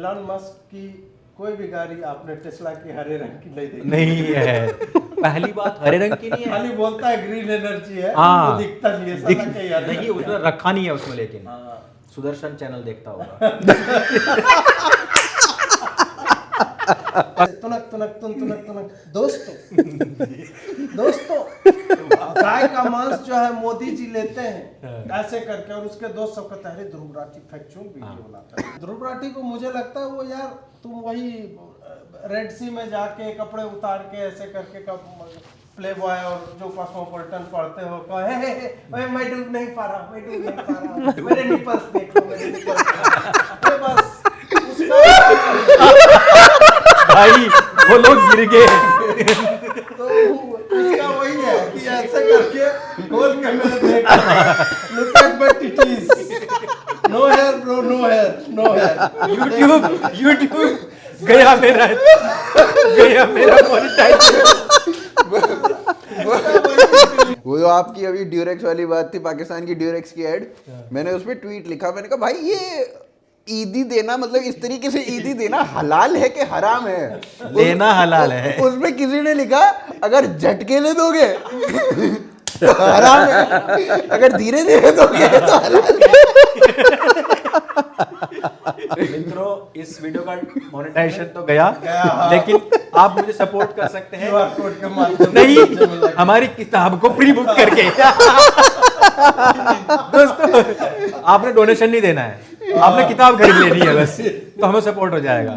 Elon Musk की कोई भी गाड़ी आपने टेस्ला की हरे रंग की नहीं देखी? नहीं है, पहली बात हरे रंग की नहीं है, खाली बोलता है ग्रीन एनर्जी है, हाँ, वो दिखता नहीं है, साला कहीं हरे नहीं रंग उसने रखा नहीं है उसमें, लेकिन हाँ। सुदर्शन चैनल देखता होगा। तुनक तुनक तुन तुनक तुनक। दोस्तों गाय का मांस जो है मोदी जी लेते हैं ऐसे करके, और उसके दोस्त सब कहते हैं ध्रुव राठी फैक्चुअल वीडियो बनाता है। ध्रुव राठी को मुझे लगता है वो यार तुम वही रेड सी में जाके कपड़े उतार के ऐसे करके प्ले बॉय और जो कॉस्मोपॉलिटन पढ़ते हो कहे मैं डूब नहीं पा रहा, मैं डूब नहीं पा रहा, मेरे निपल्स देखो, मेरे निपल्स बस उसका भाई वो लोग गिर गए। तो इसका वही है कि ऐसे करके खोल के मैं देख look at my titties, no hair bro, no hair, no hair. YouTube गया मेरा मोनेटाइजेशन। वो जो आपकी अभी ड्यूरेक्स वाली बात थी, पाकिस्तान की ड्यूरेक्स की एड, मैंने उस पर ट्वीट लिखा, मैंने कहा भाई ये ईदी देना, मतलब इस तरीके से ईदी देना हलाल है कि हराम है? लेना हलाल है। उसमें किसी ने लिखा अगर झटके ले दोगे तो हराम है, अगर धीरे धीरे दोगे तो हलाल है। मित्रों इस वीडियो का मोनेटाइजेशन तो गया, लेकिन आप मुझे सपोर्ट कर सकते हैं QR कोड के माध्यम से नहीं, हमारी किताब को प्री बुक करके। दोस्तों आपने डोनेशन नहीं देना है, आपने किताब खरीद लेनी है बस, तो हमें सपोर्ट हो जाएगा।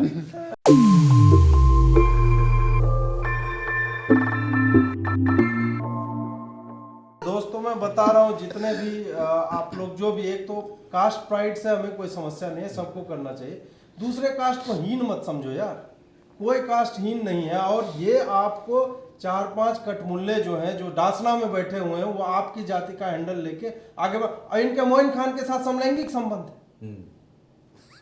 दोस्तों मैं बता रहा हूँ जितने भी आप लोग जो भी, एक तो कास्ट प्राइड से हमें कोई समस्या नहीं है, सबको करना चाहिए। दूसरे कास्ट को हीन मत समझो यार, कोई कास्ट हीन नहीं है। और ये आपको 4-5 कटमुल्ले जो हैं जो डासना में बैठे हुए हैं वो आपकी जाति का हैंडल लेके आगे बढ़, इनके मोइन खान के साथ समलैंगिक संबंध है,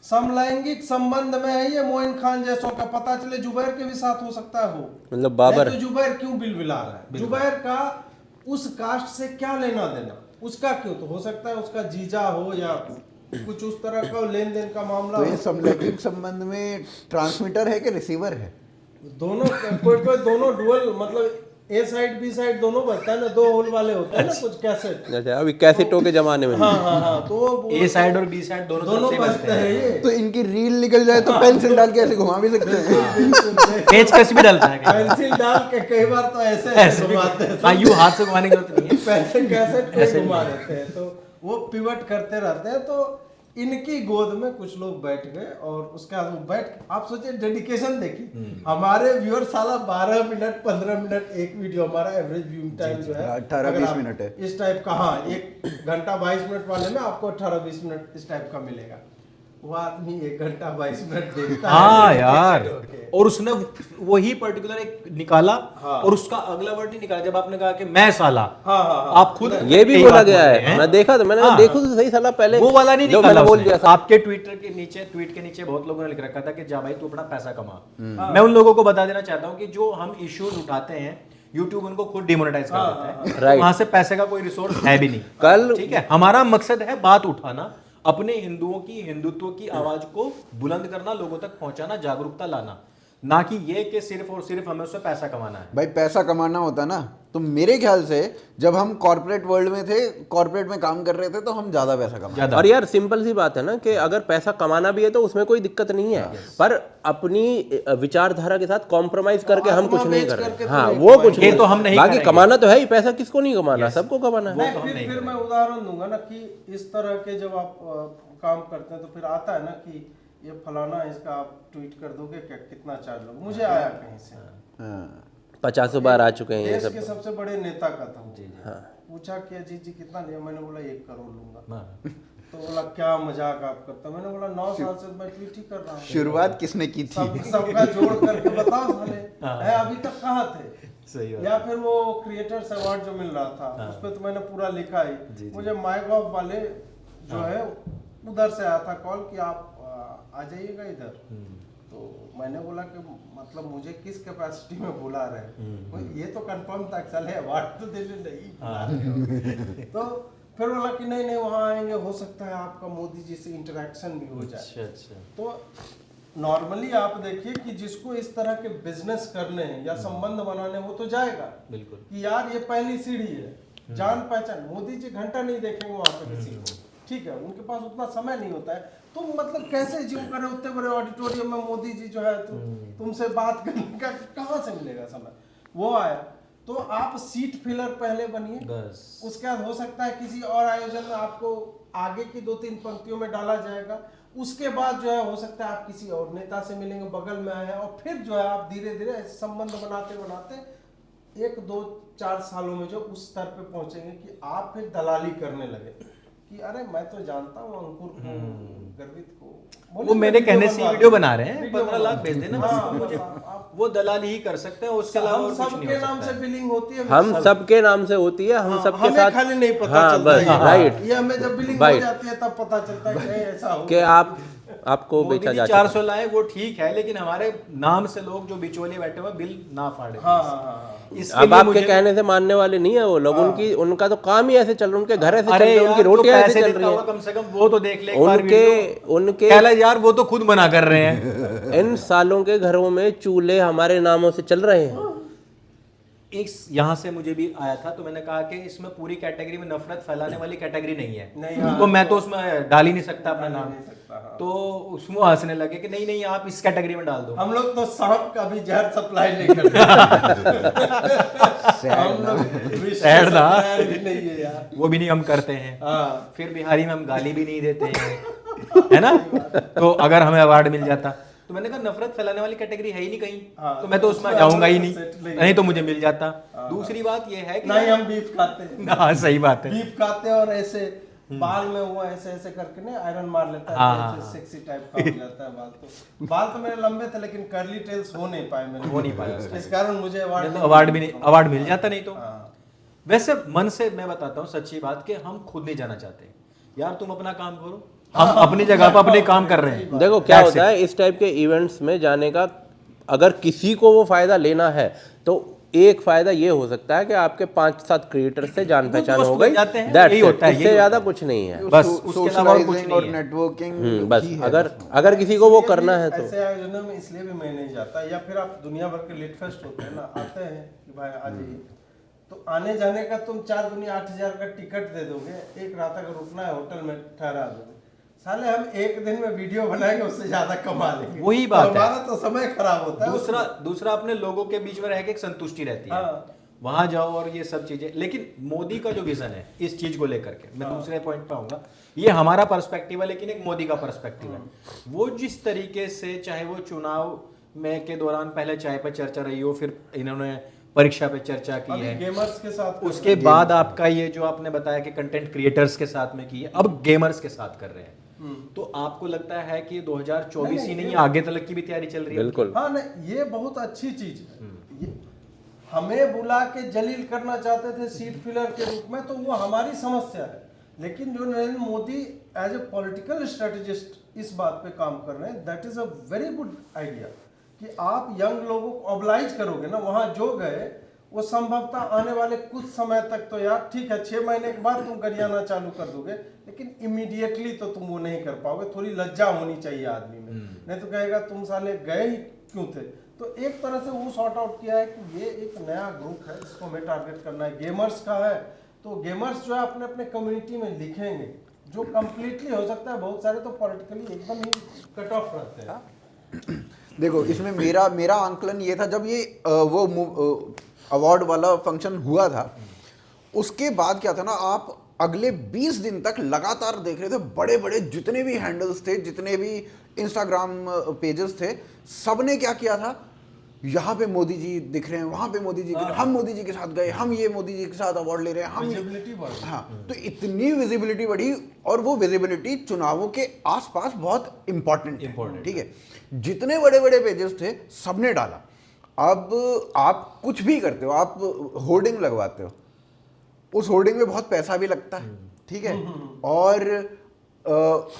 समलैंगिक संबंध में है ये मोइन खान जैसों का। पता चले जुबैर के भी साथ हो सकता है वो, मतलब बाबर। तो जुबैर क्यों बिलबिला रहा है? जुबैर का उस कास्ट से क्या लेना देना, उसका क्यों? तो हो सकता है उसका जीजा हो या कुछ उस तरह का लेन देन का मामला तो हो। ये समलैंगिक संबंध में ट्रांसमीटर है कि रिसीवर है? दोनों कोई दोनों डुअल, मतलब ए साइड बी साइड दोनों बजता है ना, 2 होल वाले होते हैं ना कुछ कैसेट। अच्छा, अभी कैसेटों के जमाने में। हाँ तो ए साइड और बी साइड दोनों बजते हैं ये। तो इनकी रील निकल जाए तो पेंसिल डाल के ऐसे घुमा भी सकते हैं। पेचकस भी डलता है, पेंसिल डाल के कई बार तो ऐसे घुमाते हैं, हाँ यूं हाथ से घुमाने की जरूरत नहीं है, पेंसिल कैसेट को घुमा देते हैं, तो वो पिवट करते रहते हैं। तो इनकी गोद में कुछ लोग बैठ गए और उसके बाद वो बैठ, आप सोचिए डेडिकेशन देखिए, हमारे व्यूअर साला 12 मिनट 15 मिनट एक वीडियो, हमारा एवरेज व्यूइंग टाइम जो है 18-20 मिनट है इस टाइप का। हाँ 1 घंटा 22 मिनट वाले में आपको 18-20 मिनट इस टाइप का मिलेगा। वो आदमी 1 घंटा 22 मिनट देखता है। हाँ यार, और उसने वही पर्टिकुलर एक निकाला, हाँ। और उसका अगला वर्ड नहीं निकाला जब आपने कहा कि मैं साला। हाँ आप खुद ये भी बोला गया है, मैं देखा तो, मैंने हाँ। देखो तो सही, साला पहले वो वाला नहीं जो निकाला मैंने बोल उसने। दिया था। आपके ट्विटर के नीचे, ट्वीट के नीचे बहुत लोगों ने लिख रखा था कि जा भाई तू अपना पैसा कमा। मैं उन लोगों को बता देना चाहता हूँ कि जो हम इश्यूज उठाते हैं यूट्यूब उनको खुद डिमोनेटाइज कर देता है, राइट। वहां से पैसे का कोई रिसोर्स है भी नहीं। कल ठीक है, हमारा मकसद है बात उठाना, अपने हिंदुओं की, हिंदुत्व की आवाज को बुलंद करना, लोगों तक पहुंचाना, जागरूकता लाना, ना कि ये कि सिर्फ और सिर्फ हमें उससे पैसा कमाना है। भाई पैसा कमाना होता ना तो मेरे ख्याल से जब हम कॉर्पोरेट वर्ल्ड में थे, कॉर्पोरेट में काम कर रहे थे, तो हम ज्यादा पैसा कमाते। और यार सिंपल सी बात है ना कि अगर पैसा कमाना भी है तो उसमें कोई दिक्कत नहीं है, पर अपनी विचारधारा के साथ कॉम्प्रोमाइज करके हम कुछ नहीं कर रहे। हाँ वो कुछ ये तो हम नहीं बाकी करेंगे। कमाना तो है ही, पैसा किसको नहीं कमाना, सबको कमाना है। नहीं, फिर मैं उदाहरण दूंगा ना कि इस तरह के जब आप काम करते हैं तो फिर आता है ना कि ये फलाना, इसका आप ट्वीट कर दोगे क्या, कितना चार्ज लोगे? मुझे आया कहीं से 50 बार आ चुके हैं ये देश सब। के सबसे बड़े नेता का था, हाँ। पूछा कि अजीत जी कितना लिया? मैंने बोला 1 करोड़ लूंगा। तो बोला क्या मजाक आप करते? मैंने बोला 9 साल से मैं ट्वीट ही कर रहा हूँ। शुरुआत किसने की थी? सबका जोड़ करके बताओ साले, है अभी तक कहाँ थे? सही बात। या फिर वो क्रिएटर्स अवार्ड जो मिल रहा था उस पर तो मैंने पूरा लिखा ही। मुझे माइगॉव वाले जो है उधर से आया था कॉल कि आप आ जाइएगा इधर। तो मैंने बोला कि मतलब मुझे किस कैपेसिटी में बुला रहे हैं? ये तो कंफर्म था चले अवार्ड तो देने नहीं बुला रहे हो। तो फिर बोला कि नहीं वहाँ आएंगे, हो सकता है आपका मोदी जी से इंटरेक्शन भी हो जाए। अच्छा। तो नॉर्मली आप देखिए कि जिसको इस तरह के बिजनेस करने हैं या संबंध बनाने, वो तो जाएगा बिल्कुल। कि यार ये पहली सीढ़ी है, जान पहचान। मोदी जी घंटा नहीं देखेंगे वहां पे किसी को, ठीक है, उनके पास उतना समय नहीं होता है। तुम मतलब कैसे जीव करे उतने बड़े ऑडिटोरियम में मोदी जी जो है तुमसे बात करने का कहाँ से मिलेगा समय? वो आया तो आप सीट फिलर पहले बनिए, बस। उसके बाद हो सकता है किसी और आयोजन में आपको आगे की 2-3 पंक्तियों में डाला जाएगा। उसके बाद जो है हो सकता है आप किसी और नेता से मिलेंगे, बगल में आए, और फिर जो है आप धीरे धीरे ऐसे संबंध बनाते बनाते 1-2-4 सालों में जो उस स्तर पे पहुंचेंगे कि आप फिर दलाली करने लगे कि अरे मैं तो जानता हूँ अंकुर को, गर्वित को। वो मेरे कहने से वीडियो बना रहे हैं, वीडियो 15 लाख भेज देना बस हाँ, मुझे। बस आप- वो दलाली ही कर सकते हैं, उसके अलावा हम और कुछ नहीं सबके हो नाम सकता से है। बिलिंग होती है, हम सबके नाम से होती है, हम हाँ, सबके हमें साथ खाली नहीं पता हाँ, चलता बस, है। राइट। ये हमें जब बिलिंग हो राइट। जाती है तब पता चलता है कि ऐसा हो कि आपको मोदी बेचा जी जा 400 लाए वो ठीक है, लेकिन हमारे नाम से लोग जो बिचौलिए बैठे हुए बिल ना फाड़े। हाँ हाँ हाँ। इसके अब लिए आपके मुझे- कहने से मानने वाले नहीं है वो लोग, उनकी उनका तो काम ही ऐसे चल रहा है, उनके घर ऐसे चल अरे रहे हैं, उनकी यार, जो रोटियां ऐसे पैसे चल देता रही होगा हैं। कम से कम वो तो देख ले एक बार उनके वीडियो। उनके कहला यार वो तो खुद मना कर रहे हैं। इन सालों के घरों में चूल्हे हमारे नामों से चल रहे हैं। यहाँ से मुझे भी आया था, तो मैंने कहा कि इसमें पूरी कैटेगरी में नफरत फैलाने वाली कैटेगरी नहीं है, नहीं, हाँ, तो मैं तो उसमें डाल ही नहीं सकता अपना नाम। नहीं सकता, हाँ। तो उसमें हंसने लगे कि नहीं नहीं आप इस कैटेगरी में डाल दो। हम लोग तो सांप का भी जहर सप्लाई नहीं करते। हम लोग विष Sad ना। supplier भी नहीं है यार। वो भी नहीं हम करते हैं। हाँ। फिर बिहारी में हम गाली भी नहीं देते हैं, है ना? तो अगर हमें अवार्ड मिल जाता, तो मैंने कहा नफरत फैलाने वाली कैटेगरी है ही नहीं कहीं, हाँ, तो मैं तो उसमें उसमें जाऊंगा ही हम नहीं, settle नहीं नहीं तो मुझे मिल जाता। दूसरी बात ये है कि नहीं, हम बीफ खाते हैं, हाँ सही बात है। बीफ खाते हैं और ऐसे बाल में वो ऐसे ऐसे करके ना आयरन मार लेता है, हाँ, ऐसे सेक्सी टाइप का हो जाता है बाल। तो बाल तो मेरे लंबे थे लेकिन कर्ली टेल्स हो नहीं पाए मेरे, हो नहीं पाए उसके। इस कारण मुझे अवार्ड भी नहीं, अवार्ड मिल जाता नहीं तो। हाँ। वैसे मन से मैं बताता हूँ सच्ची बात कि हम खुद नहीं जाना चाहते यार, तुम अपना काम करो, हम अपनी जगह पर अपने काम कर रहे हैं। देखो क्या That's होता है इस टाइप के इवेंट्स में जाने का, अगर किसी को वो फायदा लेना है तो एक फायदा ये हो सकता है कि आपके 5-7 क्रिएटर्स से जान पहचान दोस्त हो बन गई, जाते हैं, That's यही it। होता है, इससे यही ज्यादा होता है। कुछ नहीं है। बस उसके अलावा और कुछ सोशलाइजिंग नहीं और है। नेटवर्किंग बस ही है। अगर किसी को वो इसलिए करना भी है तो ऐसे आयोजनों में इसलिए भी मैं नहीं जाता, या फिर आप दुनिया भर के लिट फेस्ट होते हैं ना, आते हैं कि भाई आ जाइए, तो आने जाने का तुम 4 दूनी 8,000 का टिकट दे दोगे, एक रात अगर रुकना है होटल में ठहरा दोगे, साले हम एक दिन में वीडियो बनाएंगे उससे ज्यादा कमा लेंगे। वही बात है। हमारा तो समय खराब होता है। दूसरा अपने लोगों के बीच में रह के एक संतुष्टि रहती है, हाँ। वहां जाओ और ये सब चीजें। लेकिन मोदी का जो विजन है इस चीज को लेकर के, मैं दूसरे पॉइंट पे आऊंगा, ये हमारा पर्सपेक्टिव है लेकिन एक मोदी का पर्सपेक्टिव है। वो जिस तरीके से, चाहे वो चुनाव में के दौरान पहले चाय पे चर्चा रही हो, फिर इन्होंने परीक्षा पे चर्चा की अभी है, गेमर्स के साथ कर उसके बाद आपका ये जो आपने बताया कि कंटेंट क्रिएटर्स के साथ में की है, अब गेमर्स के साथ कर रहे हैं, तो आपको लगता है कि 2024 ही नहीं, आगे तक की भी तैयारी चल रही है? बिल्कुल। हाँ नहीं, ये बहुत अच्छी चीज है। ये हमें बुला के जलील करना चाहते थे सीट फिलर के रूप में, तो वो हमारी समस्या है। लेकिन जो Narendra Modi as a political strategist इस बात पे काम कर रहे हैं, that is a very good idea कि आप यंग लोगों को ऑब्लाइज करोगे ना, वहां जो गए वो संभवतः आने वाले कुछ समय तक तो यार ठीक है 6 महीने के बाद तुम गरियाना चालू कर दोगे, लेकिन इमीडिएटली तो तुम वो नहीं कर पाओगे। थोड़ी लज्जा होनी चाहिए आदमी में, नहीं तो कहेगा तुम साले गए ही क्यों थे। तो एक तरह से वो सॉर्ट आउट किया है कि ये एक नया ग्रुप है जिसको हमें टारगेट करना है। गेमर्स का है तो गेमर्स जो है अपने अपने कम्युनिटी में लिखेंगे, जो कंप्लीटली हो सकता है। बहुत सारे तो पॉलिटिकली एकदम ही कट ऑफ रहते हैं। देखो इसमें मेरा आंकलन ये था, जब ये वो अवार्ड वाला फंक्शन हुआ था, उसके बाद क्या था ना, आप अगले 20 दिन तक लगातार देख रहे थे, बड़े बड़े जितने भी हैंडल्स थे, जितने भी इंस्टाग्राम पेजेस थे, सबने क्या किया था, यहाँ पे मोदी जी दिख रहे हैं, वहाँ पे मोदी जी दिख रहे हैं, हम मोदी जी के साथ गए, हम ये मोदी जी के साथ अवार्ड ले रहे हैं, हम विजिबिलिटी बढ़ गई। हाँ, तो इतनी विजिबिलिटी बढ़ी, और वो विजिबिलिटी चुनावों के आसपास बहुत इंपॉर्टेंट है, ठीक है। जितने बड़े बड़े पेजेस थे सबने डाला। अब आप कुछ भी करते हो, आप होर्डिंग लगवाते हो, उस होर्डिंग में बहुत पैसा भी लगता है, ठीक है, और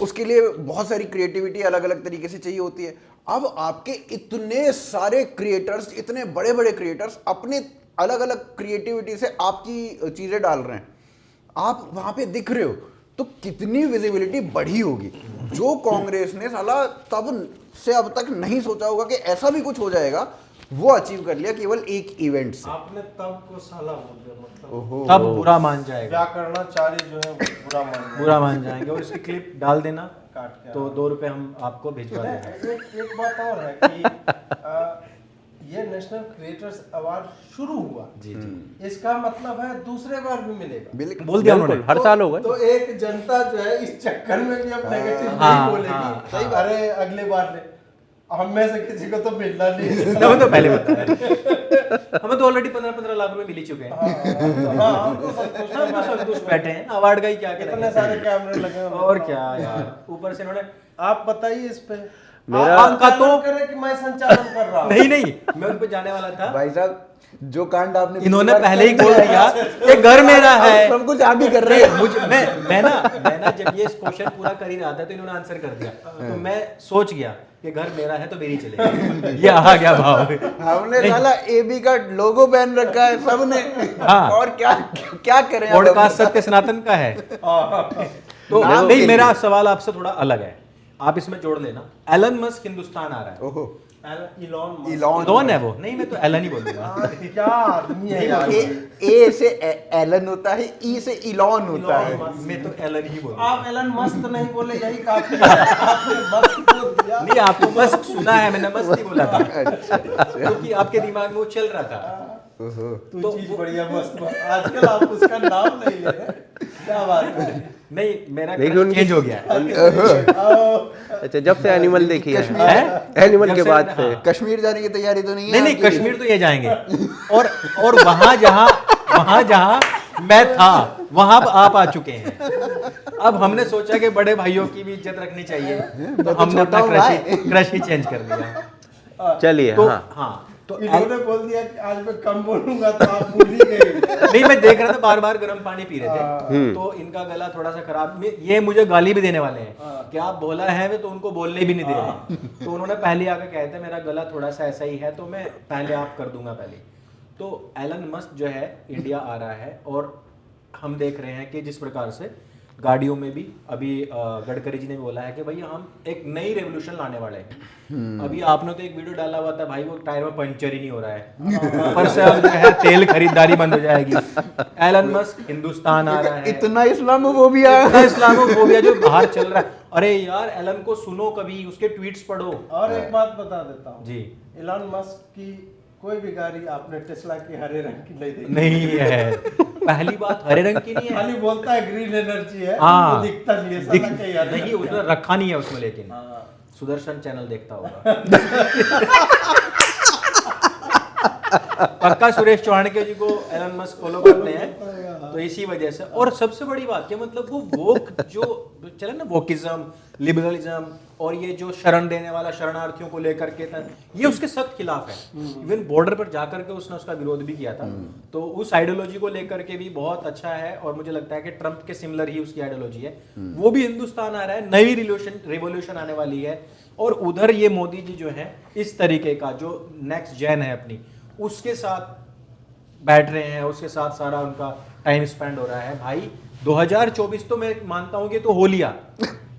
उसके लिए बहुत सारी क्रिएटिविटी अलग अलग तरीके से चाहिए होती है। अब आपके इतने सारे क्रिएटर्स, इतने बड़े बड़े क्रिएटर्स अपने अलग अलग क्रिएटिविटी से आपकी चीजें डाल रहे हैं, आप वहां पे दिख रहे हो, तो कितनी विजिबिलिटी बढ़ी होगी। जो कांग्रेस ने साला तब से अब तक नहीं सोचा होगा कि ऐसा भी कुछ हो जाएगा, वो अचीव कर लिया केवल एक इवेंट से। आपने तब को साला बोल दिया, मतलब ओहो, तब बुरा मान जाएगा, व्याकरणाचार्य जो है बुरा मान जाएंगे। और इसकी क्लिप डाल देना काट के। तो 2 रुपए हम आपको भिजवा देंगे। एक बात और है कि ये नेशनल क्रिएटर्स अवार्ड शुरू हुआ जी जी, इसका मतलब है दूसरे बार भी मिलेगा। बिल्कुल बोल दिया उन्होंने। हर साल होगा। तो एक जनता जो है इस चक्कर में भी अब नेगेटिव हाँ, नहीं बोलेगी। हाँ, सही, अरे अगले बार ले, हम में से किसी को तो मिलना नहीं है। हमें तो पहले बताया, हमें तो ऑलरेडी 15-15 लाख रुपए मिल ही चुके हैं। हाँ, हम तो संतुष्ट हम तो संतुष्ट बैठे हैं, अवार्ड का ही क्या इतने करेंगे। सारे कैमरे लगे हैं। और क्या यार, ऊपर से इन्होंने आप बताइए इस पे। मेरा- आप आपका तो- संचालन करें कि मैं संचालन कर रहा हूँ। नहीं मैं उन पे जाने वाला था। भाई साहब जो कांड आपने इन्होंने पिछली बार पहले ही कर बोल दिया, दिया ये घर मेरा है। अब सब कुछ आप ही कर रहे हैं। मुझे मैं ना जब ये क्वेश्चन पूरा कर ही रहा था तो इन्होंने आंसर कर दिया, तो मैं सोच गया कि घर मेरा है तो मेरी चलेगी। ये आ गया भाव। हमने साला एबी का लोगो पहन रखा है सबने। हाँ। और क्या क्या करें अब? पॉडकास्ट सत्य सनातन का है। तो नाम नहीं, के मेरा लिए। सवाल आपसे थोड़ा अलग है, आप इसमें जोड़ लेना। एलन मस्क हिंदुस्तान आ रहा है। ओहो, इलॉन इलॉन कौन है वो? नहीं, मैं तो एलन ही बोलूंगा। क्या आदमी है यार। ए से एलन होता है, ई से इलॉन होता है। मैं तो एलन ही बोलूंगा। आप एलन मस्त नहीं बोले, यही काफी है। आपने मस्त बोल दिया। नहीं, आपको मस्क सुना है, मैंने मस्त ही बोला था अच्छा, क्योंकि आपके दिमाग में वो चल रहा था। ओहो। तू चीज बढ़िया मस्त बात। आजकल आप उसका नाम नहीं ले रहे, क्या बात है। नहीं, मेरा देखिए उनकी- चेंज हो गया है। अच्छा, जब से एनिमल देखी है, कश्मीर- एनिमल जब के से- बाद से हाँ। कश्मीर जाने की तैयारी तो नहीं है? नहीं नहीं, आपकी? कश्मीर तो ये जाएंगे। और वहां जहां मैं था वहां आप आ चुके हैं। अब हमने सोचा कि बड़े भाइयों की भी इज्जत रखनी चाहिए, तो हमने अपना छोटा हूँ भाई। क्रश ही चेंज कर लिया। चलिए। तो हाँ, हाँ, तो इन्होंने बोल दिया कि आज मैं कम बोलूंगा तो आप भूल ही गए। नहीं, मैं देख रहा था बार बार गर्म पानी पी रहे थे, तो इनका गला थोड़ा सा खराब। ये मुझे गाली भी देने वाले हैं कि आप बोला है वे तो उनको बोलने भी नहीं दे रहे। तो उन्होंने पहले आकर कहा था मेरा गला थोड़ा सा ऐसा ही है, तो मैं पहले आप कर दूंगा पहले। तो एलन मस्क जो है इंडिया आ रहा है, और हम देख रहे हैं कि जिस प्रकार से गाड़ियों में भी अभी गडकरी जी ने बोला है कि भैया हम एक नई रेवोल्यूशन लाने वाले हैं। अभी आपने तो एक वीडियो डाला हुआ था भाई, वो टायर में पंचर ही नहीं हो रहा है, ऊपर से अब जो है तेल खरीदारी बंद हो जाएगी। एलन मस्क हिंदुस्तान आ रहा है। इतना इस्लामोफोबिया। इतना इस्लामोफोबिया जो बाहर चल रहा है। अरे यार, एलन को सुनो, कभी उसके ट्वीट्स पढ़ो। और एक बात बता देता हूँ जी, इलॉन मस्क की कोई भी गाड़ी आपने टेस्ला की हरे रंग की नहीं देखी। नहीं है। पहली बात हरे रंग की नहीं है। खाली बोलता है ग्रीन एनर्जी है, हाँ, वो दिखता नहीं है, साला के यार। नहीं, उसने रखा नहीं है उसमें, लेकिन हाँ। सुदर्शन चैनल देखता होगा। पक्का सुरेश चौहान जी को एलन मस्क फॉलो करते हैं, तो इसी वजह से। और सबसे बड़ी बात क्या, मतलब वो वोक जो चले ना, वोकिज्म, लिबरलिज्म, और ये जो शरण देने वाला शरणार्थियों को लेकर के था, ये उसके सख्त खिलाफ है। इवन बॉर्डर पर जाकर के उसने उसका विरोध भी किया था। तो उस आइडियोलॉजी को लेकर के भी बहुत अच्छा है, और मुझे लगता है कि ट्रम्प के सिमिलर ही उसकी आइडियोलॉजी है। वो भी हिंदुस्तान आ रहा है, नई रिवोल्यूशन आने वाली है। और उधर ये मोदी जी जो है इस तरीके का जो नेक्स्ट जेन है अपनी, उसके साथ बैठ रहे हैं, उसके साथ सारा उनका टाइम स्पेंड हो रहा है। भाई 2024 तो मैं मानता हूं कि तो हो लिया,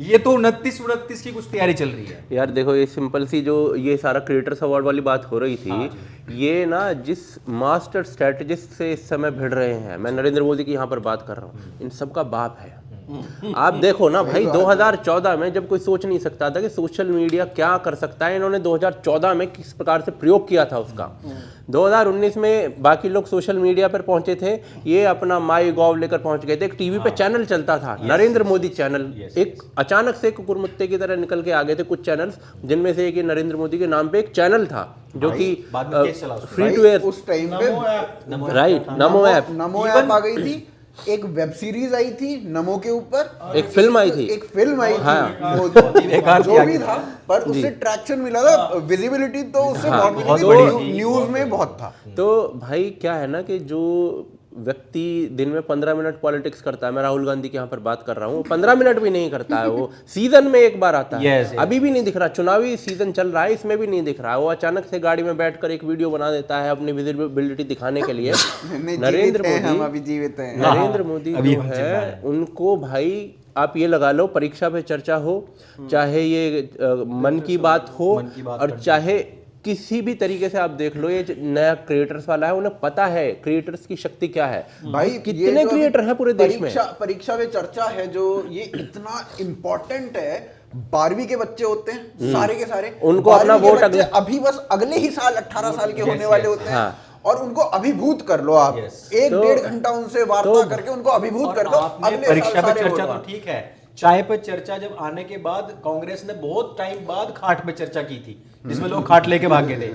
ये तो 29 की कुछ तैयारी चल रही है। यार देखो, ये सिंपल सी जो ये सारा क्रिएटर्स अवार्ड वाली बात हो रही थी, ये ना जिस मास्टर स्ट्रेटजिस्ट से इस समय भिड़ रहे हैं, मैं नरेंद्र मोदी की यहाँ पर बात कर रहा हूँ, इन सब का बाप है। आप देखो ना भाई, 2014 में जब कोई सोच नहीं सकता था कि सोशल मीडिया क्या कर सकता है, इन्होंने 2014 में किस प्रकार से प्रयोग किया था उसका। 2019 में बाकी लोग सोशल मीडिया पर पहुंचे थे, ये अपना माई गॉव लेकर पहुंच गए थे। एक टीवी पे चैनल चलता था, नरेंद्र मोदी चैनल, एक अचानक से कुकुरमुत्ते की तरह निकल के आ गए थे कुछ चैनल्स, जिनमें से एक ये नरेंद्र मोदी के नाम पे एक चैनल था जो कि बाद में केस चला उसका। फ्री टू एयर, उस टाइम पे राइट, नमो ऐप, नमो ऐप आ गई थी, एक वेब सीरीज आई थी नमो के ऊपर, एक फिल्म आई थी, एक फिल्म आई थी, हाँ। जो भी था, पर उससे ट्रैक्शन मिला था, विजिबिलिटी तो उससे बहुत मिली थी, न्यूज में बहुत था। तो भाई क्या है ना कि जो व्यक्ति दिन में 15 मिनट पॉलिटिक्स करता है, मैं राहुल गांधी की यहाँ पर बात कर रहा हूँ, 15 मिनट भी नहीं करता है, वो सीजन में एक बार आता है। Yes. अभी भी नहीं दिख रहा, चुनावी सीजन चल रहा है, इसमें भी नहीं दिख रहा है। वो अचानक से गाड़ी में बैठकर एक वीडियो बना देता है अपनी विजिबिलिटी दिखाने के लिए। नहीं, नरेंद्र जीवित हैं, हम मोदी, अभी जीवित हैं। नरेंद्र मोदी अभी जो हम है, उनको भाई आप ये लगा लो, परीक्षा पे चर्चा हो, चाहे ये मन की बात हो, और चाहे किसी भी तरीके से आप देख लो, ये जो नया क्रिएटर्स वाला है, उन्हें पता है क्रिएटर्स की शक्ति क्या है। भाई कितने क्रिएटर हैं पूरे देश में। परीक्षा में चर्चा है जो ये इतना इम्पोर्टेंट है। 12वीं के बच्चे होते हैं सारे के सारे, उनको अपना 12वीं के वोट बच्चे अभी बस अगले ही साल 18 साल के होने वाले होते हैं। हाँ। और उनको अभिभूत कर लो आप, एक डेढ़ घंटा उनसे वार्ता करके उनको अभिभूत कर दो। आपने परीक्षा पे चर्चा तो ठीक है, चाय पे चर्चा जब आने के बाद कांग्रेस ने बहुत टाइम बाद खाट पे चर्चा की थी, जिसमें लोग खाट लेके भाग गए थे।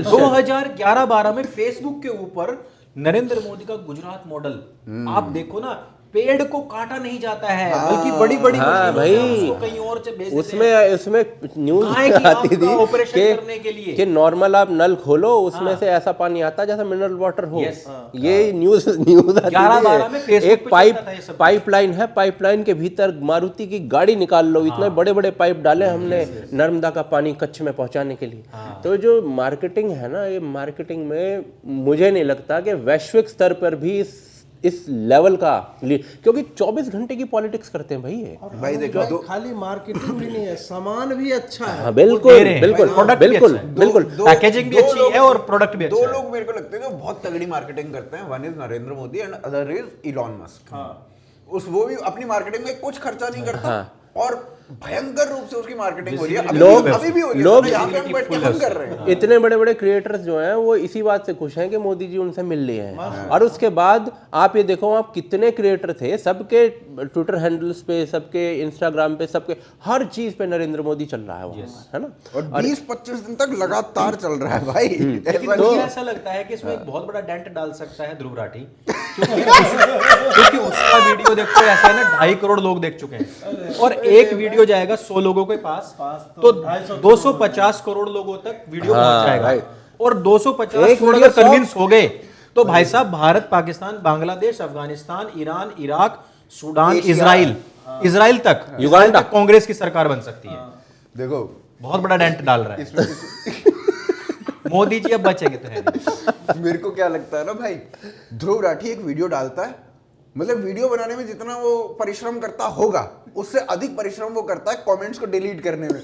2011-12 में फेसबुक के ऊपर नरेंद्र मोदी का गुजरात मॉडल, आप देखो ना, पेड़ को काटा नहीं जाता है, बल्कि बड़ी बड़ी भाई कहीं और से भेज देते उसमें न्यूज आती थी करने के लिए कि नॉर्मल आप नल खोलो, उसमें से ऐसा पानी आता है जैसा मिनरल वाटर हो। ये न्यूज आती थी। एक पाइपलाइन है, पाइपलाइन के भीतर मारुति की गाड़ी निकाल लो, इतने बड़े बड़े पाइप डाले हमने नर्मदा का पानी कच्छ में पहुंचाने के लिए। तो जो मार्केटिंग है ना, ये मार्केटिंग में मुझे नहीं लगता कि वैश्विक स्तर पर भी इस लेवल का, क्योंकि 24 घंटे की पॉलिटिक्स करते हैं भाई ये। भाई देखो, खाली मार्केटिंग भी नहीं है, सामान भी अच्छा है। हाँ, बिल्कुल बिल्कुल बिल्कुल बिल्कुल, पैकेजिंग भी अच्छी है और प्रोडक्ट भी अच्छा है। दो लोग मेरे को लगते हैं जो बहुत तगड़ी मार्केटिंग करते हैं, one is Narendra Modi and other is Elon Musk. वो भी अपनी मार्केटिंग में कुछ खर्चा नहीं करता और भयंकर रूप से उसकी मार्केटिंग हो रही है। अभी भी हो रही है, लोग यहाँ पे हम बैठ के हम कर रहे हैं। इतने बड़े बड़े क्रिएटर्स जो हैं वो इसी बात से खुश हैं कि मोदी जी उनसे मिल लिए हैं। और उसके बाद आप ये देखो, आप कितने क्रिएटर थे, सबके ट्विटर हैंडल्स पे, सबके इंस्टाग्राम पे, सबके हर चीज पे नरेंद्र मोदी चल रहा है वहाँ, है ना। और 20-25 दिन तक लगातार चल रहा है भाई। लेकिन मुझे ऐसा लगता है कि इसमें एक बहुत बड़ा डेंट डाल सकता है ध्रुव राठी, क्योंकि उसका वीडियो देखो ऐसा है ना, 2.5 करोड़ लोग देख चुके हैं, और एक वीडियो जाएगा 100 लोगों के पास तो 250 करोड़ लोगों तक वीडियो पहुंच जाएगा। और 250 करोड़ अगर कन्विंस हो गए तो भाई साहब, Bharat, Pakistan, Bangladesh, Afghanistan, Iran, Iraq, Sudan, Israel तक, युगांडा कांग्रेस की सरकार बन सकती है। देखो, बहुत बड़ा डेंट डाल रहा है मोदी जी। अब बचेंगे तो है। मेरे को क्या लगता है ना भाई, ध्रुव राठी एक वीडियो डालता है, मतलब वीडियो बनाने में जितना वो परिश्रम करता होगा, उससे अधिक परिश्रम वो करता है कमेंट्स को डिलीट करने में।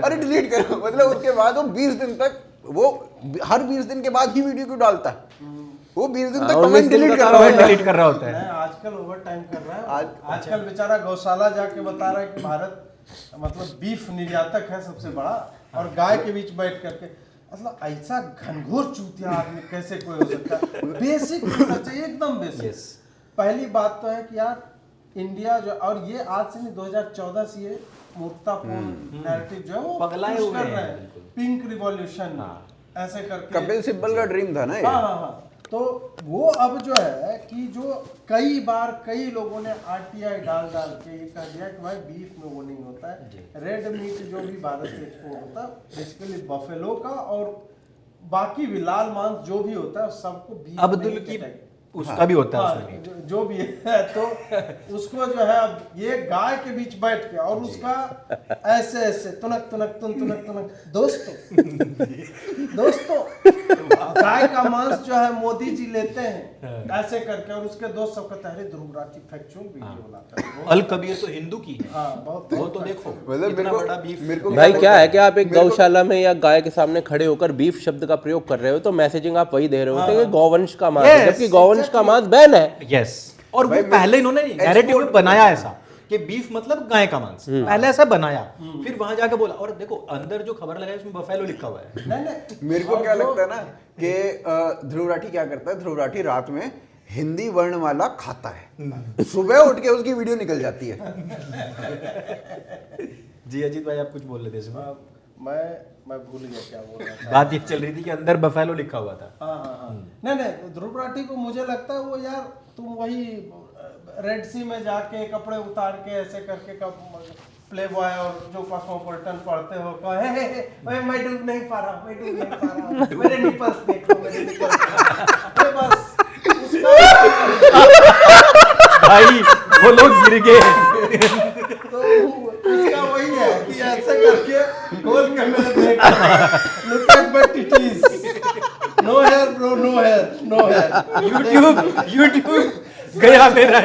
अरे डिलीट कर, मतलब उसके बाद वो 20 दिन तक, वो हर 20 दिन के बाद ही वीडियो क्यों डालता है? वो 20 दिन तक कमेंट डिलीट कर रहा होता है। आजकल ओवर टाइम कर रहा है। आजकल बेचारा गौशाला जाके बता रहा है कि भारत मतलब बीफ निर्यातक है सबसे बड़ा, और गाय के बीच बैठ करके, मतलब ऐसा घनघोर चूतिया आदमी कैसे कोई हो सकता है? बेसिक सच है, एकदम बेसिक। पहली बात तो है कि यार इंडिया जो, और ये आज से नहीं 2014 से ये मूर्खतापूर्ण नैरेटिव जो है वो पगलाए हुए हैं, पिंक रिवॉल्यूशन ऐसे करके। कपिल सिब्बल का ड्रीम था ना ये। हाँ। तो वो अब जो है कि जो कई बार कई लोगों ने आरटीआई डाल के ये कह दिया कि भाई बीफ में वो नहीं होता है, रेड मीट जो भी भारत से एक्सपोर्ट होता है बेसिकली बफेलो का, और बाकी भी लाल मांस जो भी होता है सबको बीफ अब्दुल की उसका भी होता है उसमें जो भी है। तो उसको जो है अब ये गाय के बीच बैठ के, और उसका ऐसे ऐसे तुनक दोस्तों गाय का मांस जो है मोदी जी लेते हैं ऐसे करके, और उसके दोस्त सब कहते हैं ध्रुव राठी फैक्चुअल वीडियो बनाता है। अल कबीर तो हिंदू की है। बहुत वो तो देखो, मतलब इतना बड़ा बीफ। भाई क्या है कि आप एक गौशाला में या गाय के सामने खड़े होकर बीफ शब्द का प्रयोग कर रहे हो, तो मैसेजिंग आप वही दे रहे होते हैं कि गौवंश का मांस है, जबकि गौवंश का मांस बैन है। यस, और वो पहले इन्होंने नैरेटिव में बनाया ऐसा कि बीफ मतलब गाय का मांस, पहले ऐसा बनाया, फिर वहां जाके बोला। और देखो अंदर जो खबर लगाई उसमें बफेलो लिखा हुआ है। नहीं मेरे को क्या लगता है ना कि ध्रुव राठी क्या करता है, ध्रुव राठी रात में हिंदी वर्णमाला खाता है, सुबह उठ के उसकी वीडियो निकल जाती है। जी अजीत भाई, आप कुछ बोल रहे थे इसमें। मैं भूल गया क्या बोल रहा था। बात ये चल रही थी कि अंदर बफेलो लिखा हुआ था। हाँ। नहीं ध्रुव राठी को मुझे लगता है वो यार तुम वही रेड सी में जाके कपड़े उतार के ऐसे करके प्ले बॉय और जो कॉस्मोपॉलिटन पढ़ते हो कहे मैं डूब नहीं पा रहा, मेरे निपल्स देखो, मेरे निपल्स। बस भाई वो लोग गिर गए। तो उसका वही है कि ऐसे करके खोल के मैं देख रहा हूं, look at my titties, no hair bro, no hair. YouTube गया मेरा।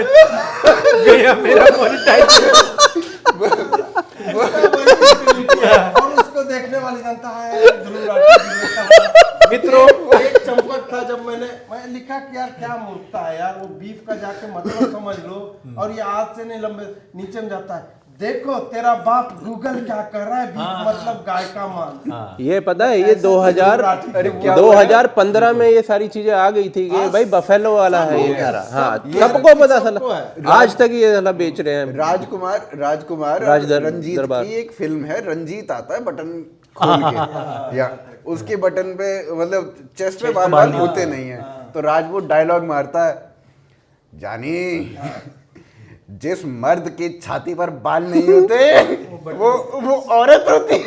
गया मेरा मोनेटाइजेशन। और उसको देखने वाली जनता है ध्रुव राठी मित्रों, एक चंपक था जब मैं लिखा कि यार क्या मूर्खता है यार, वो बीफ का जाके मतलब समझ लो और ये आज से नहीं लंबे नीचे में जाता है। देखो तेरा बाप गूगल क्या कर रहा है, बीफ मतलब गाय का मांस। ये पता है ये 2015 में ये सारी चीजें आ गई थी कि भाई बफेलो वाला है ये सारा। हाँ, सबको पता चला, आज तक ये साला बेच रहे हैं। राजकुमार रंजीत की एक फिल्म है, रंजीत आता है बटन खोल के या उसके बटन पे मतलब चेस्ट पे बाल होते नहीं है, तो राज वो डायलॉग मारता है, जानी जिस मर्द की छाती पर बाल नहीं होते वो औरत होती।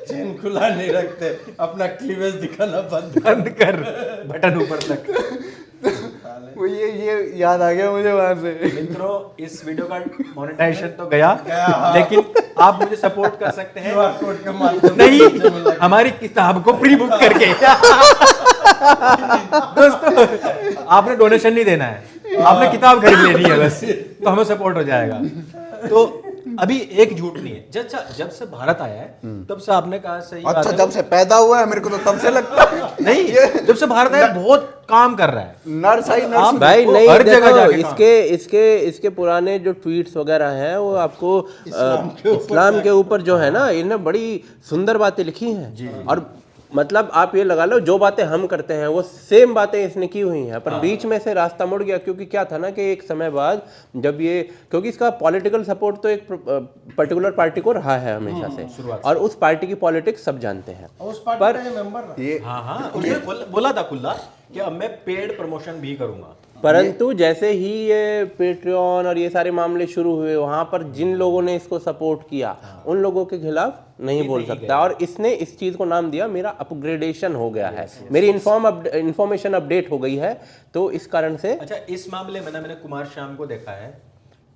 चेन खुला नहीं रखते, अपना क्लीवेज दिखाना बंद कर, बटन ऊपर तक। वो ये याद आ गया मुझे वहां से। मित्रों, इस वीडियो का मोनेटाइजेशन तो गया, लेकिन आप मुझे सपोर्ट कर सकते हैं QR कोड के माध्यम नहीं, हमारी किताब को प्री बुक करके। दोस्तों, आपने डोनेशन नहीं देना है, आपने किताब खरीद लेनी है बस, तो हमें सपोर्ट हो जाएगा। तो अभी एक झूठ नहीं है, जब से भारत आया है तब से आपने कहा सही बात अच्छा, है। जब से पैदा हुआ है मेरे को तो तब से लगता है नहीं, जब से भारत आया बहुत काम कर रहा है। नर्स आई नर्स भाई नहीं, हर जगह देखो जाके इसके पुराने जो ट्वीट्स वगैरह हैं वो आपको इस्लाम के ऊपर जो है ना, इन्हें बड़ी सुंदर बातें लिखी हैं। और मतलब आप ये लगा लो जो बातें हम करते हैं वो सेम बातें इसने की हुई हैं, पर बीच में से रास्ता मुड़ गया। क्योंकि क्या था ना कि एक समय बाद जब ये, क्योंकि इसका पॉलिटिकल सपोर्ट तो एक पर्टिकुलर पार्टी को रहा है हमेशा से, और उस पार्टी की पॉलिटिक्स सब जानते हैं। उस पार्टी का ये मेंबर रहा। ये हाँ, उसने बोला था खुला कि अब मैं पेड प्रमोशन भी करूंगा। परंतु जैसे ही ये पेट्रियन और ये सारे मामले शुरू हुए, वहां पर जिन लोगों ने इसको सपोर्ट किया उन लोगों के खिलाफ नहीं बोल सकता। और इसने इस चीज को नाम दिया मेरा अपग्रेडेशन हो गया है, मेरी इंफॉर्मेशन अपडेट हो गई है। तो इस कारण से अच्छा, इस मामले में ना मैंने कुमार श्याम को देखा है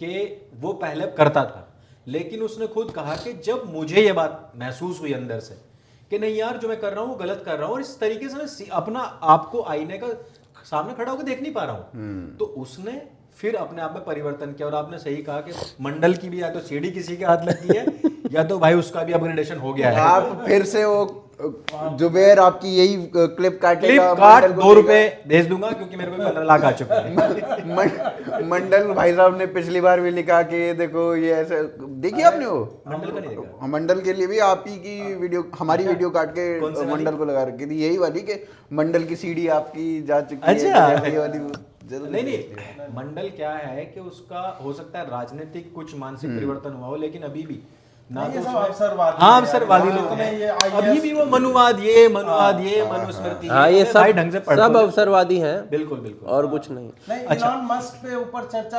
कि वो पहले करता था, लेकिन उसने खुद कहा कि जब मुझे ये बात महसूस हुई अंदर से कि नहीं यार, जो मैं कर रहा हूँ वो गलत कर रहा हूँ, और इस तरीके से मैं अपना आपको आईने का सामने खड़ा होकर देख नहीं पा रहा हूँ, तो उसने फिर अपने आप में परिवर्तन किया। और आपने सही कहा कि मंडल की भी या तो सीढ़ी किसी के हाथ लगी है या तो भाई उसका भी अपग्रेडेशन हो गया है। आप फिर से वो जुबेर आपकी यही क्लिप काटेगा, काट 2 रुपए भेज दूंगा क्योंकि मेरे को 15 लाख आ चुका है। मंडल भाई साहब ने पिछली बार भी लिखा कि देखो ये ऐसे, देखिए आपने वो मंडल का नहीं देखा। मंडल के लिए भी आप ही की वीडियो, हमारी वीडियो काट के मंडल को लगा रखी थी, यही वाली कि मंडल की सीढ़ी आपकी जा चुकी है। अच्छा। ये वाली नहीं, मंडल क्या है कि उसका हो सकता है राजनीतिक कुछ मानसिक परिवर्तन हुआ हो, लेकिन अभी भी ना तो उसमें अवसरवादी लोग हैं, अभी भी वो मनुवाद ये मनुस्मृति, हाँ, ये भाई ढंग से सब अवसरवादी हैं, बिल्कुल और कुछ नहीं। इलॉन मस्क पे ऊपर चर्चा,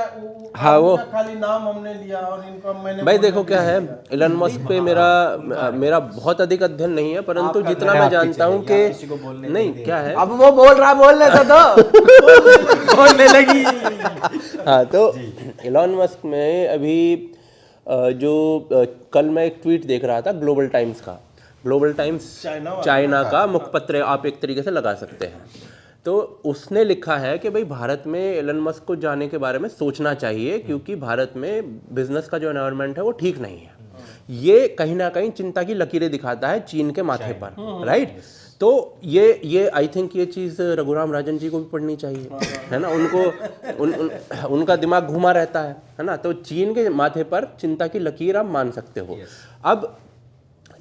हाँ, वो खाली नाम हमने लिया और इनको मैंने भाई देखो क्या है, इलॉन मस्क पे मेरा बहुत अधिक अध्ययन नहीं है, परंतु जितना मैं जानता हूँ कि नहीं क्या है, अब वो बोल रहा, बोलने तो बोलने लगी। हाँ, तो इलॉन मस्क में अभी जो कल मैं एक ट्वीट देख रहा था ग्लोबल टाइम्स का, ग्लोबल टाइम्स चाइना का मुखपत्र आप एक तरीके से लगा सकते हैं। तो उसने लिखा है कि भाई भारत में एलन मस्क को जाने के बारे में सोचना चाहिए, क्योंकि भारत में बिजनेस का जो एनवायरनमेंट है वो ठीक नहीं है। ये कहीं ना कहीं चिंता की लकीरें दिखाता है चीन के माथे पर, राइट। तो ये आई थिंक ये चीज़ रघुराम राजन जी को भी पढ़नी चाहिए, है ना। उनका दिमाग घुमा रहता है ना। तो चीन के माथे पर चिंता की लकीर आप मान सकते हो। अब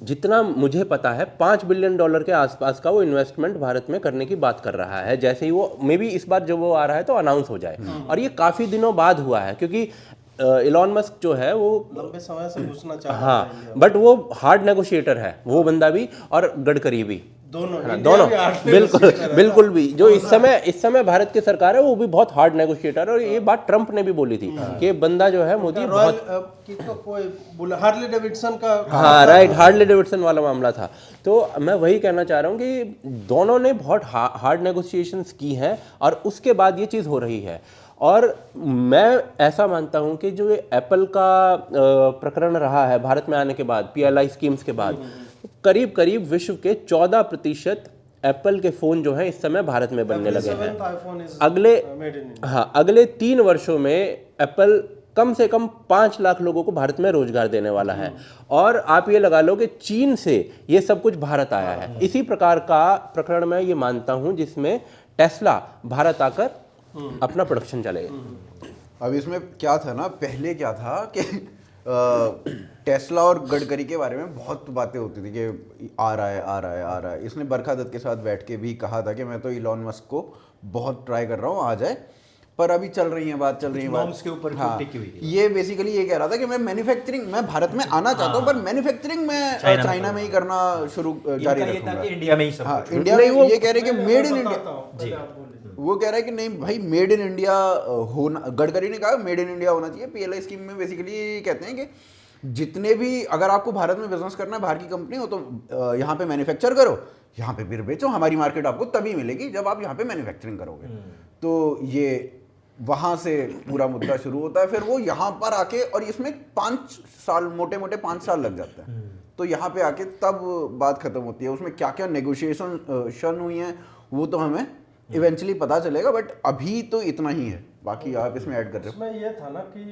जितना मुझे पता है $5 बिलियन के आसपास का वो इन्वेस्टमेंट भारत में करने की बात कर रहा है। जैसे ही वो मे बी इस बार जब वो आ रहा है तो अनाउंस हो जाए, और ये काफ़ी दिनों बाद हुआ है, क्योंकि इलॉन मस्क जो है वो लंबे समय से घुसना चाहता है। हाँ, बट वो हार्ड नेगोशिएटर है वो बंदा भी, और गडकरी भी, दोनों बिल्कुल भी। जो इस समय भारत की सरकार है वो भी बहुत हार्ड नेगोशिएटर, और ये बात ट्रंप ने भी बोली थी कि बंदा जो है मोदी बहुत हार्ले डेविडसन का, हाँ राइट, हार्ले डेविडसन वाला मामला था। तो मैं वही कहना चाह रहा हूँ कि दोनों ने बहुत हार्ड नेगोशिएशंस की हैं, और उसके बाद ये चीज़ हो रही है। और मैं ऐसा मानता हूं कि जो एप्पल का प्रकरण रहा है भारत में आने के बाद, PLI स्कीम्स के बाद, करीब करीब विश्व के 14% एप्पल के फ़ोन जो हैं इस समय भारत में बनने लगे हैं। अगले 3 वर्षों में एप्पल कम से कम 5 लाख लोगों को भारत में रोजगार देने वाला है। और आप ये लगा लो कि चीन से ये सब कुछ भारत आया है। इसी प्रकार का प्रकरण मैं ये मानता हूं जिसमें टेस्ला भारत आकर अपना प्रोडक्शन चलेगा। अब इसमें क्या था ना, पहले क्या था कि टेस्ला और गडकरी के बारे में बहुत बातें होती थी कि आ रहा है आ रहा है आ रहा है। इसने बरखा दत्त के साथ बैठ के भी कहा था कि मैं तो इलॉन मस्क को बहुत ट्राई कर रहा हूँ आ जाए, पर अभी चल रही है बात, चल रही है बात। नॉर्म्स के ऊपर हाँ, टिकी हुई थी। ये बेसिकली ये कह रहा था कि मैं मैन्युफैक्चरिंग, मैं भारत में आना चाहता हूँ पर मैन्युफैक्चरिंग मैं चाइना में ही करना शुरू जारी इनका ये था रखूंगा। कि इंडिया में ही सब हाँ, कुछ। इंडिया में ये कह रहे हैं कि मैं मेड इन बताता इंडिया, हूँ, पहले आप बोलिए। वो कह रहा है कि नहीं भाई मेड इन इंडिया होना, गडकरी ने कहा मेड इन इंडिया होना चाहिए। पीएलआई स्कीम में बेसिकली कहते हैं कि जितने भी, अगर आपको भारत में बिजनेस करना है, बाहर की कंपनी हो, तो यहाँ पे मैन्युफैक्चर करो, यहाँ पे फिर बेचो, हमारी मार्केट आपको तभी मिलेगी जब आप यहाँ पे मैन्युफैक्चरिंग करोगे। तो ये वहाँ से पूरा मुद्दा शुरू होता है, फिर वो यहाँ पर आके, और इसमें 5 साल, मोटे मोटे 5 साल लग जाते हैं। तो यहाँ पे आके तब बात खत्म होती है। उसमें क्या क्या नेगोशिएशन हुई हैं वो तो हमें इवेंचुअली पता चलेगा, बट अभी तो इतना ही है। बाकी आप इसमें ऐड कर रहे हो। उसमें ये था ना कि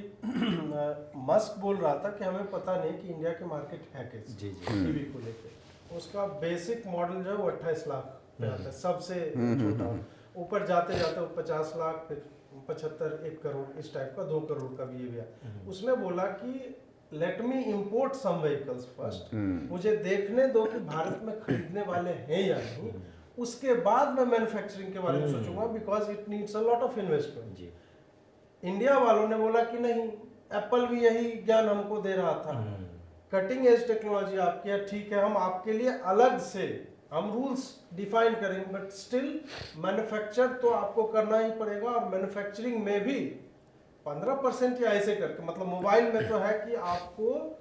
मस्क बोल रहा था कि हमें पता नहीं कि इंडिया की मार्केट है कैसी जी, टीवी को लेकर। उसका बेसिक मॉडल जो है वो 28 लाख पे आता है, सबसे छोटा। ऊपर जाते जाते वो 50 लाख, फिर 75, 1 करोड़, इस टाइप का 2 करोड़ का भी ये भी है। उसने बोला कि लेट मी इंपोर्ट सम व्हीकल्स फर्स्ट, मुझे देखने दो कि भारत में खरीदने वाले हैं या नहीं, उसके बाद मैं मैन्युफैक्चरिंग के बारे में सोचूंगा, because it needs a lot of investment. जी। इंडिया वालों ने बोला कि नहीं, एप्पल भी यही ज्ञान हमको दे रहा था, कटिंग एज टेक्नोलॉजी आपकी है, ठीक है, हम आपके लिए अलग से हम रूल्स डिफाइन करेंगे, बट स्टिल मैन्युफैक्चर तो आपको करना ही पड़ेगा। और मैन्युफैक्चरिंग में भी 15% या ऐसे करके, मतलब मोबाइल में तो है कि आपको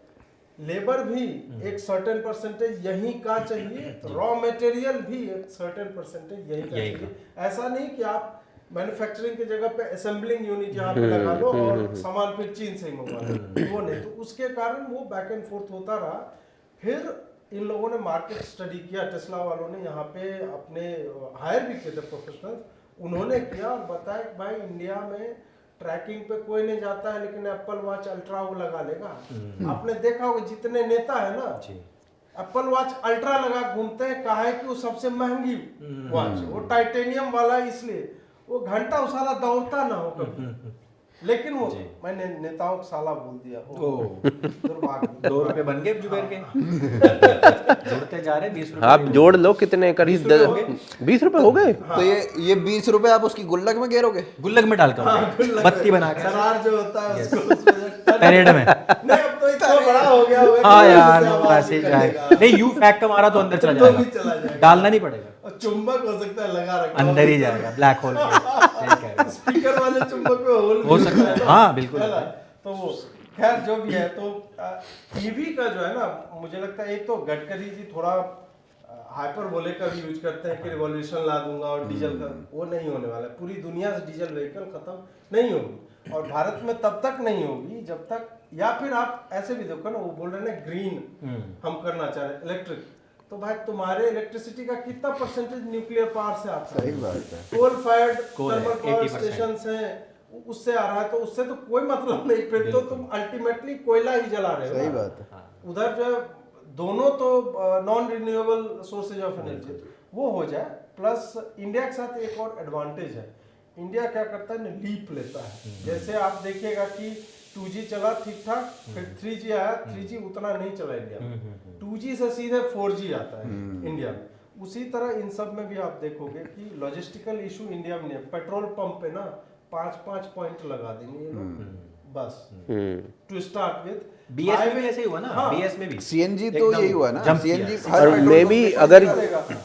लेबर भी एक सर्टेन परसेंटेज यहीं का चाहिए, रॉ मटेरियल भी एक सर्टेन परसेंटेज यहीं का चाहिए। ऐसा नहीं कि आप मैन्युफैक्चरिंग की जगह पे असेंबलिंग यूनिट यहाँ पे लगा लो और सामान फिर चीन से ही मंगवा लो, वो नहीं। तो उसके कारण वो बैक एंड फोर्थ होता रहा। फिर इन लोगों ने मार्केट स्टडी किया, टेस्ला वालों ने यहाँ पे अपने हायर भी किए थे प्रोफेशनल, उन्होंने किया और बताया कि भाई इंडिया में ट्रैकिंग पे कोई नहीं जाता है, लेकिन एप्पल वॉच अल्ट्रा वो लगा लेगा। आपने देखा होगा जितने नेता है ना, एप्पल वॉच अल्ट्रा लगा घूमते हैं, कहा है कि वो सबसे महंगी वॉच है, वो टाइटेनियम वाला, इसलिए वो घंटा उसाला दौड़ता ना हो कभी। लेकिन वो मैंने नेताओं को साला बोल दिया, दुर्भाग्य। 2 रुपए बन गए जुबेर के। जोड़ते जा रहे 20 रुपए। आप जोड़ लो कितने, करीब 20 रुपए हो गए। तो ये 20 रुपए आप उसकी गुल्लक में गिरोगे, गुल्लक में डालकर बत्ती बना के करार जो होता है उसको परेड में। नहीं, अब तो इतना बड़ा हो गया हुआ है हाँ कि यार, उससे वो आवाज ऐसे ही निकलेगा। जाएगा। नहीं, यू फैक्ट हमारा तो अंदर चला तो भी चला जाएगा, जाएगा। डालना नहीं पड़ेगा, और चुंबक हो सकता है लगा रखा, अंदर ही जाएगा ब्लैक होल के। सही कह रहे हो। स्पीकर वाले चुंबक में होल हो सकता है, हाँ बिल्कुल। है ना? तो वो खैर जो भी है, तो ईवी का जो है ना, मुझे लगता है एक तो गडकरी जी थोड़ा हाइपरबोले का भी यूज करते हैं कि रिवॉल्यूशन ला दूंगा और डीजल का, वो नहीं होने वाला है। पूरी दुनिया से डीजल व्हीकल खत्म नहीं होगी, और भारत में तब तक नहीं होगी जब तक, या फिर आप ऐसे भी देखो ना, वो बोल रहे हैं ग्रीन हम करना चाह रहे हैं, इलेक्ट्रिक। तो भाई तुम्हारे इलेक्ट्रिसिटी का कितना परसेंटेज न्यूक्लियर पावर से आता है? सही बात है। कोल फायर्ड कोल है, थर्मल पावर 80%। स्टेशंस हैं, उससे आ रहा है, तो उससे तो कोई मतलब नहीं, फिर तो तुम अल्टीमेटली कोयला ही जला रहे हो। सही बात है। उधर जो है दोनों तो non renewable sources of energy, वो हो जाए। प्लस इंडिया के साथ एक और एडवांटेज है, इंडिया क्या करता है, लीप लेता है। जैसे आप देखिएगा कि 2G चला ठीक ठाक, फिर 3G आया, 3G उतना नहीं चला इंडिया में, 2G से सीधे 4G आता है इंडिया में। उसी तरह इन सब में भी आप देखोगे कि लॉजिस्टिकल इशू इंडिया में नहीं है। पेट्रोल पंप पे ना 5-5 पॉइंट लगा देंगे ये लोग, बस टू स्टार्ट विद। बीएस में भी ऐसे ही हुआ ना, हाँ। बीएस में भी सीएनजी तो एकदम यही हुआ ना, jump सीएनजी किया। हर और पेट्रोल मे पंप भी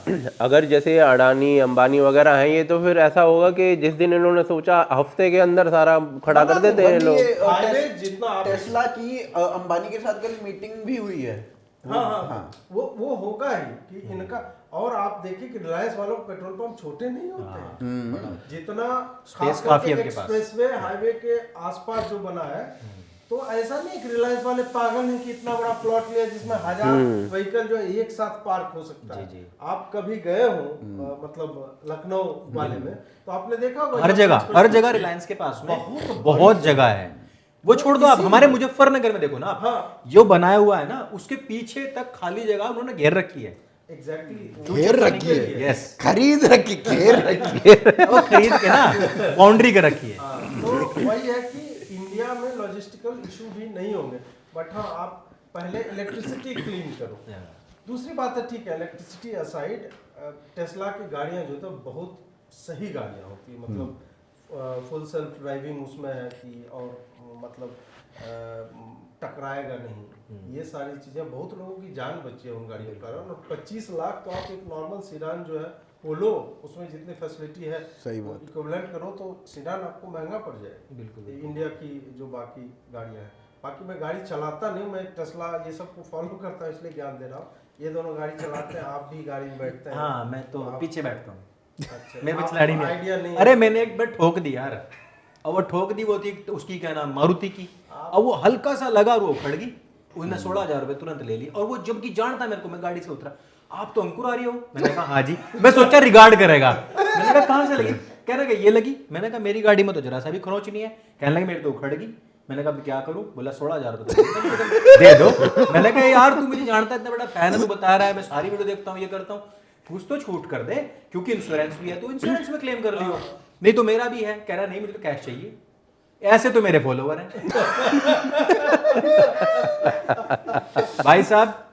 पे अगर जैसे अडानी अंबानी वगैरह हैं ये, तो फिर ऐसा होगा कि जिस दिन इन्होंने सोचा हफ्ते के अंदर सारा खड़ा कर देते हैं लोग। हाईवे जितना आप टेस्ला की अंबानी के साथ कल मीटिंग भी हुई है। हाँ, वो होगा ही कि इनका। और आप देखिए कि रिलायंस वालों के पेट्रोल पंप छोटे नहीं होते हैं, जितना Space खास काफी करके आपके पास। एक्सप्रेसवे हाईवे के आसपास जो बना है, तो ऐसा नहीं कि रिलायंस वाले पागल हैं कि इतना बड़ा प्लॉट लिया जिसमें 1000 व्हीकल जो है एक साथ पार्क हो सकता है। आप कभी गए हो मतलब लखनऊ वाले में, तो आपने देखा होगा हर जगह रिलायंस के पास में बहुत जगह है। वो छोड़ दो, आप हमारे मुजफ्फरनगर में देखो ना आप, हाँ। जो बनाया हुआ है ना उसके पीछे तक खाली जगह उन्होंने घेर रखी है। एग्जैक्टली घेर रखी है, यस, खरीद रखी, घेर रखी है। वो खरीद के ना बाउंड्री के रखी है। तो वही है कि इंडिया में लॉजिस्टिकल इशू भी नहीं होंगे, बट हाँ आप पहले इलेक्ट्रिसिटी क्लीन करो। दूसरी बात है, ठीक है, इलेक्ट्रिसिटी असाइड, टेस्ला की गाड़ियां जो तो बहुत सही गाड़ियां होती है, मतलब फुल सेल्फ ड्राइविंग उसमें है कि, और मतलब टकराएगा नहीं, ये सारी चीजें बहुत लोगों की जान बची है उन गाड़ियों के कारण। और 25 लाख तो आप एक नॉर्मल सीडान जो है पोलो, उसमें जितनी फैसिलिटी है सही बात, इक्विवेलेंट करो तो सीडान आपको महंगा पड़ जाएगा बिल्कुल। इंडिया की जो बाकी गाड़ियां हैं। बाकी मैं गाड़ी चलाता नहीं, मैं टेस्ला ये सब को फॉलो करता हूँ, इसलिए ज्ञान दे रहा हूँ। ये दोनों गाड़ी चलाते हैं, आप भी गाड़ी में बैठते हैं। हाँ, मैं तो पीछे बैठता हूँ, अच्छा, मेरे को आपको चलानी आइडिया नहीं। नहीं अरे मैंने एक बार ठोक दी यार, और वो ठोक दी, वो थी उसकी क्या नाम, मारुति की, और वो हल्का सा लगा और वो उखड़ गई। उसने 16,000 रुपए तुरंत ले ली, और वो जबकि जानता मेरे को, मैं गाड़ी से उतरा, आप तो अंकुर आ रही हो। मैंने कहा हाँ जी, मैं सोचा रिगार्ड करेगा। मैंने कहा कहाँ से लगी, कह रहा ये लगी। मैंने कहा मेरी गाड़ी में तो जरा सा भी खरोंच नहीं है। कहने लगे मेरी तो उखड़ गई। मैंने कहा क्या करूं, बोला 16,000 रुपए दे दो। मैंने कहा यार तू मुझे जानता है, इतना बड़ा फैन है, तू बता रहा है, मैं सारी वीडियो देखता हूँ, ये करता हूँ, कुछ तो छूट कर दे, क्योंकि इंश्योरेंस भी है तो इंश्योरेंस में क्लेम कर लियो, नहीं तो मेरा भी है। कह रहा नहीं मुझे तो कैश चाहिए। ऐसे तो मेरे फॉलोवर हैं। भाई साहब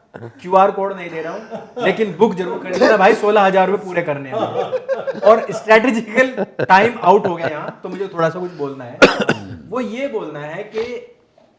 QR कोड नहीं दे रहा हूं, लेकिन बुक जरूर कर लेना भाई, 16,000 रुपए पूरे करने हैं। और स्ट्रेटेजिकल टाइम आउट हो गया यहाँ, तो मुझे थोड़ा सा कुछ बोलना है। वो ये बोलना है कि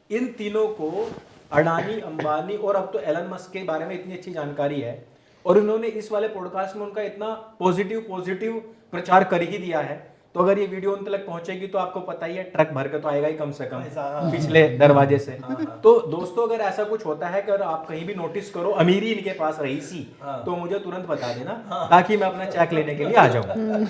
इन तीनों को, अडानी, अंबानी और अब तो एलन मस्क के बारे में इतनी अच्छी जानकारी है, और उन्होंने इस वाले पॉडकास्ट में उनका इतना पॉजिटिव प्रचार कर ही दिया है। तो अगर ये वीडियो उन तक पहुंचेगी तो आपको पता ही है, ट्रक भर के तो आएगा ही कम से कम पिछले दरवाजे से। तो दोस्तों अगर ऐसा कुछ होता है, अगर आप कहीं भी नोटिस करो अमीरी इनके पास रही सी, तो मुझे तुरंत बता देना, ताकि मैं अपना चेक लेने के लिए आ जाऊं।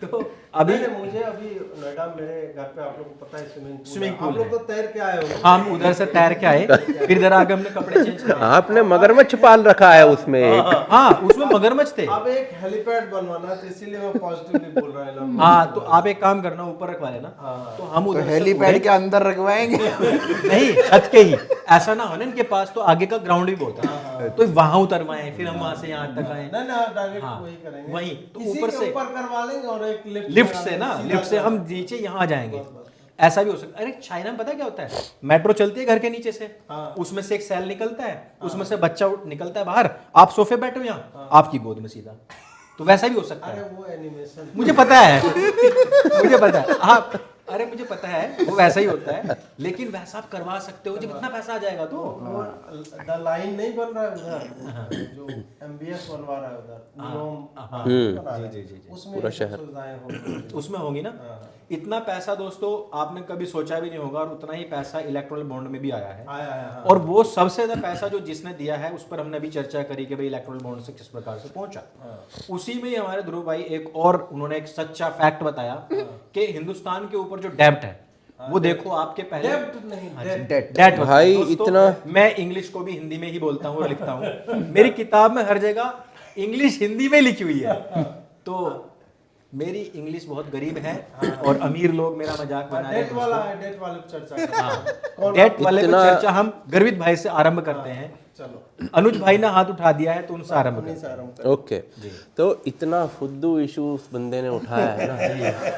तो अभी मुझे अभी नोएडा मेरे घर पे, आप लोगों को पता है स्विमिंग पूल आप लोग तो तैर के आए हो। हम उधर से तैर के आए, फिर इधर आके हमने कपड़े चेंज किए। आपने मगरमच्छ पाल रखा है उसमें एक। हाँ, उसमें मगरमच्छ थे। अब एक हेलीपैड बनवाना, तो इसीलिए मैं पॉजिटिवली बोल रहा हूँ। हाँ, तो आप एक काम करना, ऊपर रखवा लेना। तो हम तो उधर से हेलीपैड के अंदर रखवाएंगे। नहीं, छत के ही। ऐसा ना हो ना, इनके पास तो आगे का ग्राउंड भी बहुत है, तो वहां उतरवाएं, फिर हम वहां से यहाँ तक आए। ना डायरेक्ट वही करेंगे, वहीं तो इसी ऊपर के से ऊपर करवा लेंगे, और एक लिफ्ट से ना, लिफ्ट से हम नीचे यहाँ आ जाएंगे। ऐसा भी हो सकता है। अरे चाइना में पता क्या होता है, मेट्रो चलती है घर के नीचे से, उसमें से एक सेल निकलता है, उसमें से बच्चा निकलता है बाहर, आप सोफे बैठे हो यहाँ, आपकी गोद में सीधा। तो वैसा भी हो सकता है। वो एनिमेशन मुझे पता है, मुझे पता है। आप, अरे मुझे पता है वो वैसा ही होता है, लेकिन वैसा आप करवा सकते हो जब इतना पैसा आ जाएगा तो। द लाइन नहीं बन रहा है उधर, जो MBS बनवा रहा है उधर, नियम बना रहा है, उसमें पूरा शहर। सुविधाएं होंगी, उसमें होंगी ना। इतना पैसा दोस्तों आपने कभी सोचा भी नहीं होगा, और उतना ही पैसा इलेक्ट्रल बॉन्ड में भी आया है। और वो सबसे ज्यादा पैसा जो जिसने दिया है, उस पर हमने भी चर्चा करी कि भाई इलेक्ट्रल बॉन्ड से किस प्रकार से पहुंचा। उसी में ही हमारे ध्रुव भाई एक और उन्होंने एक सच्चा फैक्ट बताया कि हिंदुस्तान के ऊपर जो डेब्ट है, वो देखो आपके पहले डेट भाई इतना, मैं इंग्लिश को भी हिंदी में ही बोलता हूँ और लिखता हूँ, मेरी किताब में हर जगह इंग्लिश हिंदी में लिखी हुई है। तो मेरी इंग्लिश बहुत गरीब है, और अमीर लोग मेरा मजाक बना रहे हैं। डेट वाले पे चर्चा करें। डेट वाले पे चर्चा हम गर्वित भाई से आरंभ करते हैं। चलो, अनुज भाई ने हाथ उठा दिया है, तो उनसे आरंभ करते हैं। ओके, तो इतना फुद्दू इशू उस बंदे ने उठाया है ना,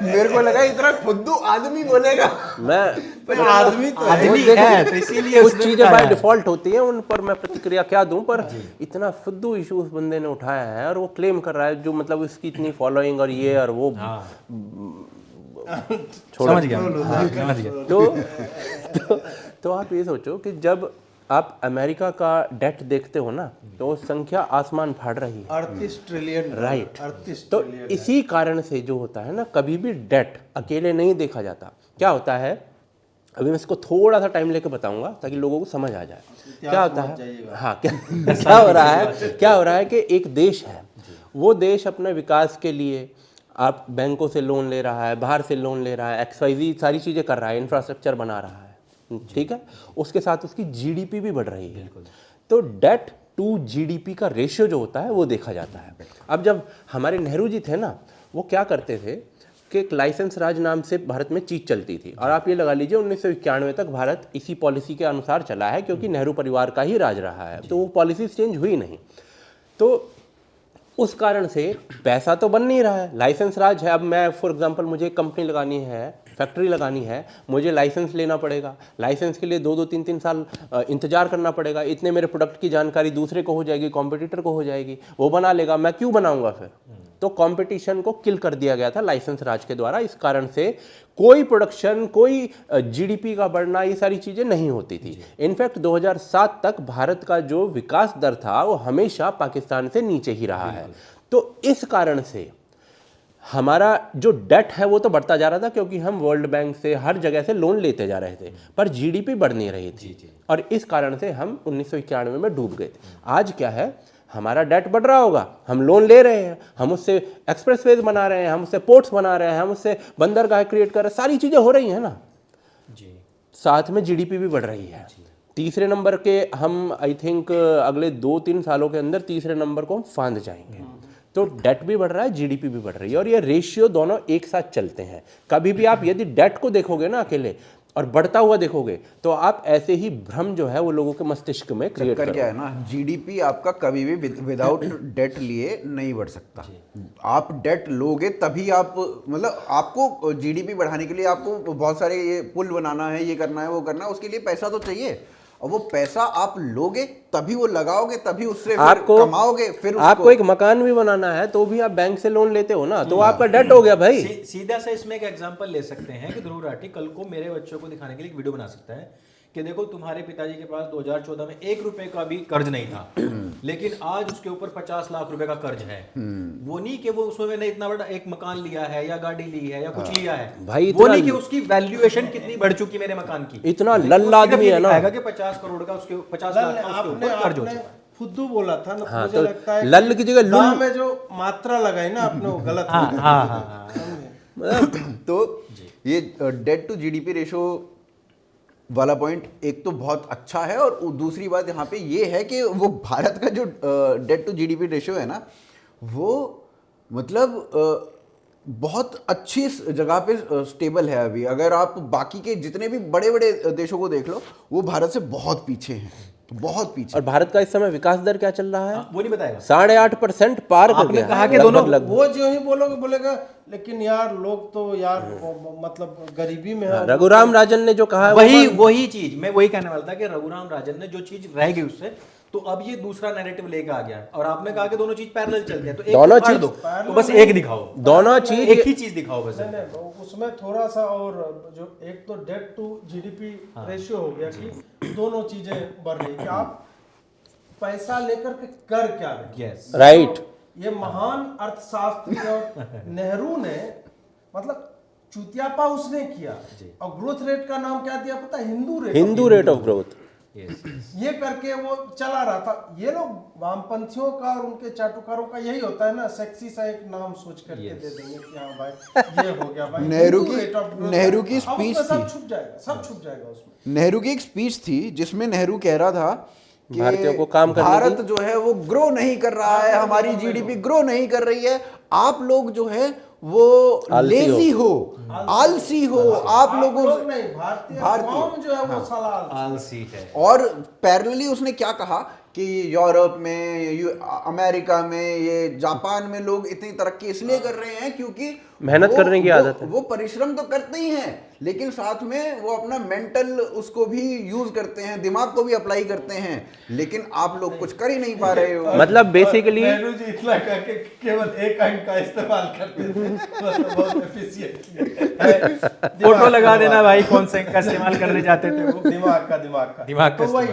मेरे को लगा इतना खुद्दू आदमी बोलेगा। मैं आदमी तो आदमी है, तो इसीलिए कुछ उसने चीजें उठाया बाय है। डिफॉल्ट होती हैं, उन पर मैं प्रतिक्रिया क्या दूं, पर इतना फुद्दू इशू उस बंदे ने उठाया है, और वो क्लेम कर रहा है जो मतलब उसकी इतनी फॉलोइंग और ये और वो। समझ गया। तो आप ये सोचो कि जब आप अमेरिका का डेट देखते हो ना, तो वो संख्या आसमान फाड़ रही है, 38 ट्रिलियन। राइट। 38 तो ट्रिलियन इसी कारण से जो होता है ना, कभी भी डेट अकेले नहीं देखा जाता। क्या होता है, अभी मैं इसको थोड़ा सा टाइम लेके बताऊंगा ताकि लोगों को समझ आ जाए क्या होता है। हाँ, क्या हो रहा है, क्या हो रहा है कि एक देश है, वो देश अपने विकास के लिए आप बैंकों से लोन ले रहा है, बाहर से लोन ले रहा है, XYZ सारी चीज़ें कर रहा है, इंफ्रास्ट्रक्चर बना रहा है, ठीक है, उसके साथ उसकी जीडीपी भी बढ़ रही है। तो डेट टू जीडीपी का रेशियो जो होता है वो देखा जाता है। अब जब हमारे नेहरू जी थे ना, वो क्या करते थे कि एक लाइसेंस राज नाम से भारत में चीज चलती थी, और आप ये लगा लीजिए 1991 तक भारत इसी पॉलिसी के अनुसार चला है, क्योंकि नेहरू परिवार का ही राज रहा है, तो वो पॉलिसी चेंज हुई नहीं। तो उस कारण से पैसा तो बन नहीं रहा है, लाइसेंस राज है। अब मैं फॉर एग्जांपल मुझे एक कंपनी लगानी है, फैक्ट्री लगानी है, मुझे लाइसेंस लेना पड़ेगा। लाइसेंस के लिए 2-2 3-3 साल इंतजार करना पड़ेगा। इतने मेरे प्रोडक्ट की जानकारी दूसरे को हो जाएगी, कॉम्पिटिटर को हो जाएगी, वो बना लेगा, मैं क्यों बनाऊंगा फिर? तो कंपटीशन को किल कर दिया गया था लाइसेंस राज के द्वारा। इस कारण से कोई प्रोडक्शन, कोई जीडीपी का बढ़ना, ये सारी चीज़ें नहीं होती थी। इनफैक्ट 2007 तक भारत का जो विकास दर था वो हमेशा पाकिस्तान से नीचे ही रहा है। तो इस कारण से हमारा जो डेट है वो तो बढ़ता जा रहा था, क्योंकि हम वर्ल्ड बैंक से, हर जगह से लोन लेते जा रहे थे, पर जीडीपी बढ़ नहीं रही थी, और इस कारण से हम 1991 में डूब गए थे। आज क्या है, हमारा डेट बढ़ रहा होगा, हम लोन ले रहे हैं, हम उससे एक्सप्रेसवेज बना रहे हैं, हम उससे पोर्ट्स बना रहे हैं, हम उससे बंदरगाह क्रिएट कर रहे हैं, सारी चीज़ें हो रही हैं ना जी, साथ में जीडीपी भी बढ़ रही है। तीसरे नंबर के हम आई थिंक अगले 2-3 सालों के अंदर तीसरे नंबर को हम फांद जाएंगे। तो डेट भी बढ़ रहा है, जीडीपी भी बढ़ रही है, और ये रेशियो दोनों एक साथ चलते हैं। कभी भी आप यदि डेट को देखोगे ना अकेले और बढ़ता हुआ देखोगे, तो आप ऐसे ही भ्रम जो है वो लोगों के मस्तिष्क में क्रिएट चक्कर क्या है ना, जीडीपी आपका कभी भी विदाउट डेट लिए नहीं बढ़ सकता। आप डेट लोगे तभी आप, मतलब आपको जीडीपी बढ़ाने के लिए आपको बहुत सारे ये पुल बनाना है, ये करना है, वो करना है, उसके लिए पैसा तो चाहिए, और वो पैसा आप लोगे तभी वो लगाओगे, तभी उससे फिर आपको कमाओगे, फिर आपको एक मकान भी बनाना है तो भी आप बैंक से लोन लेते हो ना, तो आपका डेट हो गया भाई। सीधा सा इसमें एक एग्जांपल ले सकते हैं कि ध्रुव राठी कल को मेरे बच्चों को दिखाने के लिए एक वीडियो बना सकता है कि देखो तुम्हारे पिताजी के पास 2014 में 1 रुपए का भी कर्ज नहीं था, लेकिन आज उसके ऊपर 50 लाख रुपए का कर्ज है। वो नहीं कि वो उसमें ने इतना बड़ा एक मकान लिया है या गाड़ी ली है या कुछ लिया है भाई, वो नहीं कि उसकी वैल्यूएशन कितनी बढ़ चुकी मेरे मकान की। इतना लल्ला आदमी है ना कि 50 करोड़ का उसके 50 लाख का उसके ऊपर कर्ज हो चुका है। फुद्दू बोला था ना, हाँ, मुझे तो लगता है लल की जगह लुल में जो मात्रा लगाई ना आपने वो गलत तो ये डेट टू जीडीपी रेशो वाला पॉइंट एक तो बहुत अच्छा है, और दूसरी बात यहाँ पे ये है कि वो भारत का जो डेट टू जीडीपी रेशो है ना, वो मतलब बहुत अच्छी जगह पे स्टेबल है अभी। अगर आप बाकी के जितने भी बड़े बड़े देशों को देख लो, वो भारत से बहुत पीछे हैं, बहुत पीछे। और भारत का इस समय विकास दर क्या चल रहा है? वो नहीं बताएगा। 8.5% पार कर गया। कहा कि दोनों वो जो ही बोलेगा, लेकिन यार लोग तो यार मतलब गरीबी में है। रघुराम राजन ने जो कहा है वही चीज मैं वही कहने वाला था कि रघुराम राजन ने जो चीज रह गई उससे, तो अब ये दूसरा नैरेटिव लेके आ गया है, और आपने कहा कि दोनों चीज पैरेलल चलती है, तो एक दोनों चीज चीज- दो, तो बस एक दिखाओ, दोनों चीज एक ही चीज दिखाओ बस। नहीं, उसमें थोड़ा सा और जो एक तो डेट टू जीडीपी रेशियो हो गया कि दोनों चीजें बढ़ रही कि आप पैसा लेकर के कर क्या रहे। Yes, right. ये महान अर्थशास्त्री और नेहरू ने मतलब चुतियापा उसने किया, और ग्रोथ रेट का नाम क्या दिया पता है? Hindu rate of growth. ये करके वो चला रहा था। ये लोग वामपंथियों का और उनके चाटुकारों का यही होता है ना, सेक्सी सा एक नाम सोच करके दे देंगे कि हाँ भाई ये हो गया भाई। नेहरू हिंदू की rate of growth नेहरू है। की अब स्पीच उसमें सब थी, छुप जाएगा, सब छुप जाएगा उसमें। नेहरू की एक स्पीच थी जिसमें नेहरू कह रहा था कि भारतीयों को काम करने भारत जो है वो ग्रो नहीं कर रहा है, हमारी जीडीपी ग्रो नहीं कर रही है, आप लोग जो है वो लेजी हो, आलसी हो, आप लोगों लोग नहीं, भारतीय कौम जो है वो साला आलसी है। और पैरेलली उसने क्या कहा कि यूरोप में, अमेरिका में, ये जापान में लोग इतनी तरक्की इसलिए कर रहे हैं क्योंकि मेहनत करने की आदत है। वो परिश्रम तो करते ही हैं, लेकिन साथ में वो अपना मेंटल उसको भी यूज करते हैं, दिमाग को भी अप्लाई करते हैं, लेकिन आप लोग कुछ कर ही नहीं पा रहे हो। मतलब बेसिकली नेहरू जी इतना करके केवल एक अंक का इस्तेमाल करते थे, मतलब बहुत एफिशिएंट। फोटो लगा देना भाई, कौन से का इस्तेमाल करने जाते थे वो। दिमाग का दिमाग का तो वही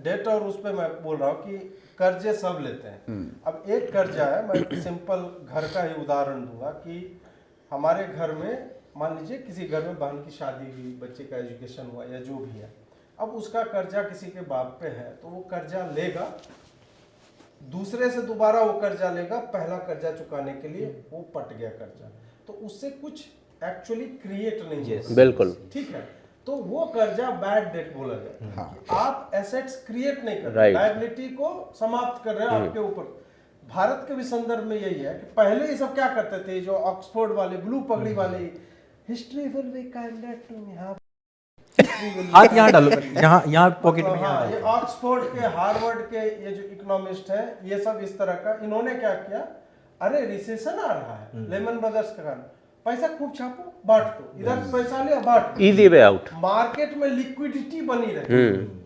डेट, और उस पे मैं बोल रहा हूँ कि कर्जे सब लेते हैं। अब एक कर्जा है, मैं सिंपल घर का ही उदाहरण दूंगा कि हमारे घर में मान लीजिए किसी घर में बहन की शादी हुई, बच्चे का एजुकेशन हुआ या जो भी है, अब उसका कर्जा किसी के बाप पे है, तो वो कर्जा लेगा, दूसरे से दोबारा वो कर्जा लेगा, पहला कर्जा चुकाने के लिए वो पट गया कर्जा, तो उससे कुछ एक्चुअली क्रिएट नहीं है। बिल्कुल ठीक है, तो वो कर्जा बैड डेट बोला जाए। हाँ। कि आप एसेट्स क्रिएट नहीं कर रहे, Right. लायबिलिटी को समाप्त कर रहे हैं आपके ऊपर। भारत के भी संदर्भ में यही है कि पहले ये सब क्या करते थे, जो ऑक्सफोर्ड वाले ब्लू पगड़ी वाले, history will be kinder to me, हाथ यहाँ डालो, यहाँ पॉकेट में यहाँ हाँ, डालो। ये ऑक्सफोर्ड के, हार्वर्ड के ये जो इकोनॉमिस्ट हैं, ये सब इस तरह का, इन्होंने क्या किया, अरे रिसेशन आ रहा है लेमन ब्रदर्स के कारण, पैसा खूब छापो, बांट दो, इधर से पैसा लिया बांट दो। Easy way out. मार्केट में लिक्विडिटी बनी रहे,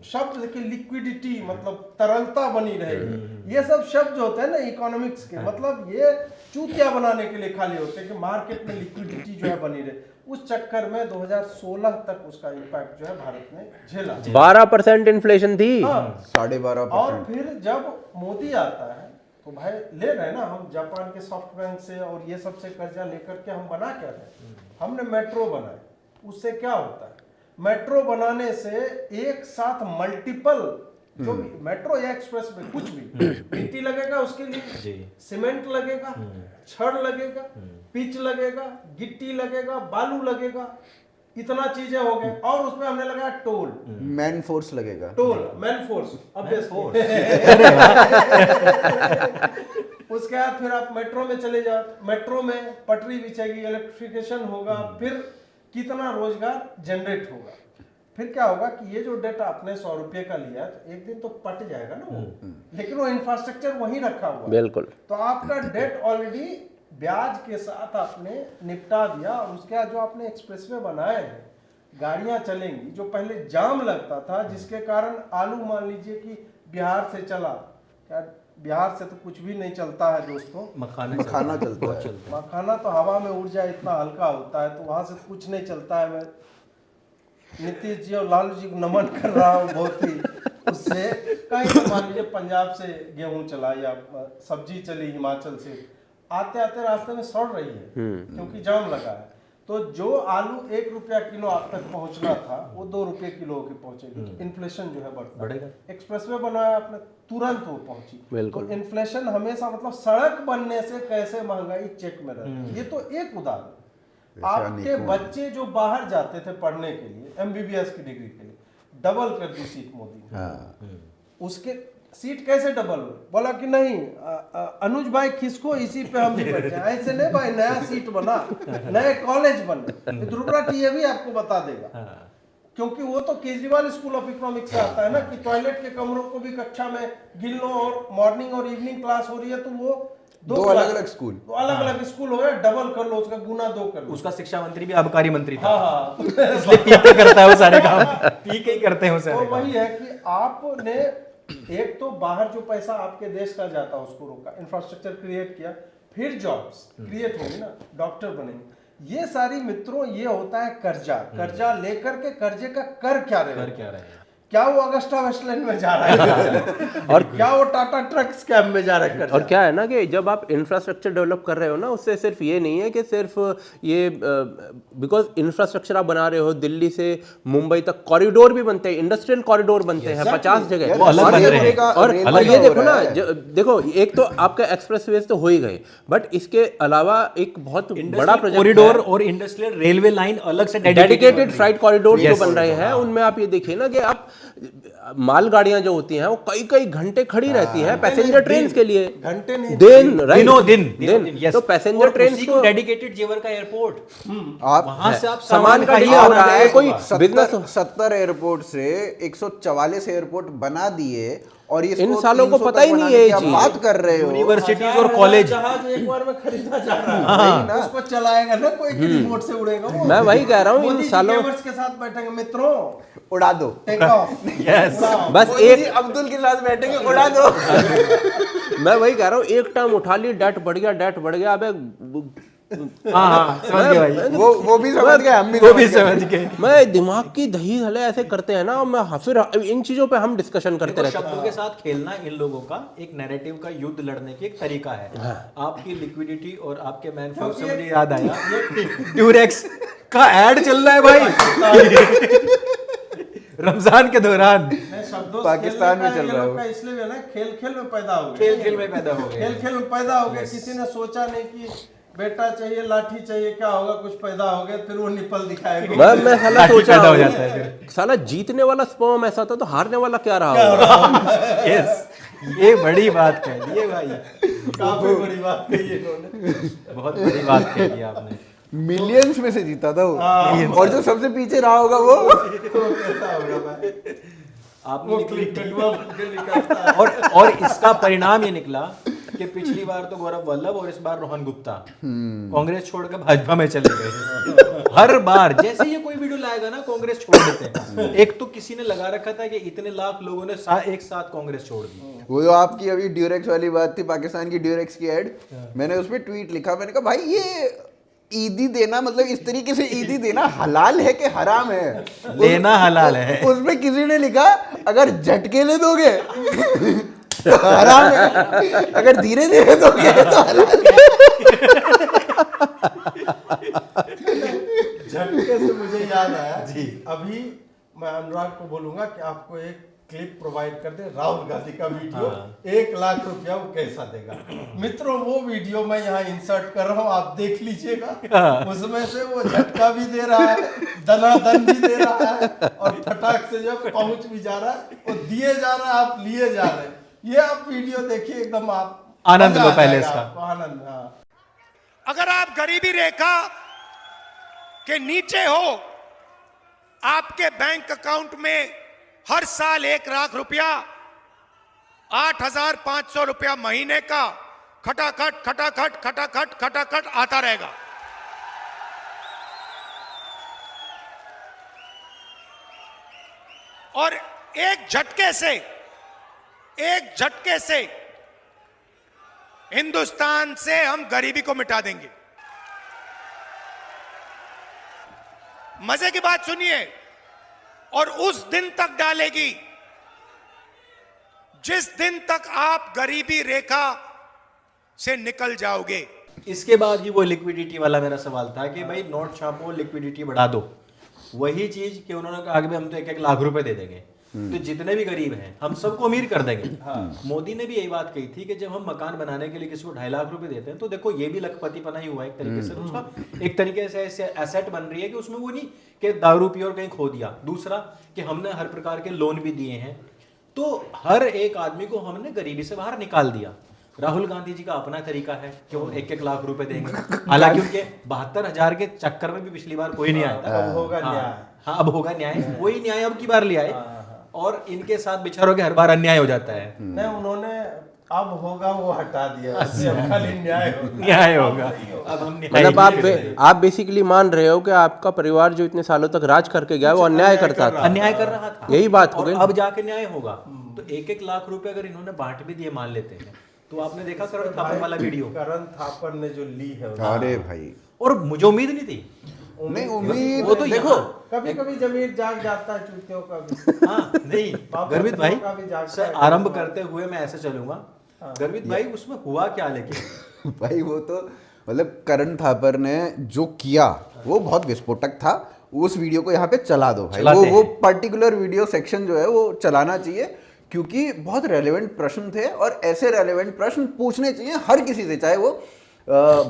शब्द देखिए लिक्विडिटी मतलब तरलता बनी रहेगी। ये सब शब्द जो होते हैं ना इकोनॉमिक्स के, मतलब ये चूतिया बनाने के लिए खाली होते हैं कि मार्केट में लिक्विडिटी जो है बनी रहे। उस चक्कर में 2016 तक उसका इम्पैक्ट जो है भारत ने झेला। 12% इन्फ्लेशन थी। हाँ, 12.5%। और फिर जब मोदी आता है तो भाई ले रहे ना, हम जापान के सॉफ्ट बैंक से और ये सब से कर्जा लेकर के हम बना क्या रहे, हमने मेट्रो बनाए। उससे क्या होता है, मेट्रो बनाने से एक साथ मल्टीपल, जो भी मेट्रो या एक्सप्रेस में कुछ भी मिट्टी लगेगा, उसके लिए सीमेंट लगेगा, छड़ लगेगा, पिच लगेगा, गिट्टी लगेगा, बालू लगेगा, इतना चीजें हो गए। और उसमें हमने लगाया टोल, मैन फोर्स लगेगा। टोल मैन फोर्स, उसके बाद फिर आप मेट्रो में चले जाओ, मेट्रो में पटरी बिछेगी, इलेक्ट्रिफिकेशन होगा, फिर कितना रोजगार जनरेट होगा। फिर क्या होगा कि ये जो डेट आपने 100 रुपये का लिया तो एक दिन तो पट जाएगा ना वो, लेकिन वो इंफ्रास्ट्रक्चर वहीं रखा हुआ है। बिल्कुल। तो आपका डेट ऑलरेडी ब्याज के साथ आपने निपटा दिया। और उसके बाद जो आपने एक्सप्रेसवे बनाए हैं, गाड़ियां चलेंगी, जो पहले जाम लगता था जिसके कारण आलू मान लीजिए कि बिहार से चला, क्या बिहार से तो कुछ भी नहीं चलता है दोस्तों, मखाना चलता है। मखाना तो हवा में उड़ जाए इतना हल्का होता है, तो वहां से कुछ नहीं चलता है। मैं नीतीश जी और लालू जी को नमन कर रहा हूँ बहुत ही। उससे कहीं मान लीजिए पंजाब से गेहूं चला या सब्जी चली हिमाचल से, आते आते रास्ते में सड़ रही है क्योंकि जाम लगा है। तो जो आलू 1 रुपया किलो आप तक पहुंचना था वो 2 रुपये किलो के पहुंचेगी। इन्फ्लेशन जो है बढ़ेगा। एक्सप्रेसवे बनाया आपने, तुरंत वो पहुंची। बिल्कुल। तो इन्फ्लेशन हमेशा मतलब सड़क बनने से कैसे महंगाई चेक में रहती है। ये तो एक उदाहरण। आपके बच्चे जो बाहर जाते थे पढ़ने के लिए, एमबीबीएस की डिग्री के लिए, डबल कर दी सीट मोदी ने। उसके सीट कैसे डबल हुई, बोला कि नहीं अनुज भाई खिसको इसी पे हम भी बैठ जाए। ऐसे नहीं भाई, नया सीट बना, नए कॉलेज बने। ध्रुवराज ये भी आपको बता देगा, क्योंकि वो तो केजरीवाल स्कूल ऑफ इकोनॉमिक्स से आता है ना, कि टॉयलेट के कमरों को भी कक्षा में गिन लो, और मॉर्निंग और इवनिंग क्लास हो रही है तो वो दो अलग-अलग स्कूल, अलग-अलग स्कूल हो गया, डबल कर लो, उसका गुना 2 कर लो। उसका शिक्षा मंत्री भी आबकारी मंत्री था। हाँ, इसलिए पी के करता है वो सारे काम, पी के ही करते हैं वो सारे तो वही है कि आपने एक तो बाहर जो पैसा आपके देश का जाता उसको रोका, इंफ्रास्ट्रक्चर क्रिएट किया, फिर जॉब्स क्रिएट होंगे ना, डॉक्टर बनेंगे। ये सारी मित्रों ये होता है कर्जा। कर्जा लेकर के कर्जे का कर क्या रहे, क्या वो अगस्टा वेस्टलैंड में जा रहा है और क्या वो टाटा ट्रक स्कैम में जा रहा है। और क्या है ना कि जब आप इंफ्रास्ट्रक्चर डेवलप कर रहे हो ना, उससे सिर्फ ये नहीं है कि सिर्फ ये बिकॉज इंफ्रास्ट्रक्चर आप बना रहे हो, दिल्ली से मुंबई तक कॉरिडोर भी बनते हैं, इंडस्ट्रियल कॉरिडोर बनते हैं 50 जगह। और ये देखो ना, देखो एक तो आपका एक्सप्रेसवेज तो हो ही गए, बट इसके अलावा एक बहुत बड़ा प्रोजेक्ट कॉरिडोर और इंडस्ट्रियल रेलवे लाइन अलग से डेडिकेटेड फ्राइट कॉरिडोर जो बन रहे हैं, उनमें आप ये देखिए ना कि आप मालगाड़ियां जो होती हैं वो कई कई घंटे खड़ी रहती हैं पैसेंजर ट्रेन के लिए, घंटे नहीं, दिन। तो पैसेंजर ट्रेन को डेडिकेटेड जेवर का एयरपोर्ट, आप वहां से आप सामान का ही हो रहा है। कोई बिजनेस 70 एयरपोर्ट से 144 एयरपोर्ट बना दिए, और ये इन सालों को पता ही नहीं है ये चीज। बात कर रहे हो यूनिवर्सिटीज और कॉलेज, जहाज एक बार में खरीदा जा रहा है, उसको चलाएगा ना कोई, रिमोट से उड़ेगा वो। मैं वही कह रहा हूँ, इन सालों के साथ बैठेंगे मित्रों, उड़ा दो, टेक ऑफ। बस एक अब्दुल के साथ बैठेंगे, उड़ा दो। मैं वही कह रहा हूँ, एक टर्म उठा ली, डेट बढ़ गया। अबे हाँ समझ गए भाई, वो भी समझ गए, हम भी वो भी समझ गए। मैं दिमाग की दही हले ऐसे करते हैं ना, मैं फिर इन चीजों पे हम डिस्कशन करते रहते हैं। शब्दों के साथ खेलना इन लोगों का एक नैरेटिव का युद्ध लड़ने की एक तरीका है। आपकी लिक्विडिटी और आपके मैन फोर्स से मुझे याद आया, ड्यूरेक्स का एड चल रहा है भाई रमजान के दौरान। पाकिस्तान में चल रहा है, इसलिए ना खेल खेल में पैदा हो गए, खेल खेल में पैदा हो गए। खेल खेल में पैदा हो गए। किसी ने सोचा नहीं कि बेटा चाहिए, लाठी चाहिए, क्या होगा, कुछ पैदा हो गया, फिर वो निपल दिखाएगा। मैं साला लाठी सोचा पैदा हो जाता है फिर। साला जीतने वाला स्पर्म ऐसा था तो हारने वाला क्या रहा होगा। यस, ये बड़ी बात कह दी है भाई, काफी बड़ी बात कही है इन्होंने। बहुत बड़ी बात कह दी आपने। मिलियंस में से जीता था वो, और जो सबसे पीछे रहा होगा वो तो कैसा होगा भाई, आपने वो निकली कटुआ बन के निकलता है। और इसका परिणाम ये निकला कि पिछली बार तो गौरव वल्लभ और इस बार रोहन गुप्ता कांग्रेस छोड़कर भाजपा में चले गए। हर बार जैसे ये कोई वीडियो लाएगा ना कांग्रेस छोड़ देते हैं। एक तो किसी ने लगा रखा था कि इतने लाख लोगों ने एक साथ कांग्रेस छोड़ दी। वो जो आपकी अभी ड्यूरेक्स वाली बात थी, पाकिस्तान की ड्यूरेक्स की एड, मैंने उस पर ट्वीट लिखा, मैंने कहा भाई ये ईदी देना, मतलब इस तरीके से ईदी देना हलाल है कि हराम है? लेना हलाल है। उसमें किसी ने लिखा अगर झटके ले दोगे तो हराम है, अगर धीरे धीरे दोगे तो हलाल है। झटके से मुझे याद आया जी, अभी मैं अनुराग को बोलूंगा कि आपको एक क्लिप प्रोवाइड कर दे, राहुल गांधी का वीडियो, 1 लाख रुपया वो कैसा देगा। मित्रों वो वीडियो मैं यहाँ इंसर्ट कर रहा हूँ, आप देख लीजिएगा। उसमें से वो झटका भी दे रहा है, दनादन भी दे रहा है, और फटाक से जब पहुंच भी जा रहा है, वो दिए जा रहा है, आप लिए जा रहे हैं। ये आप वीडियो देखिए, एकदम आप आनंद लो मजा आ पहले जाएगा इसका। आपको, आनंद। हाँ, अगर आप गरीबी रेखा के नीचे हो, आपके बैंक अकाउंट में हर साल 1 लाख रुपया, 8,500 रुपया महीने का खटाखट खटाखट खटाखट खटाखट आता रहेगा। और एक झटके से हिंदुस्तान से हम गरीबी को मिटा देंगे। मजे की बात सुनिए, और उस दिन तक डालेगी जिस दिन तक आप गरीबी रेखा से निकल जाओगे। इसके बाद ही वो लिक्विडिटी वाला मेरा सवाल था कि भाई नोट छापो, लिक्विडिटी बढ़ा दो। वही चीज कि उन्होंने कहा कि हम तो 1-1 लाख रुपए दे देंगे, तो जितने भी गरीब हैं हम सबको अमीर कर देंगे। मोदी ने भी यही बात कही थी कि जब हम मकान बनाने के लिए किसी को 2.5 लाख रुपए देते हैं, तो देखो ये भी लखपतिपना ही हुआ एक तरीके से। उसका एक तरीके से ऐसे एसेट बन रही है कि उसमें वो नहीं कि दारू पी और कहीं खो दिया। दूसरा कि हमने हर प्रकार के लोन भी दिए हैं, तो हर एक आदमी को हमने गरीबी से बाहर निकाल दिया। राहुल गांधी जी का अपना तरीका है कि वो 1-1 लाख रुपए देंगे, हालांकि उनके 72,000 के चक्कर में भी पिछली बार कोई नहीं आया था। अब होगा न्याय। हाँ, अब होगा न्याय, वही न्याय अब की बार ले आए, और इनके साथ बेचारों के हर बार अन्याय हो जाता है। नहीं, उन्होंने अब होगा वो हटा दिया, उससे अब खाली न्याय होगा। न्याय होगा, अब हम न्याय मतलब नहीं करेंगे। आप बेसिकली मान रहे हो कि आपका परिवार जो इतने सालों तक राज करके गया वो अन्याय करता था, अन्याय कर रहा था, यही बात हो और गई। अब जाके न्याय होगा। तो 1-1 लाख रुपए अगर इन्होंने बांट भी दिए, मान लेते हैं, तो आपने देखा करण थापर वाला वीडियो, करण थापर ने जो ली है, अरे भाई, और मुझे उम्मीद नहीं थी। नहीं उम्मीद, वो तो देखो कभी कभी जमीर जाग जाता है चूतियों का भी। हाँ, नहीं गर्वित भाई, सर आरंभ करते हुए मैं ऐसे चलूंगा। गर्वित भाई उसमें हुआ क्या लेकिन? भाई वो तो मतलब करण थापर ने जो किया वो बहुत विस्फोटक था। उस वीडियो को यहाँ पे चला दो भाई, वो पर्टिकुलर वीडियो सेक्शन जो है वो चलाना चाहिए, क्योंकि बहुत रेलेवेंट प्रश्न थे, और ऐसे रेलेवेंट प्रश्न पूछने चाहिए हर किसी से, चाहे वो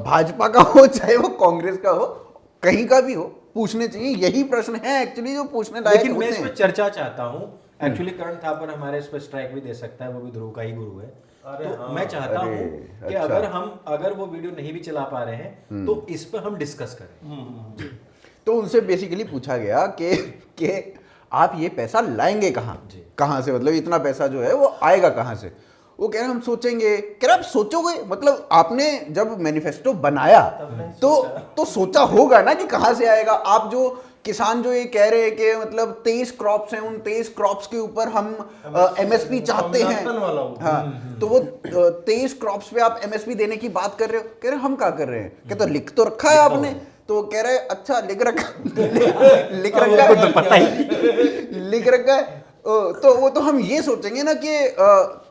भाजपा का हो चाहे वो कांग्रेस का हो, कहीं का भी हो, पूछने चाहिए। यही प्रश्न है एक्चुअली जो पूछने लायक लेकिन मैं होते इस पर हैं। चर्चा चाहता हूँ। एक्चुअली करण थापर हमारे इस पर स्ट्राइक भी दे सकता है, वो भी ध्रुव का ही गुरु है। तो मैं चाहता हूँ कि अगर वो वीडियो नहीं भी चला पा रहे हैं तो इस पर हम डिस्कस करें। तो उनसे बेसिकली पूछा गया कि आप ये पैसा लाएंगे कहाँ से, मतलब इतना पैसा जो है वो आएगा कहाँ से? वो कह रहे हम सोचेंगे। कह रहे आप सोचोगे, मतलब आपने जब मैनिफेस्टो बनाया तो सोचा होगा ना कि कहाँ से आएगा। आप जो किसान जो ये कह रहे हैं कि मतलब 23 क्रॉप्स हैं, उन 23 क्रॉप्स के ऊपर हम एमएसपी चाहते हैं, हाँ, तो वो 23 क्रॉप्स पे आप एमएसपी देने की बात कर रहे हो। कह रहे हम क्या कर रहे हैं? कहते तो लिख तो रखा है आपने। तो कह रहे अच्छा लिख रखा लिख रखा है। तो वो तो हम ये सोचेंगे ना कि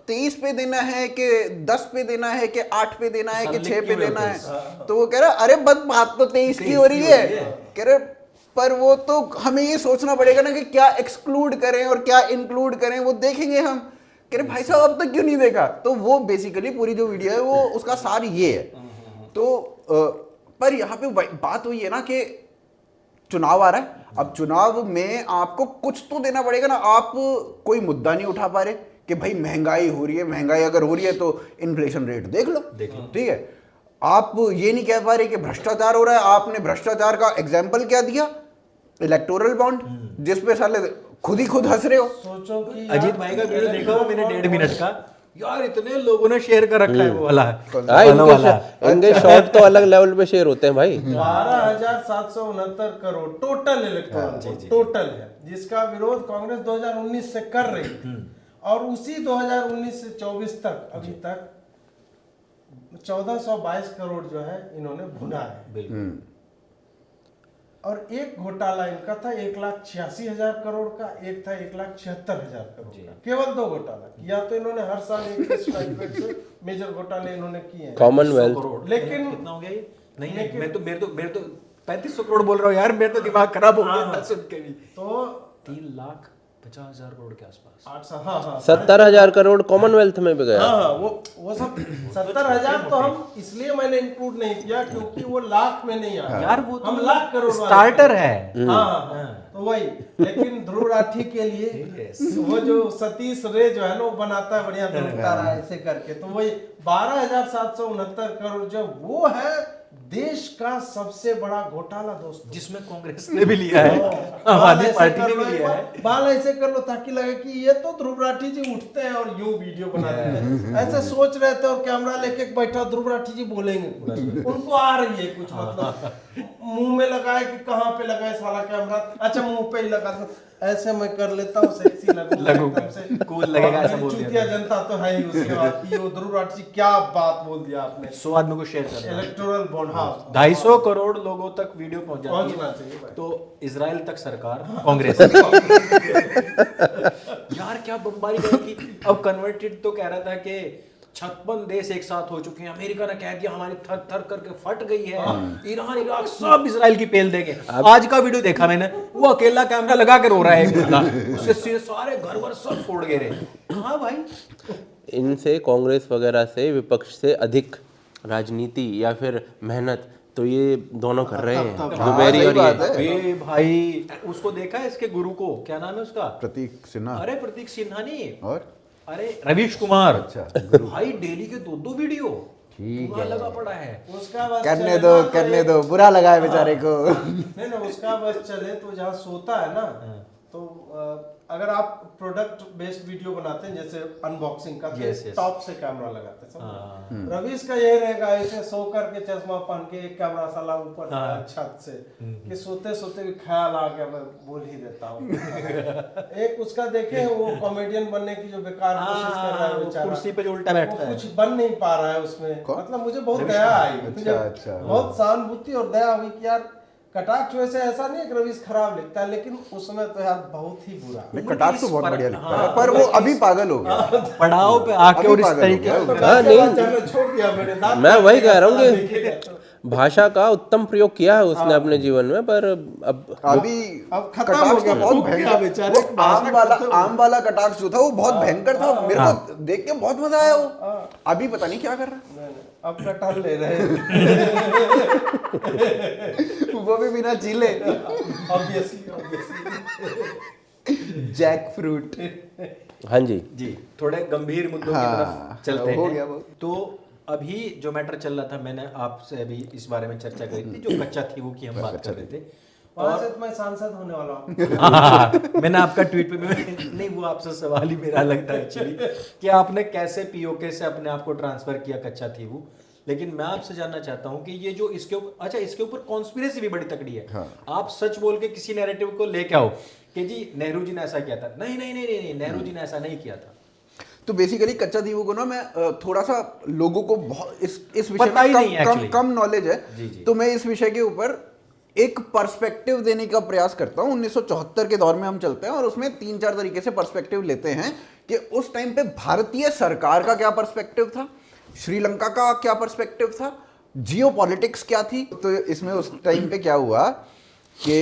23 पे देना है कि 10 पे देना है कि 8 पे देना है कि 6 पे देना है। तो वो कह रहा अरे बस बात तो 23 की हो रही है। कह रहे पर वो तो हमें ये सोचना पड़ेगा ना कि क्या एक्सक्लूड करें और क्या इंक्लूड करें, वो देखेंगे हम। कह रहे भाई साहब अब तक क्यों नहीं देखा? तो वो बेसिकली पूरी जो वीडियो है वो उसका सार ये है। तो पर यहाँ पे बात वही है ना कि चुनाव आ रहा है, अब चुनाव में आपको कुछ तो देना पड़ेगा ना। आप कोई मुद्दा नहीं उठा पा रहे कि भाई महंगाई हो रही है, महंगाई अगर हो रही है तो इन्फ्लेशन रेट देख लो, ठीक है। आप ये नहीं कह पा रहे कि भ्रष्टाचार हो रहा है। आपने भ्रष्टाचार का एग्जाम्पल क्या दिया, इलेक्टोरल बॉन्ड, जिसपे साले खुद हंस रहे हो। सोचो कि अजीत भाई का वीडियो देखा हुआ मैंने 1.5 मिनट का, यार इतने लोगों ने शेयर कर रखा है वो वाला हाँ, इनके शॉट तो अलग लेवल पे शेयर होते हैं भाई। 12,769 करोड़ टोटल इलेक्टोरल टोटल है, जिसका विरोध कांग्रेस 2019 से कर रही थी, और उसी 2019 से 24 तक अभी तक 1422 करोड़ जो है इन्होंने भुना है। बिल्कुल। और एक घोटाला इनका था 1,86,000 करोड़ का, एक था 1,76,000 करोड़ का। केवल 2 घोटाला किया, तो इन्होंने हर साल एक टाइप से मेजर घोटाले इन्होंने किए हैं। कॉमनवेल्थ लेकिन कितना हो गया ये? नहीं मेरे तो 3500 करोड़ बोल रहा हूँ यार, मेरे तो दिमाग खराब हो गया सुन के भी। तो 3,50,000 करोड़ के आसपास 70,000 करोड़ कॉमनवेल्थ में भी गया। हाँ, वो सब 70,000 तो हम इसलिए मैंने इंक्लूड नहीं किया क्योंकि वो लाख में नहीं आया यार, वो तो हम लाख करोड़ वाले स्टार्टर है। हाँ, तो वही। लेकिन ध्रुव राठी के लिए वो जो सतीश रे जो है ना, वो बनाता है बढ़िया ध्रुव तारा ऐसे करके, तो वही 12,769 करोड़ जो वो है देश का सबसे बड़ा घोटाला दोस्तों, जिसमें कांग्रेस ने भी लिया है, आम आदमी पार्टी ने भी लिया है। बाल ऐसे कर लो ताकि लगे कि ये तो ध्रुव राठी जी उठते हैं और यूं वीडियो बना देते हैं, ऐसे सोच रहे थे, और कैमरा लेके बैठा ध्रुव राठी जी बोलेंगे कुछ, उनको आ रही है कुछ, मतलब मुंह में लगाए कि कहाँ पे लगाए साला कैमरा, अच्छा मुंह पे ही लगा दो, ऐसे मैं कर लेता हूँ, सेक्सी लगूंगा, कूल लगेगा, ऐसा बोल दिया। चूतिया जनता तो है ही उसके बाद कि वो ध्रुव राठी जी क्या बात बोल दिया आपने। 100 आदमी को शेयर कर इलेक्टोरल बॉन्ड, हाँ 250 करोड़ लोगों तक वीडियो पहुंच जाती पहुंचना है, चाहिए भाई। तो इजराइल तक सरकार कांग्रेस यार क्या बमबारी करेगी। अब कन्वर्टेड तो कह रहा था कि 56 देश एक साथ हो चुके हैं, अमेरिका ने कह दिया हमारी थर थर करके फट गई है, ईरान इराक सब इजराइल की पेल देंगे। आज का वीडियो देखा मैंने, वो अकेला कैमरा लगा के रो रहा है एक बंदा, उससे सारे घर वर सब फोड़ गए रे। हाँ भाई, इनसे कांग्रेस वगैरह से विपक्ष से अधिक राजनीति या फिर मेहनत तो ये दोनों कर रहे हैं, जुबैरी और ये। भाई उसको देखा है, इसके गुरु को, क्या नाम है उसका? प्रतीक सिन्हा। अरे प्रतीक सिन्हा नहीं, और अरे रवीश कुमार। अच्छा, भाई डेली के 2 वीडियो पूरा लगा पड़ा है। उसका बस करने दो, बुरा लगा है बेचारे को। नहीं ना, उसका बस चले तो जहाँ सोता है ना, तो अगर आप प्रोडक्ट बेस्ड वीडियो बनाते हैं जैसे अनबॉक्सिंग का, टॉप से कैमरा लगाते हैं सब। रवीश का यही रहेगा, ऐसे सो करके चश्मा पहन के एक कैमरा साला ऊपर छत से, कि सोते सोते भी ख्याल आ गया, मैं बोल ही देता हूँ। एक उसका देखे वो कॉमेडियन बनने की जो बेकार कोशिश कर रहा है बेचारा, कुर्सी पे जो उल्टा बैठता है, कुछ बन नहीं पा रहा है उसमें। मतलब मुझे बहुत दया आई, मुझे बहुत सहानुभूति और दया हुई कि यार कटाक्ष वैसे ऐसा नहीं है कि रवीश खराब लिखता है, लेकिन उसमें तो यार बहुत ही बुरा। कटाक्ष तो बहुत बढ़िया लिखता है, पर वो अभी पागल हो गया पड़ाव पे आके और इस तरीके हाँ, नहीं, छोड़ दिया मैंने, मैं वही कह रहा हूँ कि भाषा का उत्तम प्रयोग किया है उसने अपने जीवन में, पर अभी अब खत्म हो गया, बहुत भयंकर बेचारे। आम वाला कटाक्ष जो था वो बहुत भयंकर था, मेरे को देख के बहुत मजा आया। वो अभी पता नहीं क्या कर रहा है, अब कटहल ले रहे हैं वो भी बिना छीले, ऑब्वियसली जैक फ्रूट। हाँ जी जी, थोड़े गंभीर मुद्दों की तरफ चलते हो हैं। गया वो। तो अभी जो मैटर चल रहा था, मैंने आपसे अभी इस बारे में चर्चा करी थी, जो कच्चा थी वो की हम बात कर रहे थे, वहां से तो मैं सांसद होने वाला हूँ। मैंने आपका ट्वीट पे नहीं, वो आपसे सवाल ही मेरा लगता है एक्चुअली कि आपने कैसे पीओके से अपने आप को ट्रांसफर किया कच्चा थी वो। लेकिन मैं आपसे जानना चाहता हूं कि ये जो इसके ऊपर, अच्छा इसके ऊपर कॉन्स्पिरेसी भी बड़ी तकड़ी है। हाँ। आप सच बोल के किसी नैरेटिव को लेके आओ कि जी नेहरू जी ने ऐसा किया था, नहीं नहीं नहीं नहीं, नेहरू जी ने ऐसा नहीं किया था। तो बेसिकली कच्चा दीवो को ना, मैं थोड़ा सा लोगों को बहुत इस विषय पता ही नहीं में है कम नॉलेज है, जी, जी। तो मैं इस विषय के ऊपर एक पर्सपेक्टिव देने का प्रयास करता हूँ। 1974 के दौर में हम चलते हैं और उसमें 3-4 तरीके से पर्सपेक्टिव लेते हैं कि उस टाइम पे भारतीय सरकार का क्या पर्सपेक्टिव था, श्रीलंका का क्या पर्सपेक्टिव था, जियोपॉलिटिक्स क्या थी। तो इसमें उस टाइम पे क्या हुआ कि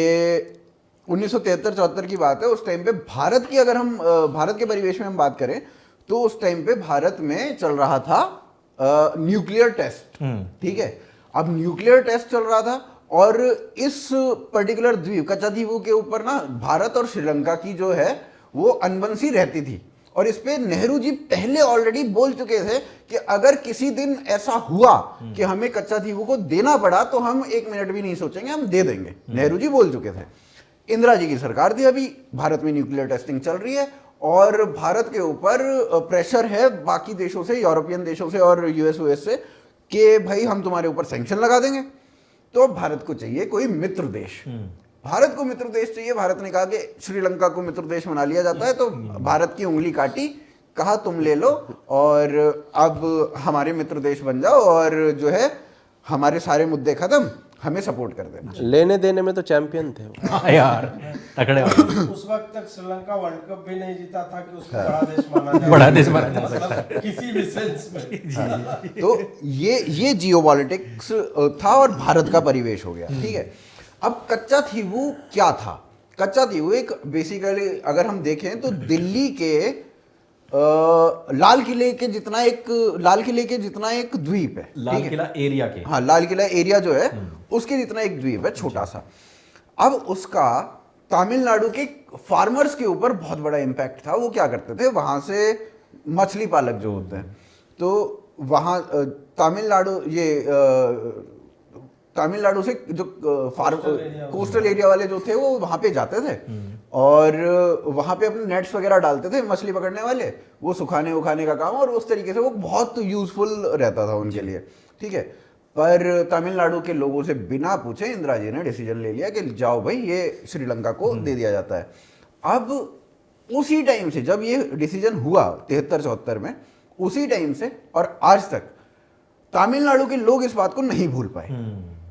1973-74 की बात है, उस टाइम पे भारत की, अगर हम भारत के परिवेश में हम बात करें तो उस टाइम पे भारत में चल रहा था न्यूक्लियर टेस्ट, ठीक है। अब न्यूक्लियर टेस्ट चल रहा था और इस पर्टिकुलर द्वीप कच्चा द्वीप के ऊपर ना भारत और श्रीलंका की जो है वो अनबन सी रहती थी। और इस पे नेहरू जी पहले ऑलरेडी बोल चुके थे कि अगर किसी दिन ऐसा हुआ कि हमें कच्चा द्वीप को देना पड़ा तो हम 1 मिनट भी नहीं सोचेंगे, हम दे देंगे। नेहरू जी बोल चुके थे। इंदिरा जी की सरकार थी, अभी भारत में न्यूक्लियर टेस्टिंग चल रही है और भारत के ऊपर प्रेशर है बाकी देशों से, यूरोपियन देशों से और यूएस से कि भाई हम तुम्हारे ऊपर सैंक्शन लगा देंगे। तो भारत को चाहिए कोई मित्र देश, भारत को मित्र देश चाहिए। भारत ने कहा कि श्रीलंका को मित्र देश बना लिया जाता है, तो भारत की उंगली काटी, कहा तुम ले लो और अब हमारे मित्र देश बन जाओ और जो है हमारे सारे मुद्दे खत्म, हमें सपोर्ट कर देना। लेने देने में तो चैंपियन थे वो। हाँ यार, तगड़े वाले। उस वक्त तक श्रीलंका वर्ल्ड कप भी नहीं जीता था कि उसको बड़ा देश माना जाए। बड़ा देश माना जा मतलब किसी भी सेंस में। तो ये जियोपॉलिटिक्स था और भारत का परिवेश हो गया, ठीक है। अब कच्चा थीवू क्या था? कच्चा थीवू एक बेसिकली अगर हम देखें तो दिल्ली के लाल किले के जितना एक द्वीप है, लाल ठीक है? किला एरिया के, हाँ, लाल किला एरिया जो है उसके जितना एक द्वीप है, छोटा सा। अब उसका तमिलनाडु के फार्मर्स के ऊपर बहुत बड़ा इम्पैक्ट था। वो क्या करते थे, वहां से मछली पालक जो होते हैं, तो वहां तमिलनाडु से जो कोस्टल एरिया वाले जो थे वो वहां पे जाते थे और वहां पे अपने नेट्स वगैरह डालते थे, मछली पकड़ने वाले, वो सुखाने उखाने का काम, और उस तरीके से वो बहुत यूजफुल रहता था उनके लिए, ठीक है। पर तमिलनाडु के लोगों से बिना पूछे इंदिरा जी ने डिसीजन ले लिया कि जाओ भाई ये श्रीलंका को दे दिया जाता है। अब उसी टाइम से जब ये डिसीजन हुआ 73-74 में, उसी टाइम से और आज तक तमिलनाडु के लोग इस बात को नहीं भूल पाए।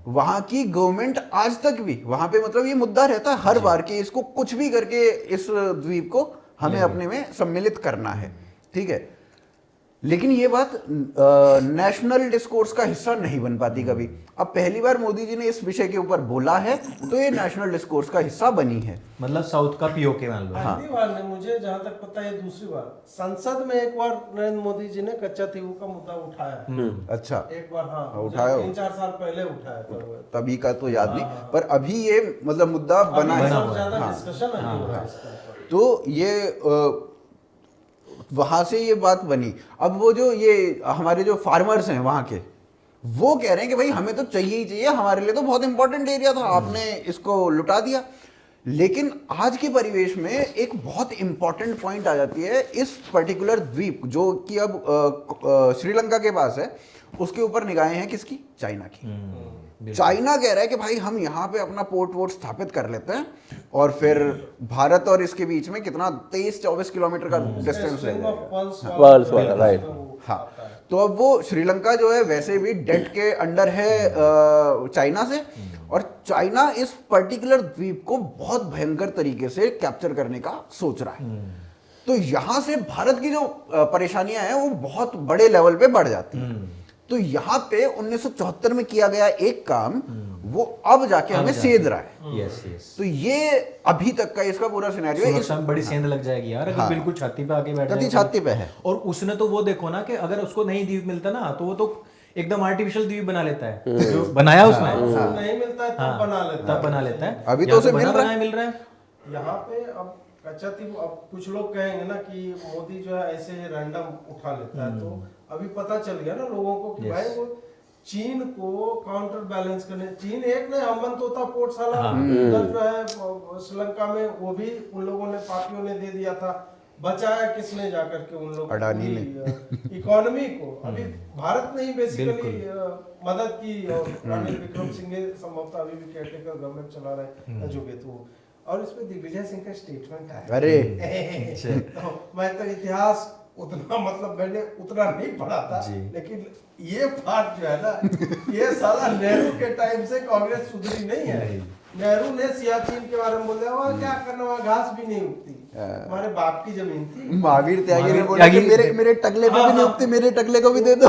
वहां की गवर्नमेंट आज तक भी वहां पे मतलब ये मुद्दा रहता है हर बार कि इसको कुछ भी करके इस द्वीप को हमें अपने में सम्मिलित करना है, ठीक है। लेकिन ये बात नेशनल डिस्कोर्स का हिस्सा नहीं बन पाती कभी। अब पहली बार मोदी जी ने इस विषय के ऊपर बोला है तो ये नेशनल डिस्कोर्स का हिस्सा बनी है। मतलब साउथ का पीओके मान लो। पहली बार नहीं, मुझे जहां तक पता है दूसरी बार संसद में एक बार नरेंद्र मोदी जी ने कच्चा थीवू का मुद्दा उठाया। अच्छा, एक बार, हाँ, उठाया, 3-4 साल पहले उठाया था वो। तभी का तो याद नहीं, पर अभी ये मतलब मुद्दा बना है। ज्यादा डिस्कशन नहीं हो रहा है इसका। तो ये वहां से ये बात बनी। अब वो जो ये हमारे जो फार्मर्स हैं वहां के, वो कह रहे हैं कि भाई हमें तो चाहिए ही चाहिए, हमारे लिए तो बहुत इंपॉर्टेंट एरिया था, आपने इसको लुटा दिया। लेकिन आज के परिवेश में एक बहुत इंपॉर्टेंट पॉइंट आ जाती है। इस पर्टिकुलर द्वीप जो कि अब श्रीलंका के पास है, उसके ऊपर निगाहें हैं किसकी? चाइना की। चाइना कह रहा है कि भाई हम यहाँ पे अपना पोर्ट वोर्ट स्थापित कर लेते हैं और फिर भारत और इसके बीच में कितना 23-24 किलोमीटर का डिस्टेंस रह जाएगा। वर्ल्स वाला, राइट। हाँ, तो अब वो श्रीलंका जो है वैसे भी डेट के अंडर है चाइना से, और चाइना इस पर्टिकुलर द्वीप को बहुत भयंकर तरीके से कैप्चर करने का सोच रहा है। तो यहां से भारत की जो परेशानियां हैं वो बहुत बड़े लेवल पे बढ़ जाती हैं। तो यहाँ पे 1974 में किया गया एक काम वो अब जाके हमें सेध रहा है। Yes yes. तो ये अभी तक का इसका पूरा सिनेरियो है। सुरक्षा में बड़ी सेंध लग जाएगी यार, अगर बिल्कुल छाती पे आके बैठ कति जाए। छाती पे है। और उसने तो वो देखो ना कि अगर उसको नहीं द्वीप मिलता ना तो वो तो एकदम आर्टिफिशियल द्वीप बना लेता है, जो बनाया उसने। नहीं मिलता है तब बना लेता है। तब बना लेता है। अभी तो उसे मिल रहा है। मिल रहा है। यहाँ पे अब कच्चा थी। अब कुछ लोग कहेंगे ना कि मोदी जो है ऐसे रैंडम उठा लेता है, तो अभी पता चल गया ना लोगों को कि भाई वो चीन को काउंटर बैलेंस करने, चीन एक ने हम्बनतोता पोर्ट साला उधर जो है श्रीलंका में, वो भी उन लोगों ने, पार्टियों ने दे दिया था। बचाया किसने जाकर के? उन लोगों अडानी ने इकोनॉमी को। अभी भारत ने ही बेसिकली मदद की, और रानिल विक्रम सिंघे संभवतः अभी भी केयरटेकर गवर्नमेंट चला रहे हैं जो बेतु। और इसमें दिग्विजय सिंह का स्टेटमेंट है। अरे तो मैं तो इतिहास उतना मतलब मैंने उतना नहीं पढ़ा था, लेकिन ये बात जो है ना, ये साला नेहरू के टाइम से कांग्रेस सुधरी नहीं है। नेहरू ने सियाचिन के बारे में बोला, वहाँ क्या करना, वहाँ घास भी नहीं उगती, हमारे बाप की जमीन थी। महावीर त्यागी ने बोला कि मेरे टकले पे भी नहीं उगती, मेरे टकले को भी दे दो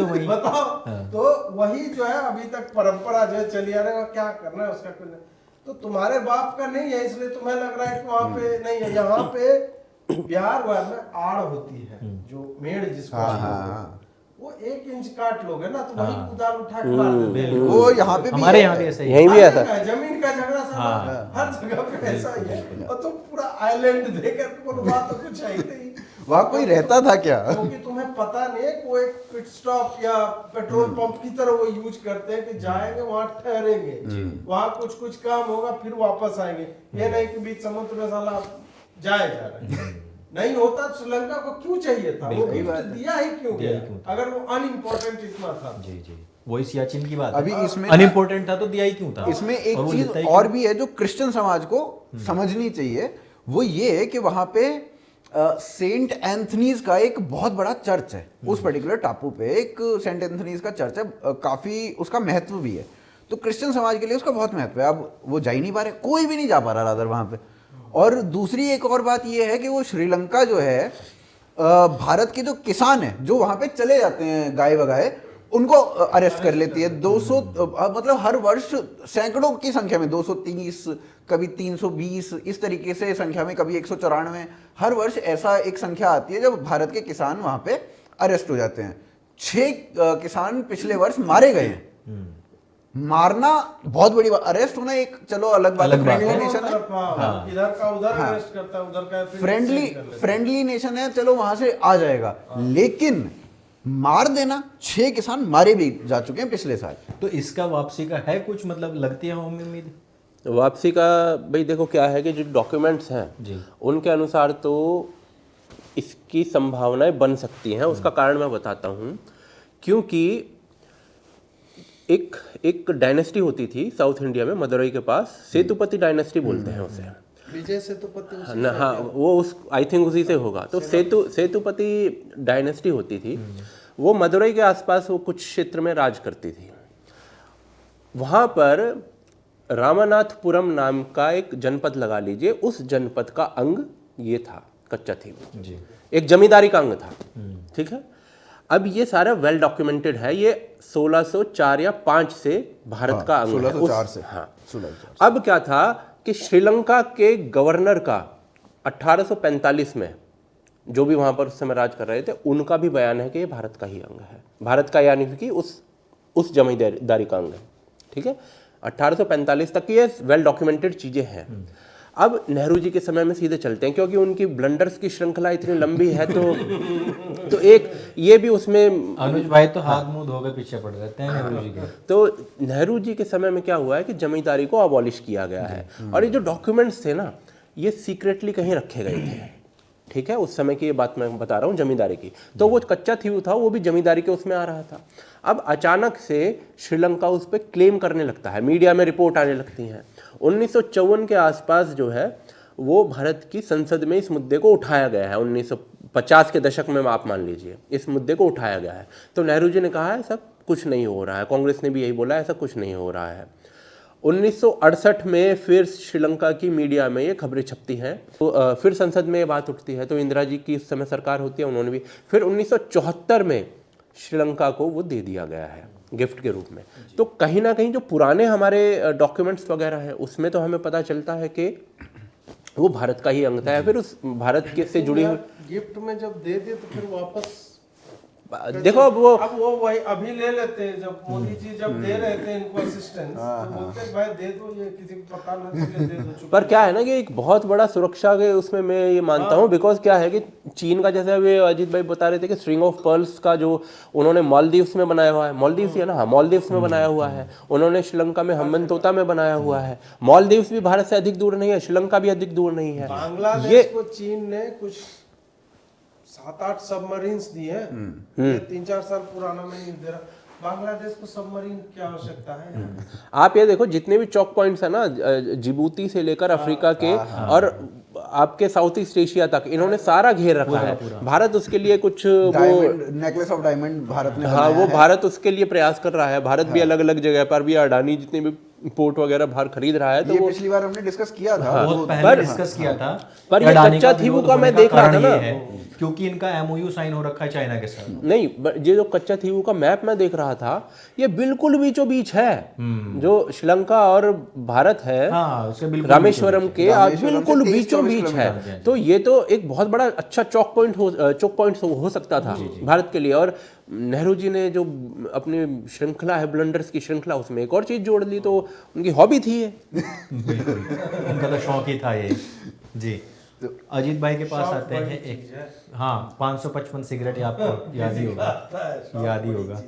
वही बताओ। तो वही जो है अभी तक परंपरा जो है चली आ रही है, क्या करना है उसका कोई नहीं। तो तुम्हारे बाप का नहीं है, इसलिए तुम्हें लग रहा है कि वहाँ पे नहीं है। यहाँ पे बिहार में आड़ होती है, जो मेड़ जिसको वो 1 इंच काट लोगे ना तो वही कुदाल उठा के मार देते हैं। वो यहाँ पे भी हमारे है। यहाँ भी ऐसे ही यहीं भी ऐसा है, जमीन का झगड़ा सब हर जगह पे ऐसा ही है। और तुम पूरा आइलैंड देकर बोलो वहाँ तो कुछ है ही नहीं। वहाँ कोई रहता था क्या? क्योंकि तुम्हें पता नहीं है कोई पिट स्टॉप या पेट्रोल पंप की तरह वो यूज करते हैं कि जाएंगे वहां ठहरेंगे, वहां कुछ कुछ काम होगा फिर वापस आएंगे। ये नहीं कि बीच समुद्र में साला जाए जा रहे नहीं होता तो श्रीलंका को क्यों चाहिए था, वो गिफ्ट दिया ही क्यों गया अगर वो अनइम्पोर्टेंट इतना था। जी जी वही सियाचिन की बात अभी इसमें अनइम्पोर्टेंट था तो दिया ही क्यों था। इसमें एक और वो चीज लेता ही और क्यों? भी है जो क्रिश्चियन समाज को समझनी चाहिए, वो ये है कि वहां पे सेंट एंथनीज का एक बहुत बड़ा चर्च है। उस पर्टिकुलर टापू पे एक सेंट एंथनीज का चर्च है, काफी उसका महत्व भी है। तो क्रिश्चियन समाज के लिए उसका बहुत महत्व है। अब वो जा ही नहीं पा रहे, कोई भी नहीं जा पा रहा रादर वहां पे। और दूसरी एक और बात ये है कि वो श्रीलंका जो है, भारत के जो किसान हैं जो वहां पे चले जाते हैं गाय बगाए, उनको अरेस्ट कर लेती है। 200 मतलब हर वर्ष सैकड़ों की संख्या में 230, कभी 320, इस तरीके से संख्या में, कभी 194, हर वर्ष ऐसा एक संख्या आती है जब भारत के किसान वहां पे अरेस्ट हो जाते हैं। 6 किसान पिछले वर्ष मारे गए हैं। मारना बहुत बड़ी बात, अरेस्ट होना एक चलो अलग बात है, फ्रेंडली नेशन है, इधर का उधर अरेस्ट करता है, उधर का फ्रेंडली नेशन है, चलो वहां से आ जाएगा। लेकिन मार देना, 6 किसान मारे भी जा चुके हैं पिछले साल। तो इसका वापसी का है कुछ मतलब लगती है उम्मीद? वापसी का भाई देखो क्या है कि जो डॉक्यूमेंट्स हैं जी उनके अनुसार तो इसकी संभावनाएं बन सकती हैं। उसका कारण मैं बताता हूँ। क्योंकि एक डायनेस्टी होती थी साउथ इंडिया में, मदुरई के पास, सेतुपति डायनेस्टी बोलते हैं उसे। विजय सेतुपति हाँ, वो उस आई थिंक उसी से होगा। तो सेतुपति डायनेस्टी होती थी, वो मदुरई के आसपास वो कुछ क्षेत्र में राज करती थी। वहाँ पर रामनाथपुरम नाम का एक जनपद लगा लीजिए, उस जनपद का अंग ये था कच्चाथीवू जी, एक जमींदारी का अंग था। ठीक है, अब ये सारा वेल डॉक्यूमेंटेड है। ये 1604 या 5 से भारत का अंग है। 1604 से। हाँ, 1604। अब क्या था कि श्रीलंका के गवर्नर का 1845 में जो भी वहां पर उस समय राज कर रहे थे, उनका भी बयान है कि ये भारत का ही अंग है। भारत का यानी कि उस जमींदारी का अंग है। ठीक है, 1845 तक ये वेल डॉक्यूमेंटेड चीजें हैं। अब नेहरू जी के समय में सीधे चलते हैं, क्योंकि उनकी ब्लंडर्स की श्रृंखला इतनी लंबी है। तो एक ये भी उसमें अनुज भाई तो हाथ मुंह धो के पीछे पड़ जाते हैं नेहरू जी के। तो नेहरू जी के समय में क्या हुआ है कि जमींदारी को अबॉलिश किया गया है। और ये जो डॉक्यूमेंट्स थे ना, ये सीक्रेटली कहीं रखे गए थे। ठीक है, उस समय की ये बात मैं बता रहा हूँ जमींदारी की। तो वो कच्चाथीवू था, वो भी जमींदारी के उसमें आ रहा था। अब अचानक से श्रीलंका उस पर क्लेम करने लगता है, मीडिया में रिपोर्ट आने लगती हैं। 1954 के आसपास जो है वो भारत की संसद में इस मुद्दे को उठाया गया है। 1950 के दशक में आप मान लीजिए इस मुद्दे को उठाया गया है। तो नेहरू जी ने कहा है ऐसा कुछ नहीं हो रहा है, कांग्रेस ने भी यही बोला ऐसा कुछ नहीं हो रहा है। 1968 में फिर श्रीलंका की मीडिया में ये खबरें छपती हैं, तो फिर संसद में ये बात उठती है। तो इंदिरा जी की उस समय सरकार होती है, उन्होंने भी फिर 1974 में श्रीलंका को वो दे दिया गया है गिफ्ट के रूप में। तो कहीं ना कहीं जो पुराने हमारे डॉक्यूमेंट्स वगैरह हैं उसमें तो हमें पता चलता है कि वो भारत का ही अंग था, या फिर उस भारत के से जुड़ी हुई। गिफ्ट में जब दे दे तो फिर वापस देखो अब वो वही अभी ले लेते हैं। जब मोदी जी जब दे रहे थे इनको असिस्टेंस, तो बोलते भाई दे दो, ये किसी को पता ना चले, दे दो। पर क्या है ना कि एक बहुत बड़ा सुरक्षा के उसमें मैं ये मानता हूँ। बिकॉज क्या है कि चीन का, जैसे अभी अजीत भाई बता रहे थे कि स्ट्रिंग ऑफ पर्ल्स का जो उन्होंने मालदीव्स में बनाया हुआ है, मालदीव्स है ना, हाँ, मालदीव्स में बनाया हुआ है। उन्होंने श्रीलंका में हम्बनतोता में बनाया हुआ है। मालदीव्स भी भारत से अधिक दूर नहीं है, श्रीलंका भी अधिक दूर नहीं है। बांग्लादेश को चीन ने कुछ 7-8 सबमरीन्स दिए हैं, 3-4 साल पुराना में नहीं दे रहा। बांग्लादेश को सबमरीन की आवश्यकता है। आप ये देखो जितने भी चौक पॉइंट्स है ना, जिबूती से लेकर अफ्रीका के और आपके साउथ ईस्ट एशिया तक, इन्होंने सारा घेर रखा है। भारत उसके लिए कुछ वो नेकलेस ऑफ डायमंड भारत ने हाँ, वो भारत उसके लिए प्रयास कर रहा है। भारत भी अलग अलग जगह पर भी अडानी जितने भी पोर्ट वगैरह बाहर खरीद रहा है। तो ये वो पिछली बार हमने डिस्कस किया था, बहुत पहले डिस्कस किया था। पर ये अडानी का कच्चाथीवू विरोध का होने मैं देख रहा था कारण ना, ये है क्योंकि इनका एमओयू साइन हो रखा है चाइना के साथ। नहीं, ये जो कच्चाथीवू का मैप मैं देख रहा था, ये बिल्कुल बीचों बीच है। जो श्रीलंका और भारत है, हाँ, उसके बिल्कुल रामेश्वरम के रामेश्वरम बिल्कुल से 23-24 बीचों बीच है। तो ये तो एक बहुत बड़ा अच्छा चौक पॉइंट हो सकता था भारत के लिए। और नेहरू जी ने जो अपनी श्रृंखला है, ब्लंडर्स की श्रृंखला, उसमें एक और चीज़ जोड़ ली, तो उनकी हॉबी थी ये। बिल्कुल, उनका तो शौक ही था ये। जी, तो अजीत भाई के पास शौक आते हैं बड़ी एक, चीज़ है। हाँ 555 सिगरेट आपको याद ही होगा, याद ही होगा।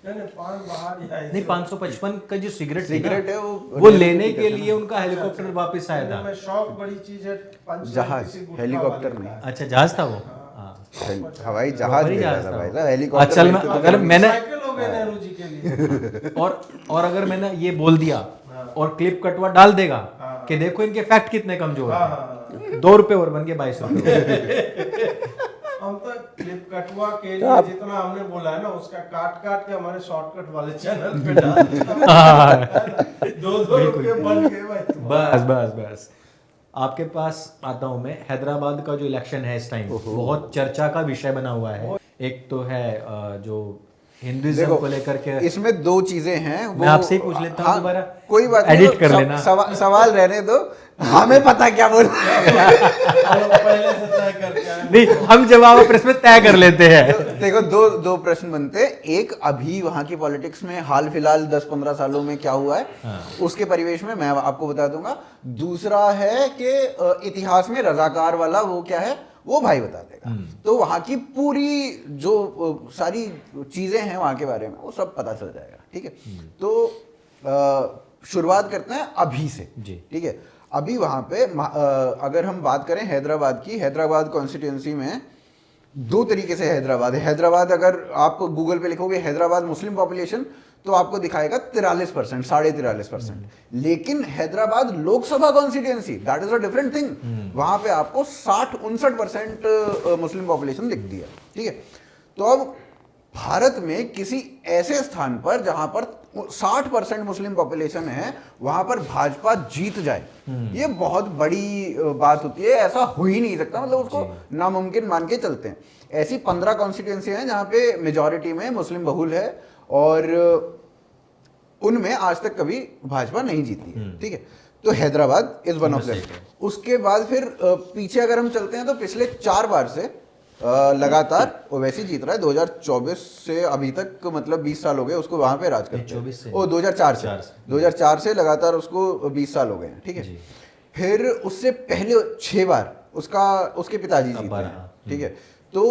नहीं, पान बाहर ही आए नहीं, थे। 555 का जो सिगरेट थी ना, सिगरेट है वो लेने के लिए उनका हेलीकॉप्टर वापस आया था। में शौक बड़ी चीज है। पंचलाइन जहाज, किसी गुटखा हेलीकॉप्टर वाले नहीं। का। अच्छा, जहाज था वो। हाँ, हवाई जहाज हवाई ले रहा जहाज था था भाई वो। साहब, हेलीकॉप्टर असल में नहीं तो अगर मैंने साइकिल हो गए नेहरू जी के लिए। और अगर मैंने ये बोल दिया और क्लिप कटवा डाल देगा कि देखो इनके फैक्ट कितने कमजोर हैं, 2 रुपए और बन गए 22 रुपए। हम तो क्लिप कटवा के लिए जितना हमने बोला है ना, उसका काट काट के हमारे शॉर्टकट वाले चैनल पे डाल दिया। 2-2 रुपए बन गए भाई। बस बस बस। आपके पास आता हूं मैं, हैदराबाद का जो इलेक्शन है इस टाइम बहुत चर्चा का विषय बना हुआ है। एक तो है जो हिंदुइज्म देखो, को लेकर के, इसमें 2 चीजें हैं। मैं आपसे ही पूछ लेता हूं दोबारा, कोई बात नहीं, एडिट तो कर लेना। सवाल रहने दो, हमें पता क्या बोल हम लोग पहले से तय करके आए। नहीं, हम जवाब अपने इसमें तय कर लेते हैं। देखो, दो प्रश्न बनते हैं। एक, अभी वहां की पॉलिटिक्स में हाल फिलहाल 10-15 सालों में क्या हुआ है, उसके परिवेश में मैं आपको बता दूंगा। दूसरा है कि इतिहास में रजाकार वाला वो क्या है, वो भाई बता देगा। तो वहां की पूरी जो सारी चीजें हैं वहां के बारे में, वो सब पता चल जाएगा। ठीक है, तो शुरुआत करते हैं अभी से। जी। ठीक है, अभी वहां पे अगर हम बात करें हैदराबाद की, हैदराबाद कॉन्स्टिट्यूंसी में 2 तरीके से हैदराबाद है। हैदराबाद, अगर आप गूगल पे लिखोगे हैदराबाद मुस्लिम पॉपुलेशन, तो आपको दिखाएगा 43%, 43.5%। लेकिन Hyderabad Lok Sabha constituency, that is a different thing. वहां पे आपको 60-59% मुस्लिम पॉपुलेशन दिखती है। ठीक है, तो अब भारत में किसी ऐसे स्थान पर जहां पर 60% मुस्लिम पॉपुलेशन है, वहां पर भाजपा जीत जाए, ये बहुत बड़ी बात होती है। ऐसा हो ही नहीं सकता, मतलब उसको नामुमकिन मान के चलते हैं। ऐसी 15 कॉन्स्टिट्यूंसी हैं जहां पे मेजॉरिटी में मुस्लिम बहुल है, और उनमें आज तक कभी भाजपा नहीं जीती है। ठीक है, तो Hyderabad is one of them. उसके बाद फिर पीछे अगर हम चलते हैं, तो पिछले 4 बार से लगातार ओवैसी जीत रहा है। 2024 से अभी तक, मतलब 20 साल हो गए उसको वहां पे राज करते हैं। 2004 से लगातार उसको 20 साल हो गए हैं। ठीक है, फिर उससे पहले 6 बार उसके पिताजी जीते हैं। ठीक है, तो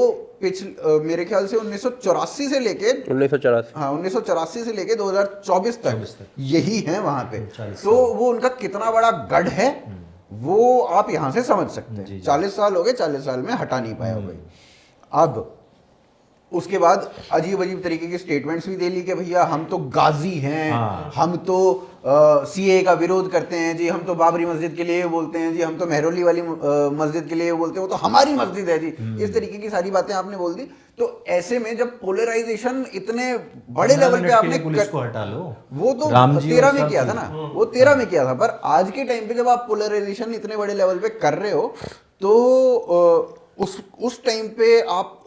मेरे ख्याल से 1984 से लेके 1984 से लेके 2024 तक यही है वहां पे। तो वो उनका कितना बड़ा गढ़ है, वो आप यहां से समझ सकते हैं। 40 साल हो गए, 40 साल में हटा नहीं पाया भाई। अब उसके बाद अजीब अजीब तरीके की स्टेटमेंट्स भी दे ली कि भैया हम तो गाजी हैं, हम तो सीए का विरोध करते हैं जी, हम तो बाबरी मस्जिद के लिए बोलते हैं जी, हम तो मेहरौली वाली मस्जिद के लिए बोलते हैं, वो तो हमारी मस्जिद है जी। इस तरीके की सारी बातें आपने बोल दी। तो ऐसे में जब पोलराइजेशन इतने बड़े लेवल पे आपने पुलिस को हटा लो, वो तो 13 में किया था ना, वो 13 में किया था। पर आज के टाइम पे जब आप पोलराइजेशन इतने बड़े लेवल पे कर रहे हो, तो उस टाइम पे आप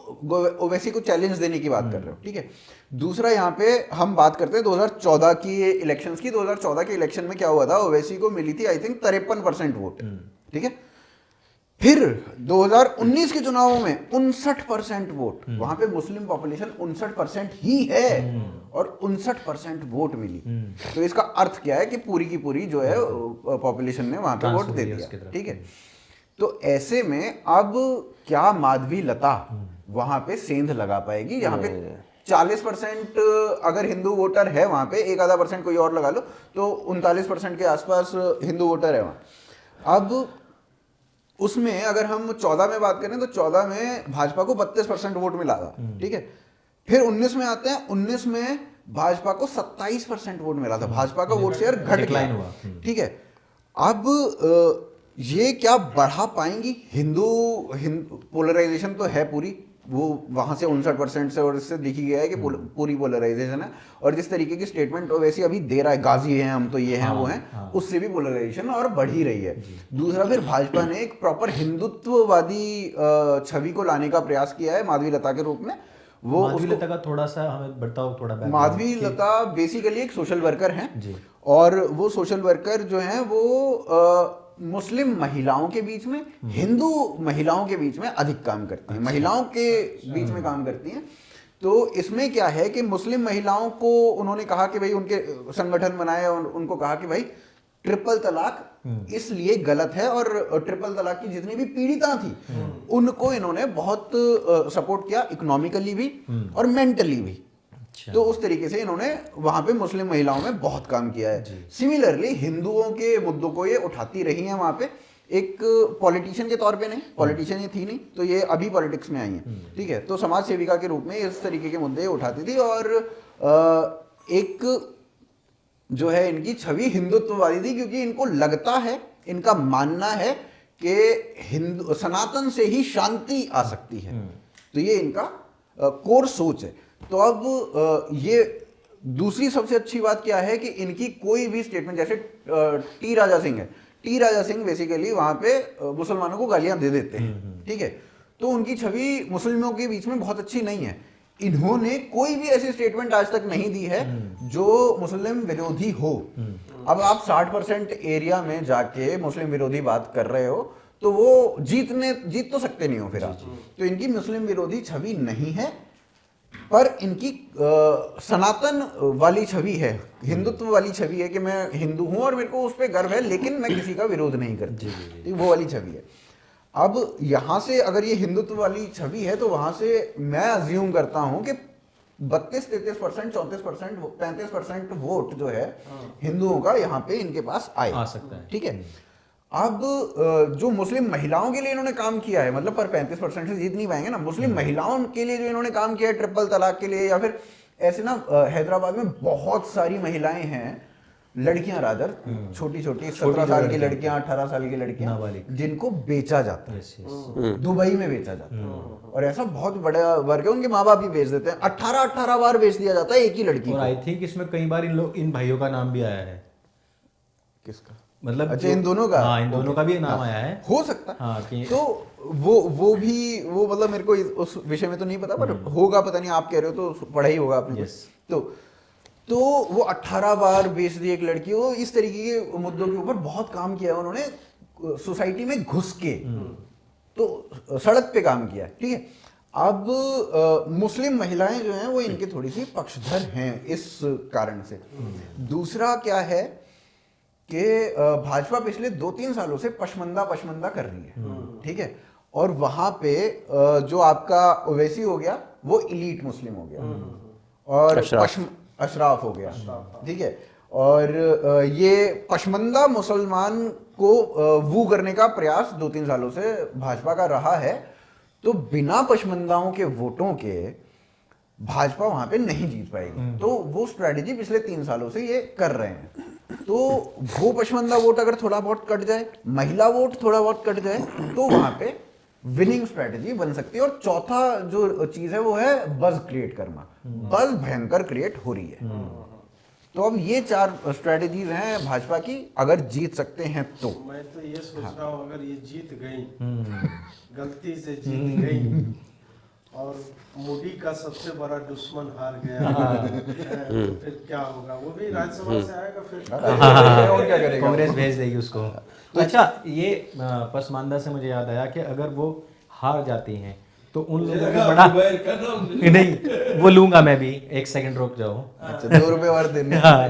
ओवैसी को चैलेंज देने की बात कर रहे हो। ठीक है, दूसरा यहाँ पे हम बात करते हैं 2014 की इलेक्शंस की। 2014 के इलेक्शन में क्या हुआ था, ओवैसी को मिली थी आई थिंक 53% वोट। ठीक है, फिर 2019 के चुनावों में 59% वोट, वहां पे मुस्लिम पॉपुलेशन 59% ही है, और 59% वोट मिली। तो इसका अर्थ क्या है कि पूरी की पूरी जो है पॉपुलेशन ने वहां पे वोट दे दिया। ठीक है, तो ऐसे में अब क्या माधवी लता वहां पे सेंध लगा पाएगी? यहाँ पे 40% अगर हिंदू वोटर है वहां पे, 1-आधा% कोई और लगा लो, तो 39% के आसपास हिंदू वोटर है वहां। अब उसमें अगर हम 14 में बात करें, तो 14 में भाजपा को 32% वोट मिला था। ठीक है, फिर 19 में आते हैं, 19 में भाजपा को 27% वोट मिला था। भाजपा का वोट शेयर घट गया। ठीक है, अब ये क्या बढ़ा पाएंगी? हिंदू पोलराइजेशन तो है पूरी, वो वहां से 59% से, और इससे दिख ही गया है कि पूरी पोलराइजेशन है। और जिस तरीके की स्टेटमेंट वैसे अभी दे रहा है, गाजी हैं हम तो, ये हैं वो हैं, उससे भी पोलराइजेशन और बढ़ ही रही है। दूसरा, फिर भाजपा ने एक प्रॉपर हिंदुत्ववादी छवि को लाने का प्रयास किया है माधवी लता के रूप में। वो माधवी लता का थोड़ा सा हमें बताओ, थोड़ा माधवी लता बेसिकली एक सोशल वर्कर हैं, और वो सोशल वर्कर जो हैं वो मुस्लिम महिलाओं के बीच में, हिंदू महिलाओं के बीच में अधिक काम करती हैं। महिलाओं के बीच में काम करती हैं। तो इसमें क्या है कि मुस्लिम महिलाओं को उन्होंने कहा कि भाई उनके संगठन बनाए और उनको कहा कि भाई ट्रिपल तलाक इसलिए गलत है, और ट्रिपल तलाक की जितनी भी पीड़िता थी उनको इन्होंने बहुत सपोर्ट किया, इकोनॉमिकली भी और मेंटली भी। तो उस तरीके से इन्होंने वहां पे मुस्लिम महिलाओं में बहुत काम किया है। सिमिलरली हिंदुओं के मुद्दों को ये उठाती रही हैं वहां पे, एक पॉलिटिशियन के तौर पे नहीं, पॉलिटिशियन ये थी नहीं, तो ये अभी पॉलिटिक्स में आई हैं, ठीक है। तो समाज सेविका के रूप में इस तरीके के मुद्दे उठाती थी, और एक जो है इनकी छवि हिंदुत्ववादी थी, क्योंकि इनको लगता है, इनका मानना है कि हिंदू सनातन से ही शांति आ सकती है। तो ये इनका कोर सोच है। तो अब ये दूसरी सबसे अच्छी बात क्या है कि इनकी कोई भी स्टेटमेंट, जैसे टी राजा सिंह है, टी राजा सिंह बेसिकली वहां पे मुसलमानों को गालियां दे देते हैं, ठीक है। तो उनकी छवि मुस्लिमों के बीच में बहुत अच्छी नहीं है। इन्होंने कोई भी ऐसी स्टेटमेंट आज तक नहीं दी है जो मुस्लिम विरोधी हो। अब आप 60% एरिया में जाके मुस्लिम विरोधी बात कर रहे हो तो वो जीत तो सकते नहीं हो फिर आप। तो इनकी मुस्लिम विरोधी छवि नहीं है, पर इनकी सनातन वाली छवि है, हिंदुत्व वाली छवि है कि मैं हिंदू हूं और मेरे को उस पर गर्व है, लेकिन मैं किसी का विरोध नहीं करती, वो वाली छवि है। अब यहां से अगर ये हिंदुत्व वाली छवि है तो वहां से मैं अज्यूम करता हूं कि 32-33%, 34%, 35% वोट जो है हिंदुओं का यहाँ पे इनके पास आ सकता है, ठीक है। अब जो मुस्लिम महिलाओं के लिए इन्होंने काम किया है, मतलब पर 35% से जीत नहीं पाएंगे ना, मुस्लिम महिलाओं के लिए जो इन्होंने काम किया है ट्रिपल तलाक के लिए, या फिर ऐसे ना हैदराबाद में बहुत सारी महिलाएं हैं, लड़कियां रादर, छोटी छोटी 17 साल की लड़कियां, 18 साल की लड़कियां, जिनको बेचा जाता है, दुबई में बेचा जाता है, और ऐसा बहुत बड़ा वर्ग है, उनके माँ बाप भी बेच देते हैं, 18 बार बेच दिया जाता है एक ही लड़की को। आई थिंक इसमें कई बार इन भाइयों का नाम भी आया है। किसका? मतलब अच्छा, इन दोनों का? हाँ, इन दोनों का भी नाम आया है, हो सकता है। हाँ, तो वो भी मतलब मेरे को उस विषय में तो नहीं पता, पर होगा, पता नहीं, आप कह रहे हो तो पढ़ा ही होगा आपने। तो वो 18 बार बेच दी एक लड़की को। इस तरीके के मुद्दों के ऊपर बहुत काम किया उन्होंने, सोसाइटी में घुस के, तो सड़क पे काम किया, ठीक है। अब मुस्लिम महिलाएं जो हैं वो इनके थोड़ी सी पक्षधर हैं इस कारण से। दूसरा क्या है कि भाजपा पिछले 2-3 सालों से पशमंदा कर रही है, ठीक है। और वहां पे जो आपका ओवैसी हो गया वो इलीट मुस्लिम हो गया, और अशराफ हो गया, ठीक है। और ये पशमंदा मुसलमान को वू करने का प्रयास 2-3 सालों से भाजपा का रहा है। तो बिना पशमंदाओं के वोटों के भाजपा वहां पे नहीं जीत पाएगी, तो वो स्ट्रेटेजी पिछले 3 सालों से ये कर रहे हैं। तो वो पशमंदा वोट अगर थोड़ा बहुत कट जाए, महिला वोट थोड़ा बहुत कट जाए, तो वहां पे विनिंग स्ट्रेटेजी बन सकती है। और चौथा जो चीज है वो है बज क्रिएट करना। बज भयंकर क्रिएट हो रही है। तो अब ये 4 स्ट्रेटेजीज हैं भाजपा की, अगर जीत सकते हैं तो। मैं तो ये सोच रहा हूँ अगर ये जीत गई, गलती से जीत गई, और मोदी का सबसे बड़ा दुश्मन हार गया, तो फिर क्या होगा? वो भी राज्यसभा से आएगा, फिर और क्या करेगा? कांग्रेस भेज देगी उसको। तो अच्छा, ये पसमानदा से मुझे याद आया कि अगर वो हार जाती हैं तो उन लोगों को बड़ा नहीं, वो लूंगा मैं भी, 1 सेकंड रुक जाओ। अच्छा, 2 रुपए और देने। हाँ,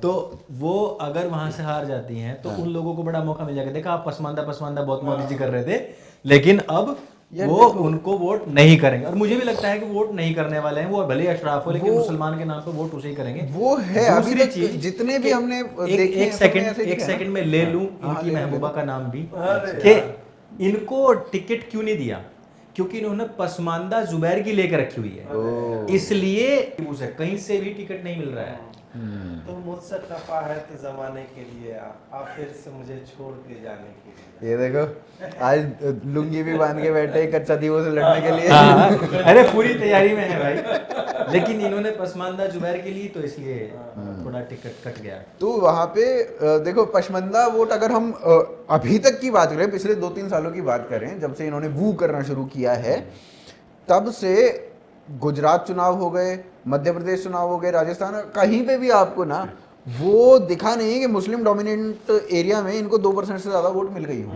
तो वो अगर वहां से हार जाती हैं तो उन लोगों को बड़ा मौका मिल जाएगा। देखा, आप पसमानदा बहुत मोदी जी कर रहे थे, लेकिन अब वो उनको वोट नहीं करेंगे। और मुझे भी लगता है कि वोट नहीं करने वाले हैं, वो भले अशराफ हो, लेकिन मुसलमान के नाम पे वोट उसे ही करेंगे। वो है अभी तक जितने भी हमने एक सेकंड में ले लूं इनकी महबूबा का नाम भी, कि इनको टिकट क्यों नहीं दिया? क्योंकि इन्होंने पसमानदा जुबैर की लेकर रखी हुई है, इसलिए कहीं से भी टिकट नहीं मिल रहा है। तो मुझसे खफा है तो जमाने के लिए आप फिर से मुझे छोड़ के जाने के लिए। ये देखो, आज लुंगी भी बांध के बैठे कच्चा दीवों से लड़ने के लिए। हाँ, अरे पूरी तैयारी में है भाई, लेकिन इन्होंने पसमानदा जुबैर के लिए, तो इसलिए थोड़ा टिकट कट गया। तो वहां पे देखो, पशमंदा वोट अगर हम अभी तक की बात करें, पिछले 2-3 सालों की बात करें, जब से इन्होंने वू करना शुरू किया है, तब से गुजरात चुनाव हो गए, मध्य प्रदेश चुनाव हो गए, राजस्थान, कहीं पे भी आपको ना वो दिखा नहीं कि मुस्लिम डोमिनेंट एरिया में इनको 2% से ज्यादा वोट मिल गई हो।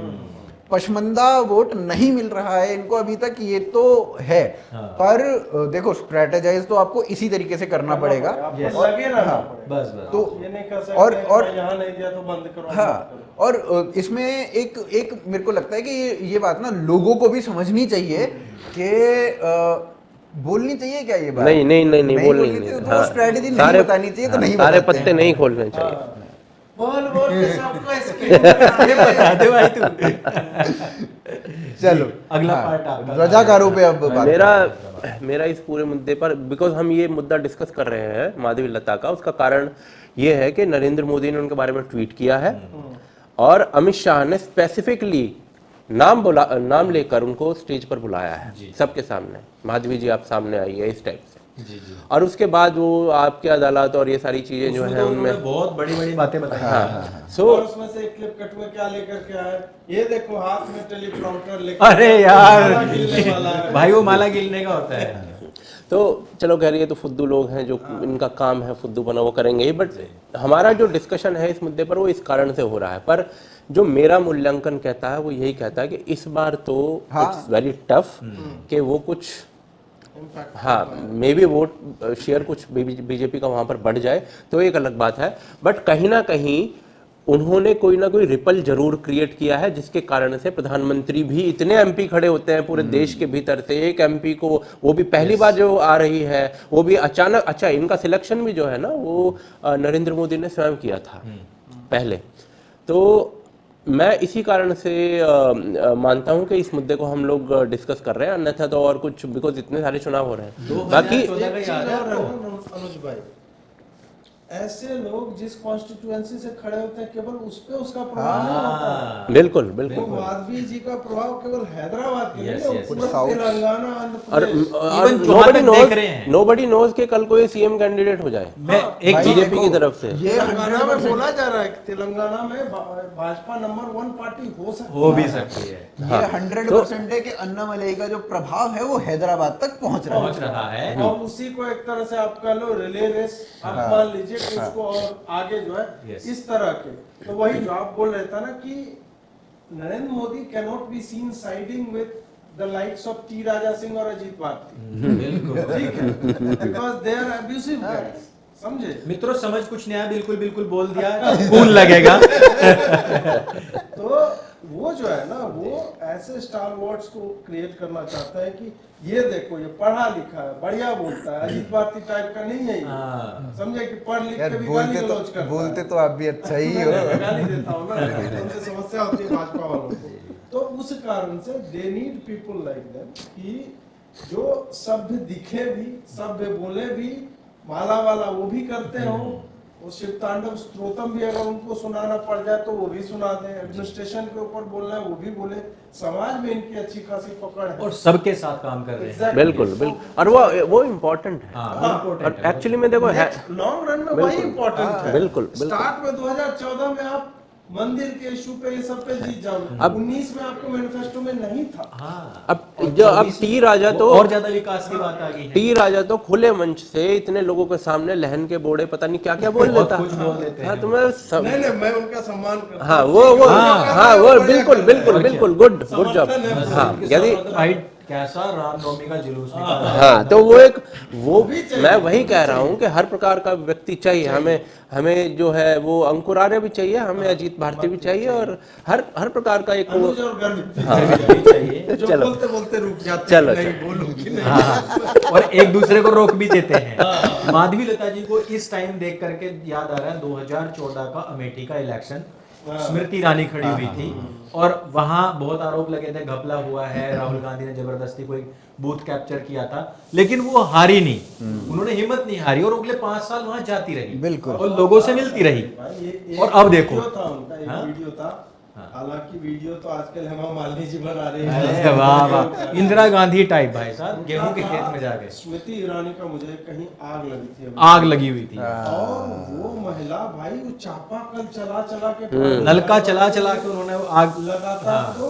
पशमंदा वोट नहीं मिल रहा है इनको अभी तक, ये तो है। पर देखो स्ट्रेटेजाइज तो आपको इसी तरीके से करना पड़ेगा। आपको लगे रहना पड़ेगा। बस बस तो ये नहीं कर सकते और कि यहाँ नहीं दिया तो बंद करो। हाँ, और इसमें एक मेरे को लगता है कि ये बात ना लोगों को भी समझनी चाहिए कि बोलनी चाहिए क्या ये बात? नहीं नहीं नहीं नहीं बोलनी चाहिए, नहीं। तो स्ट्रेटजी नहीं बतानी चाहिए, तो नहीं सारे बताते पत्ते हैं। नहीं खोलने चाहिए। बोल बोल के सबको escape बता दे भाई तू। चलो अगला हाँ, पार्ट आपका। रजाकारों पे अब बात मेरा इस पूरे मुद्दे पर, बिकॉज हम ये मुद्दा डिस्कस कर रहे हैं माधवी लता का, उसका कारण ये है कि नरेंद्र मोदी ने उनके बारे में ट्वीट किया है और अमित शाह ने स्पेसिफिकली नाम लेकर उनको स्टेज पर बुलाया है सबके सामने, माधवी जी आप सामने आइए, इस टाइप से। और उसके बाद वो आपके अदालत और ये सारी चीजें जो है उनमें बहुत बड़ी बड़ी बातें बताई। सो और उसमें से एक क्लिप कट में क्या लेकर के आए, ये देखो हाथ में टेलीप्रॉम्प्टर लेकर, अरे यार माला गिरने वाला है। भाई वो माला गिरने का होता है। तो चलो कह रही है तो फुद्दू लोग हैं जो इनका काम है फुद्दू बना, वो करेंगे ही। बट हमारा जो डिस्कशन है इस मुद्दे पर वो इस कारण से हो रहा है। पर जो मेरा मूल्यांकन कहता है वो यही कहता है कि इस बार तो इट्स वेरी टफ कि वो कुछ हाँ मे बी वोट शेयर कुछ बीजेपी का वहां पर बढ़ जाए तो एक अलग बात है। बट कहीं ना कहीं उन्होंने कोई ना कोई रिपल जरूर क्रिएट किया है, जिसके कारण से प्रधानमंत्री भी इतने एमपी खड़े होते हैं पूरे देश के भीतर से, एक एमपी को वो भी पहली बार जो आ रही है वो भी अचानक। अच्छा, इनका सिलेक्शन भी जो है ना वो नरेंद्र मोदी ने स्वयं किया था पहले। तो मैं इसी कारण से मानता हूं कि इस मुद्दे को हम लोग डिस्कस कर रहे हैं, अन्यथा तो और कुछ, बिकॉज इतने सारे चुनाव हो रहे हैं। बाकी एक चीज और है अनुज भाई, ऐसे लोग जिस कॉन्स्टिट्यूएंसी से खड़े होते हैं केवल उस पे उसका प्रभाव नहीं होता है। बिल्कुल तो बिल्कुल। माधवी जी का प्रभाव केवल हैदराबाद के Yes, नहीं, yes, पूरा South। तेलंगाना, आंध्र और प्रदेश। Even जो हाथ तक देख रहे हैं। नोबडी नोज के कल कोई सीएम कैंडिडेट हो जाए मैं एक चीज बीजेपी की तरफ से। ये तेलंगाना में बोला जा रहा है कि तेलंगाना में भाजपा नंबर 1 पार्टी हो सकती है। हो भी सकती है, ये 100% है कि अन्नामलई का जो प्रभाव है वो हैदराबाद तक पहुंच रहा है। पहुंच रहा है। और उसी को एक तरह से आप कह लो रिले रेस, आप मान लीजिए कि इसको और आगे जो है Yes। इस तरह के, तो वही जो आप बोल रहे थे ना कि Narendra Modi can not be seen siding with the likes of T Raja Singh और अजीत भारती। बिल्कुल ठीक है, because they are abusive guys, समझे? मित्रों समझ कुछ नहीं आया, बिल्कुल बिल्कुल बोल दिया, खून लगेगा। तो वो जो है ना वो ऐसे स्टार वॉर्ड्स को क्रिएट करना चाहता है कि ये देखो ये पढ़ा लिखा है, बढ़िया बोलता है, अजीत भारती टाइप का नहीं है ये। समझे कि पढ़ लिख के भी गाली गलौज करता है। बोलते तो आप भी अच्छा ही हो। मैं गाली देता हूँ ना, उनसे समस्या होती है भाजपा वालों को। तो उस कारण से they need people like them कि जो सभ्य दिखे भी, सभ्य बोले भी, माला वाला वो भी करते हो, वो शिव तांडव स्तोत्रम भी अगर उनको सुनाना पड़ जाए तो वो भी सुना दें, एडमिनिस्ट्रेशन के ऊपर बोलना है वो भी बोले, समाज में इनकी अच्छी खासी पकड़ है और सबके साथ काम कर रहे हैं। Exactly। बिल्कुल बिल्कुल, और वो इम्पोर्टेंट है। हाँ, और important है। एक्चुअली में देखो है लॉन्ग रन में वही इम्पोर्टेंट है। बिल्कुल, बिल्कुल। स्टार्ट में 2014 में आप मंदिर के इशू पे ये सब पे जीत जाओ, अब 19 में आपको मैनिफेस्टो में नहीं था। हाँ, अब टी राजा तो और ज्यादा विकास की बात आ गई है। टी राजा तो खुले मंच से इतने लोगों के सामने लहन के बोड़े पता नहीं क्या क्या बोल बहुत लेता। कुछ बोल देते हैं। हाँ तुम्हें नहीं मैं उनका सम्मान करता हाँ हूँ। वो हाँ, वो बढ़िया बिल्कुल करते हैं। बिल्कुल बिल्कुल गुड जॉब। समर्थन है। हाँ यदि भाई कैसा रामनवमी का जुलूस निकाला। हाँ तो वो मैं वही कह रहा हूँ कि हर प्रकार का व्यक्ति चाहिए हमें जो है वो अंकुर आर्य भी चाहिए, हमें अजीत भारती भी चाहिए, और हर प्रकार का एक वो अनुज और गर्ग भी चाहिए। जो चलो। बोलते बोलते रुक जाते चलो, हैं, नहीं बोलूंगी नहीं। हाँ, और एक दूसरे को रोक भी देते हैं। माधवी लता जी को इस टाइम देख करके याद आ रहा है 2014 का अमेठी का इलेक्शन, स्मृति ईरानी खड़ी हुई थी और वहां बहुत आरोप लगे थे घपला हुआ है, राहुल गांधी ने जबरदस्ती कोई बूथ कैप्चर किया था, लेकिन वो हारी नहीं, उन्होंने हिम्मत नहीं हारी और अगले 5 साल वहां जाती रही बिल्कुल। और लोगों से मिलती रही। भाई ये और अब देखो। वीडियो था उनका, एक हाँ? वीडियो था, हालांकि वीडियो तो आजकल हेमा मालिनी जी बना रही अरे है। वाह वाह, इंदिरा गांधी टाइप भाई साहब, गेहूं के खेत में जाके स्मृति ईरानी का मुझे कहीं आग लगी थी, आग लगी हुई थी, और वो महिला भाई वो चापाकल चला चला के नलका चला चला के उन्होंने वो आग लगातार, तो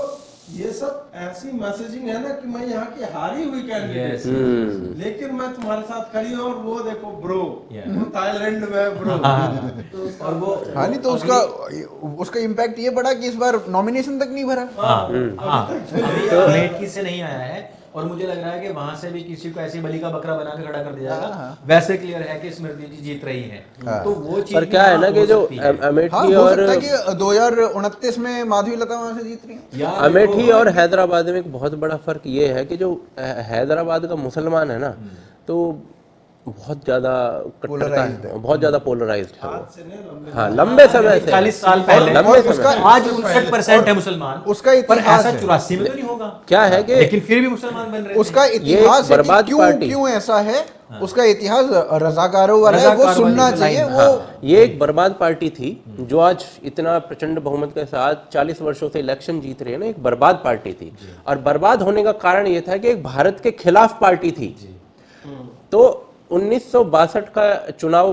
ये सब ऐसी मैसेजिंग है ना कि मैं यहाँ की हारी हुई कैंडिडेट लेकिन मैं तुम्हारे साथ खड़ी हूँ और वो देखो ब्रो वो थाईलैंड में है ब्रो तो और वो हाँ नहीं तो उसका इम्पैक्ट ये पड़ा कि इस बार नॉमिनेशन तक नहीं भरा। अमेठी से नहीं आया है और मुझे लग रहा है कि वहां से भी किसी को ऐसी बलि का बकरा बना के खड़ा कर दिया जाएगा। वैसे क्लियर है कि स्मृति जी जीत रही हैं, तो वो चीज पर क्या है ना कि जो अमेठी हाँ हो और सकता है कि 2029 में माधवी लता वहां से जीत रही है। अमेठी और हैदराबाद में एक बहुत बड़ा फर्क ये है कि जो हैदराबाद का मुसलमान है ना तो बहुत ज्यादा कट्टरता है, बहुत ज्यादा पोलराइज्ड है वो। हाँ लंबे समय से 40 साल पहले लंबे समय से। आज 59% है मुसलमान, उसका पर इतिहास ऐसा है। 84 में तो नहीं होगा, क्या है कि लेकिन फिर भी मुसलमान बन रहे थे। उसका इतिहास है कि बर्बाद क्यों पार्टी। क्यों ऐसा है, उसका इतिहास रजाकारों वाला है, वो रजाकार सुनना वाली चाहिए। लाइन, वो ये एक बर्बाद पार्टी थी जो आज इतना प्रचंड बहुमत के साथ 40 वर्षों से इलेक्शन जीत रही है ना, एक बर्बाद पार्टी थी। और बर्बाद होने का कारण ये था कि एक भारत के खिलाफ पार्टी थी। तो 1962 का चुनाव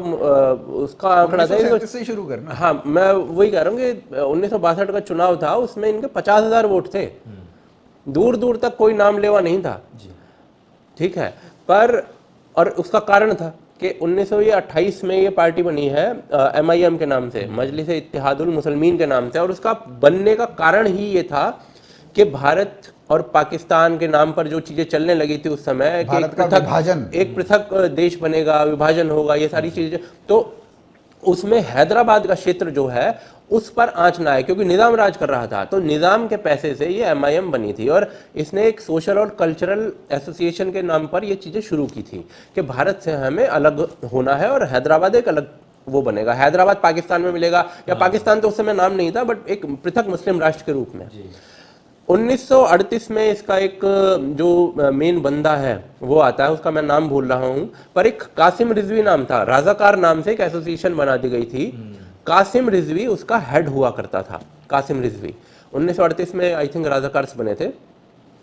उसका आंकड़ा था 1937 से शुरू करना। हाँ मैं वही कह रहा हूँ कि 1962 का चुनाव था, उसमें इनके 50,000 वोट थे, दूर दूर तक कोई नाम लेवा नहीं था, ठीक है। पर और उसका कारण था कि 1928 में ये पार्टी बनी है MIM के नाम से, मजलिस इत्तेहादुल मुसलमीन के नाम से, और उसका बनने का कारण ही ये था कि भारत और पाकिस्तान के नाम पर जो चीजें चलने लगी थी उस समय कि एक पृथक देश बनेगा, विभाजन होगा, ये सारी चीजें, तो उसमें हैदराबाद का क्षेत्र जो है उस पर आंच ना आए, क्योंकि निजाम राज कर रहा था। तो निजाम के पैसे से ये MIM बनी थी और इसने एक सोशल और कल्चरल एसोसिएशन के नाम पर ये चीजें शुरू की थी कि भारत से हमें अलग होना है और हैदराबाद एक अलग वो बनेगा, हैदराबाद पाकिस्तान में मिलेगा, या पाकिस्तान तो उस समय नाम नहीं था बट एक पृथक मुस्लिम राष्ट्र के रूप में। 1938 में इसका एक जो मेन बंदा है वो आता है, उसका मैं नाम भूल रहा हूं, पर एक कासिम रिजवी नाम था, राजाकार नाम से एक एसोसिएशन बना दी गई थी। कासिम रिजवी उसका हेड हुआ करता था। कासिम रिजवी 1938 में आई थिंक राजाकार्स बने थे,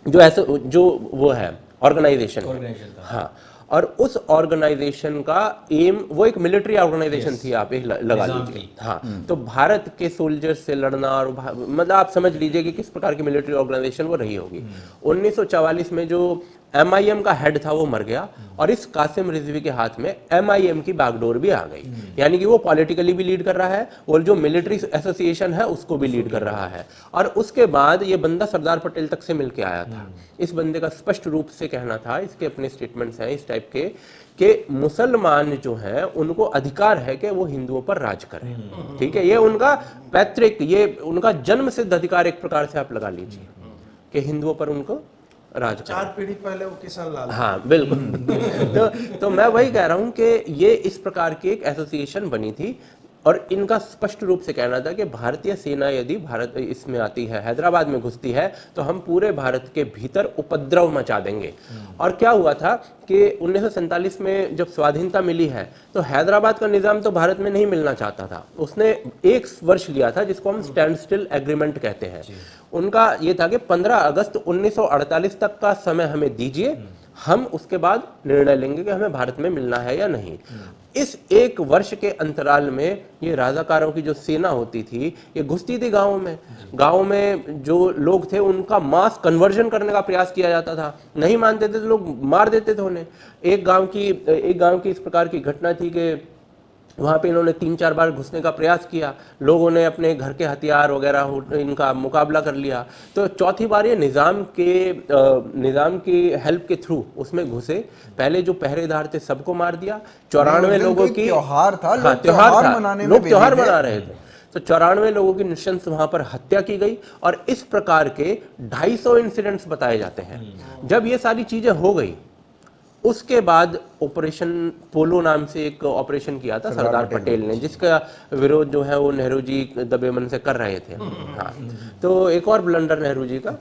जो ऐसे जो वो है ऑर्गेनाइजेशन। हाँ, और उस ऑर्गेनाइजेशन का एम, वो एक मिलिट्री ऑर्गेनाइजेशन थी, आप एक लगा लीजिए। हाँ, तो भारत के सोल्जर्स से लड़ना और मतलब आप समझ लीजिए कि किस प्रकार की मिलिट्री ऑर्गेनाइजेशन वो रही होगी। 1944 में जो MIM का हेड था वो मर गया और इस कासिम रिजवी के हाथ में MIM की बागडोर भी आ गई, यानी कि वो पॉलिटिकली भी लीड कर रहा है और जो मिलिट्री एसोसिएशन है उसको भी लीड कर रहा है। और उसके बाद ये बंदा सरदार पटेल तक से मिलके आया था। इस बंदे का स्पष्ट रूप से कहना था, इसके अपने स्टेटमेंट्स हैं इस टाइप के, कि मुसलमान जो हैं उनको अधिकार है कि वो हिंदुओं पर राज करें, ठीक है। ये उनका पैतृक, ये उनका जन्म सिद्ध अधिकार एक प्रकार से आप लगा लीजिए कि हिंदुओं पर उनको राज 4 पीढ़ी पहले वो किशन लाल। हाँ बिल्कुल। तो मैं वही कह रहा हूँ कि ये इस प्रकार की एक एसोसिएशन बनी थी और इनका स्पष्ट रूप से कहना था कि भारतीय सेना यदि भारत इसमें आती है, हैदराबाद में घुसती है, तो हम पूरे भारत के भीतर उपद्रव मचा देंगे। और क्या हुआ था कि 1947 में जब स्वाधीनता मिली है तो हैदराबाद का निज़ाम तो भारत में नहीं मिलना चाहता था। उसने 1 वर्ष लिया था जिसको हम स्टैंड स्टिल एग्रीमेंट कहते हैं। उनका ये था कि 15 अगस्त 1948 तक का समय हमें दीजिए, हम उसके बाद निर्णय लेंगे कि हमें भारत में मिलना है या नहीं। इस 1 वर्ष के अंतराल में ये राजाकारों की जो सेना होती थी ये घुसती थी गाँव में जो लोग थे उनका मास कन्वर्जन करने का प्रयास किया जाता था। नहीं मानते थे तो लोग मार देते थे उन्हें। एक गांव की इस प्रकार की घटना थी कि वहाँ पे इन्होंने 3-4 बार घुसने का प्रयास किया, लोगों ने अपने घर के हथियार वगैरह इनका मुकाबला कर लिया। तो चौथी बार ये निज़ाम की हेल्प के थ्रू उसमें घुसे। पहले जो पहरेदार थे सबको मार दिया। 94 लोगों की त्योहार था, लोग त्योहार मना रहे थे, तो 94 लोगों की निशंस वहां पर हत्या की गई। और इस प्रकार के 250 इंसिडेंट्स बताए जाते हैं। जब ये सारी चीजें हो गई उसके बाद ऑपरेशन पोलो नाम से एक ऑपरेशन किया था सरदार पटेल ने, जिसका विरोध जो है वो नेहरू जी दबे मन से कर रहे थे। हाँ, तो एक और ब्लंडर नेहरू जी का।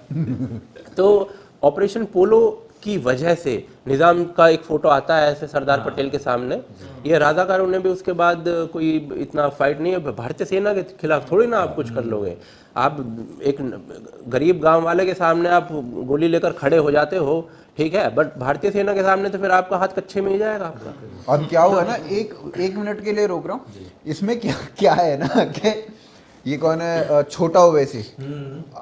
तो ऑपरेशन पोलो की वजह से निज़ाम का एक फोटो आता है ऐसे सरदार पटेल के सामने। ये राजाकारों ने भी उसके बाद कोई इतना फाइट नहीं है, भारतीय सेना के खिलाफ थोड़ी ना आप कुछ कर लोगे। आप एक गरीब गांव वाले के सामने आप गोली लेकर खड़े हो जाते हो, ठीक है, बट भारतीय सेना के सामने तो फिर आपका हाथ कच्चे में ही जाएगा आपका। और क्या हुआ ना, एक मिनट के लिए रोक रहा हूँ, इसमें क्या है ना कि ये कौन है, छोटा ओवैसी,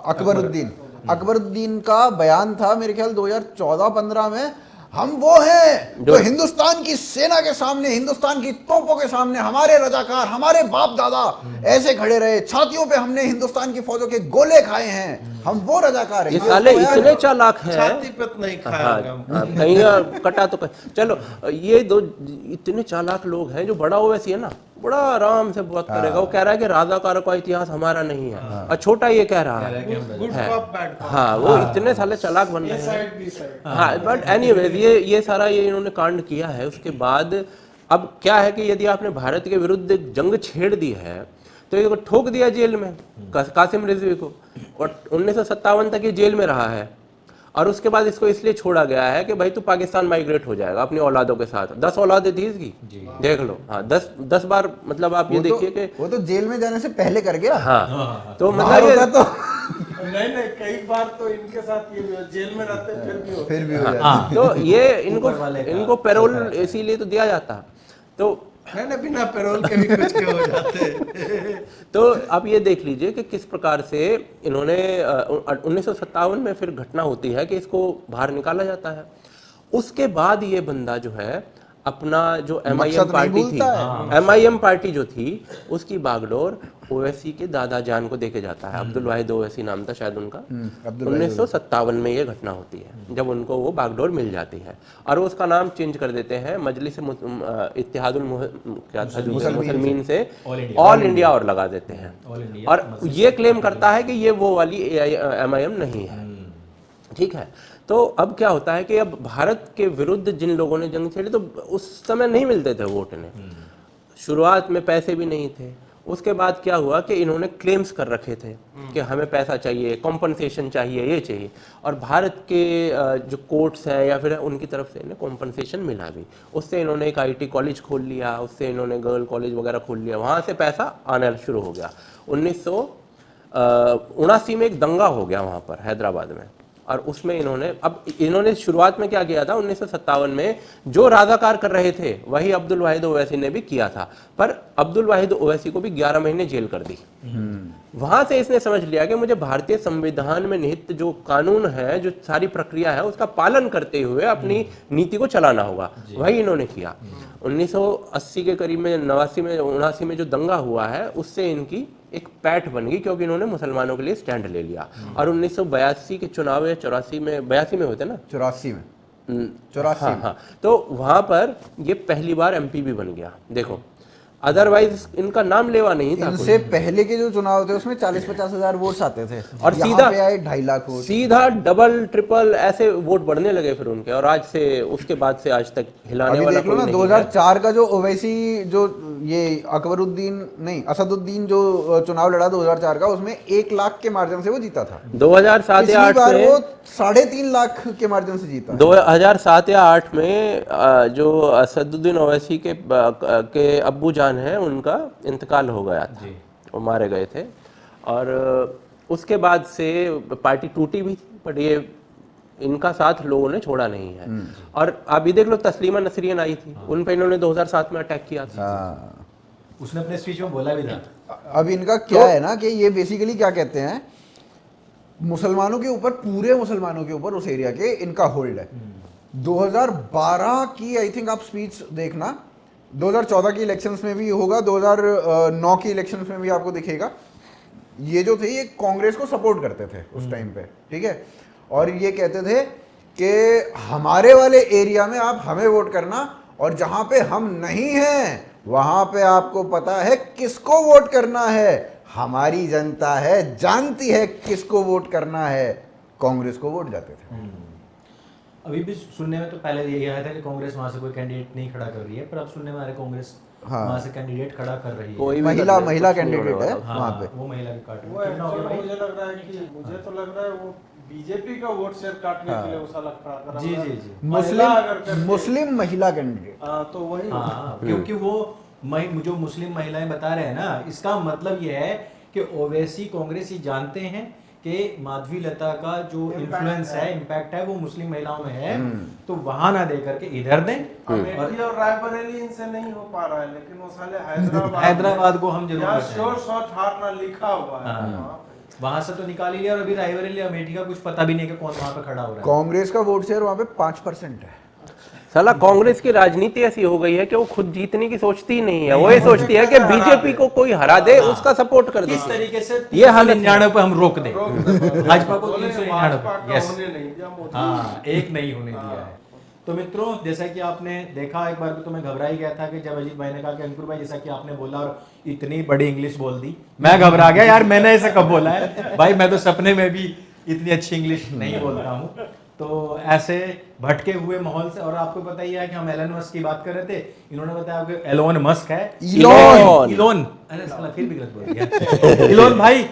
अकबरुद्दीन, अकबरुद्दीन का बयान था मेरे ख्याल 2014-15 में, हम वो हैं जो हिंदुस्तान की सेना के सामने, हिंदुस्तान की तोपों के सामने हमारे रजाकार, हमारे बाप दादा ऐसे खड़े रहे, छातियों पे हमने हिंदुस्तान की फौजों के गोले खाए हैं, हम वो रजाकार हैं। ये साले इतने चालाक हैं। छाती पे तो नहीं खाया होगा हमको। हाँ, कहीं कटा तो चलो, ये दो इतने चालाक लोग हैं। जो बड़ा ओवैसी है ना, बड़ा आराम से बात करेगा। वो कह रहा है कि राजाकारों का इतिहास हमारा नहीं है, और छोटा ये कह रहा है गुड कॉप बैड कॉप। हाँ, वो इतने साले चालाक बन रहे हैं। साइड भी साइड। हाँ, बट एनीवेज ये सारा ये इन्होंने कांड किया है। उसके बाद अब क्या है कि यदि आपने भारत के विरुद्ध एक जंग छेड़ दी है तो इसको ठोक दिया जेल में, कासिम रिजवी को, और 1957 तक ये जेल में रहा है। और उसके बाद इसको इसलिए छोड़ा गया है कि भाई तू पाकिस्तान माइग्रेट हो जाएगा अपनी औलादों के साथ। 10 औलादें थी इसकी, देख लो। हाँ, 10 बार, मतलब आप ये देखिए कि वो तो जेल में जाने से पहले कर गया। हाँ, तो बाहर मतलब होता ये तो नहीं कई बार तो इनके साथ ये भी हो, जेल में रहते हैं, फिर भी हो हो जाता। तो ये इनको पैरोल इसीलिए तो दिया जाता। तो नहीं बिना पैरोल के भी कुछ के हो जाते। तो आप ये देख लीजिए कि किस प्रकार से इन्होंने 1957 में फिर घटना होती है कि इसको बाहर निकाला जाता है। उसके बाद ये बंदा जो है अपना जो MIM पार्टी थी, MIM पार्टी जो थी, उसकी बागडोर ओवैसी के दादा जान को देके जाता है। अब्दुल वाहिद ओवैसी नाम था शायद उनका। 1957 में ये घटना होती है जब उनको वो बागडोर मिल जाती है, और वो उसका नाम चेंज कर देते हैं मजलिस इत्तेहादुल क्या था मुसलमीन से ऑल इंडिया और लगा देते हैं। और ये क्लेम करता है कि ये वो वाली MIM नहीं है। ठीक है, तो अब क्या होता है कि अब भारत के विरुद्ध जिन लोगों ने जंग छेड़ी, तो उस समय नहीं मिलते थे वोट इन्हें, शुरुआत में पैसे भी नहीं थे। उसके बाद क्या हुआ कि इन्होंने क्लेम्स कर रखे थे कि हमें पैसा चाहिए, कॉम्पनसेशन चाहिए, ये चाहिए, और भारत के जो कोर्ट्स हैं या फिर उनकी तरफ से इन्हें कॉम्पनसेशन मिला भी। उससे इन्होंने एक IT कॉलेज खोल लिया, उससे इन्होंने गर्ल कॉलेज वगैरह खोल लिया, वहाँ से पैसा आना शुरू हो गया। 1979 में एक दंगा हो गया वहाँ पर हैदराबाद में, और उसमें इन्होंने शुरुआत में क्या किया था, 1957 में जो राजाकार कर रहे थे वही अब्दुल वाहिद ओवैसी ने भी किया था, पर अब्दुल वाहिद ओवैसी को भी 11 महीने जेल कर दी। वहां से इसने समझ लिया कि मुझे भारतीय संविधान में निहित जो कानून है, जो सारी प्रक्रिया है, उसका पालन करते हुए अपनी नीति को चलाना होगा। वही इन्होंने किया। 1980 के करीब में, 89 में, 79 में जो दंगा हुआ है, उससे इनकी एक पैठ बन गई, क्योंकि इन्होंने मुसलमानों के लिए स्टैंड ले लिया। और 1982 के चुनाव या 84 में, 82 में होते ना, 84 में 84 हाँ, तो वहां पर ये पहली बार MP भी बन गया। देखो, अदरवाइज इनका नाम लेवा नहीं था। इनसे पहले के जो चुनाव थे उसमें 40-50 हजार वोट्स आते थे, और सीधा पे आए 2.5 लाख वोट, सीधा डबल ट्रिपल ऐसे वोट बढ़ने लगे फिर उनके, और आज से, उसके बाद से आज तक हिलाने अभी वाला देख लो कोई ना, नहीं 2004 का जो ओवैसी, जो ये असदुद्दीन जो चुनाव लड़ा 2004 का, उसमें 1 लाख के मार्जिन से वो जीता था। 2007 या 8 में वो 3.5 लाख के मार्जिन से जीता। 2007 या 8 में जो असदुद्दीन ओवैसी के अब्बू जान है, उनका इंतकाल हो गया था, वो मारे गए थे। और उसके बाद से पार्टी टूटी भी थी, बट ये इनका साथ लोगों ने छोड़ा नहीं है। और अभी देख लो, तस्लीमा नसरियन आई थी, उन पे इन्होंने 2007 में अटैक किया था। उसने अपने स्पीच में बोला भी था। अब इनका क्या है ना कि ये बेसिकली क्या कहते हैं, मुसलमानों के ऊपर, पूरे मुसलमानों के ऊपर उस एरिया के इनका होल्ड है। 2012 की आई थिंक आप स्पीच देखना, 2014 की इलेक्शंस में भी होगा, 2009 की इलेक्शंस में भी आपको दिखेगा। ये जो थे, ये कांग्रेस को सपोर्ट करते थे उस टाइम पे, ठीक है, और ये कहते थे कि हमारे वाले एरिया में आप हमें वोट करना, और जहां पे हम नहीं हैं वहां पे आपको पता है किसको वोट करना है, हमारी जनता है, जानती है किसको वोट करना है, कांग्रेस को वोट जाते थे। अभी भी सुनने में तो पहले यही आया था कि कांग्रेस वहां से कोई कैंडिडेट नहीं खड़ा कर रही है, पर अब सुनने में आ रहा है कांग्रेस वहां से कैंडिडेट खड़ा कर रही है। कोई भी महिला कैंडिडेट है हाँ, वहां पे। वो महिला की काट वो actually मुझे लग रहा है कि, मुझे तो लग रहा है वो बीजेपी का वोट शेयर काटने के लिए वो साला खड़ा कर रहा है। जी मुस्लिम महिला कैंडिडेट, तो वही हाँ, क्योंकि वो जो मुस्लिम महिलाएं बता रहे हैं ना, इसका मतलब ये है कि ओवैसी कांग्रेस ये जानते हैं कि माधवी लता का जो इन्फ्लुएंस है, इम्पैक्ट है, वो मुस्लिम महिलाओं में है, तो वहां ना दे करके इधर दें। अमेठी और रायबरेली इनसे नहीं हो पा रहा है, लेकिन वो साले हैदराबाद हैदराबाद को हम जरूर यहाँ बचाएंगे। श्योर शॉट हारना लिखा हुआ है। वहां से तो निकाल ही लिया और अभी रायबरेली अमेठी का कुछ पता भी नहीं है कि कौन वहां पे खड़ा हो रहा है। कांग्रेस का वोट शेयर वहां पे 5% है। साला कांग्रेस की राजनीति ऐसी हो गई है कि वो खुद जीतने की सोचती ही नहीं है, वो ये सोचती है कि बीजेपी को कोई हरा दे उसका सपोर्ट कर दे। इस तरीके से ये हालत 399 पे हम रोक दें, भाजपा को बोले 399 भाजपा का यस, होने नहीं दिया मोदी। हाँ एक नहीं होने दिया है। तो मित्रों जैसा कि आपने देखा, एक बार तो मैं घबरा ही गया था कि जब अजीत भाई ने कहा कि अंकुर भाई जैसा कि आपने बोला और इतनी बड़ी इंग्लिश बोल दी, मैं घबरा गया यार, मैंने ऐसा कब बोला है भाई, मैं तो सपने में भी इतनी अच्छी इंग्लिश नहीं बोलता हूँ। तो ऐसे भटके हुए माहौल से, और आपको पता ही है कि हम एलन मस्क की बात कर रहे थे, इन्होंने बताया कि एलोन मस्क है, इलोन, अरे साला फिर भी गलत बोल दिया इलोन भाई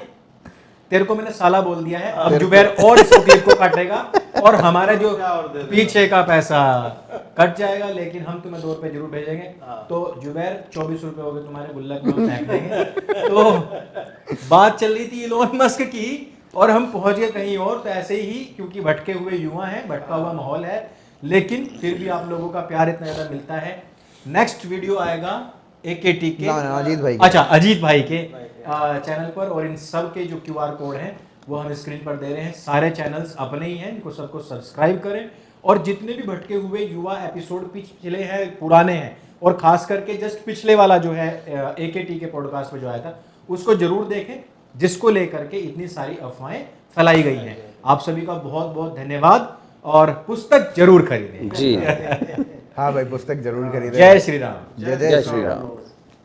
तेरे को मैंने साला बोल दिया है, अब जुबैर और इस क्लिप को काटेगा और हमारा जो पीछे का पैसा कट जाएगा, लेकिन हम तुम्हें 2 रुपए जरूर भेजेंगे। तो जुबैर 24 रुपए हो गए तुम्हारे गुल्लक में, हम फेंक देंगे। तो बात चल रही थी इलोन मस्क की और हम पहुंच गए कहीं और। तो ऐसे ही, क्योंकि भटके हुए युवा हैं, भटका हुआ माहौल है, लेकिन फिर भी आप लोगों का प्यार इतना ज्यादा मिलता है। नेक्स्ट वीडियो आएगा AKT के, अजीत भाई, अच्छा अजीत भाई के चैनल पर, और इन सब के जो QR कोड हैं वो हम स्क्रीन पर दे रहे हैं। सारे चैनल्स अपने ही हैं, इनको सबको सब्सक्राइब करें। और जितने भी भटके हुए युवा एपिसोड पिछले हैं, पुराने हैं, और खास करके जस्ट पिछले वाला जो है AKT के पॉडकास्ट में जो आया था, उसको जरूर देखें, जिसको लेकर के इतनी सारी अफवाहें फैलाई गई हैं। आप सभी का बहुत बहुत धन्यवाद, और पुस्तक जरूर खरीदें जी। हाँ भाई पुस्तक जरूर खरीदें। जय श्री राम। जय जय श्री राम।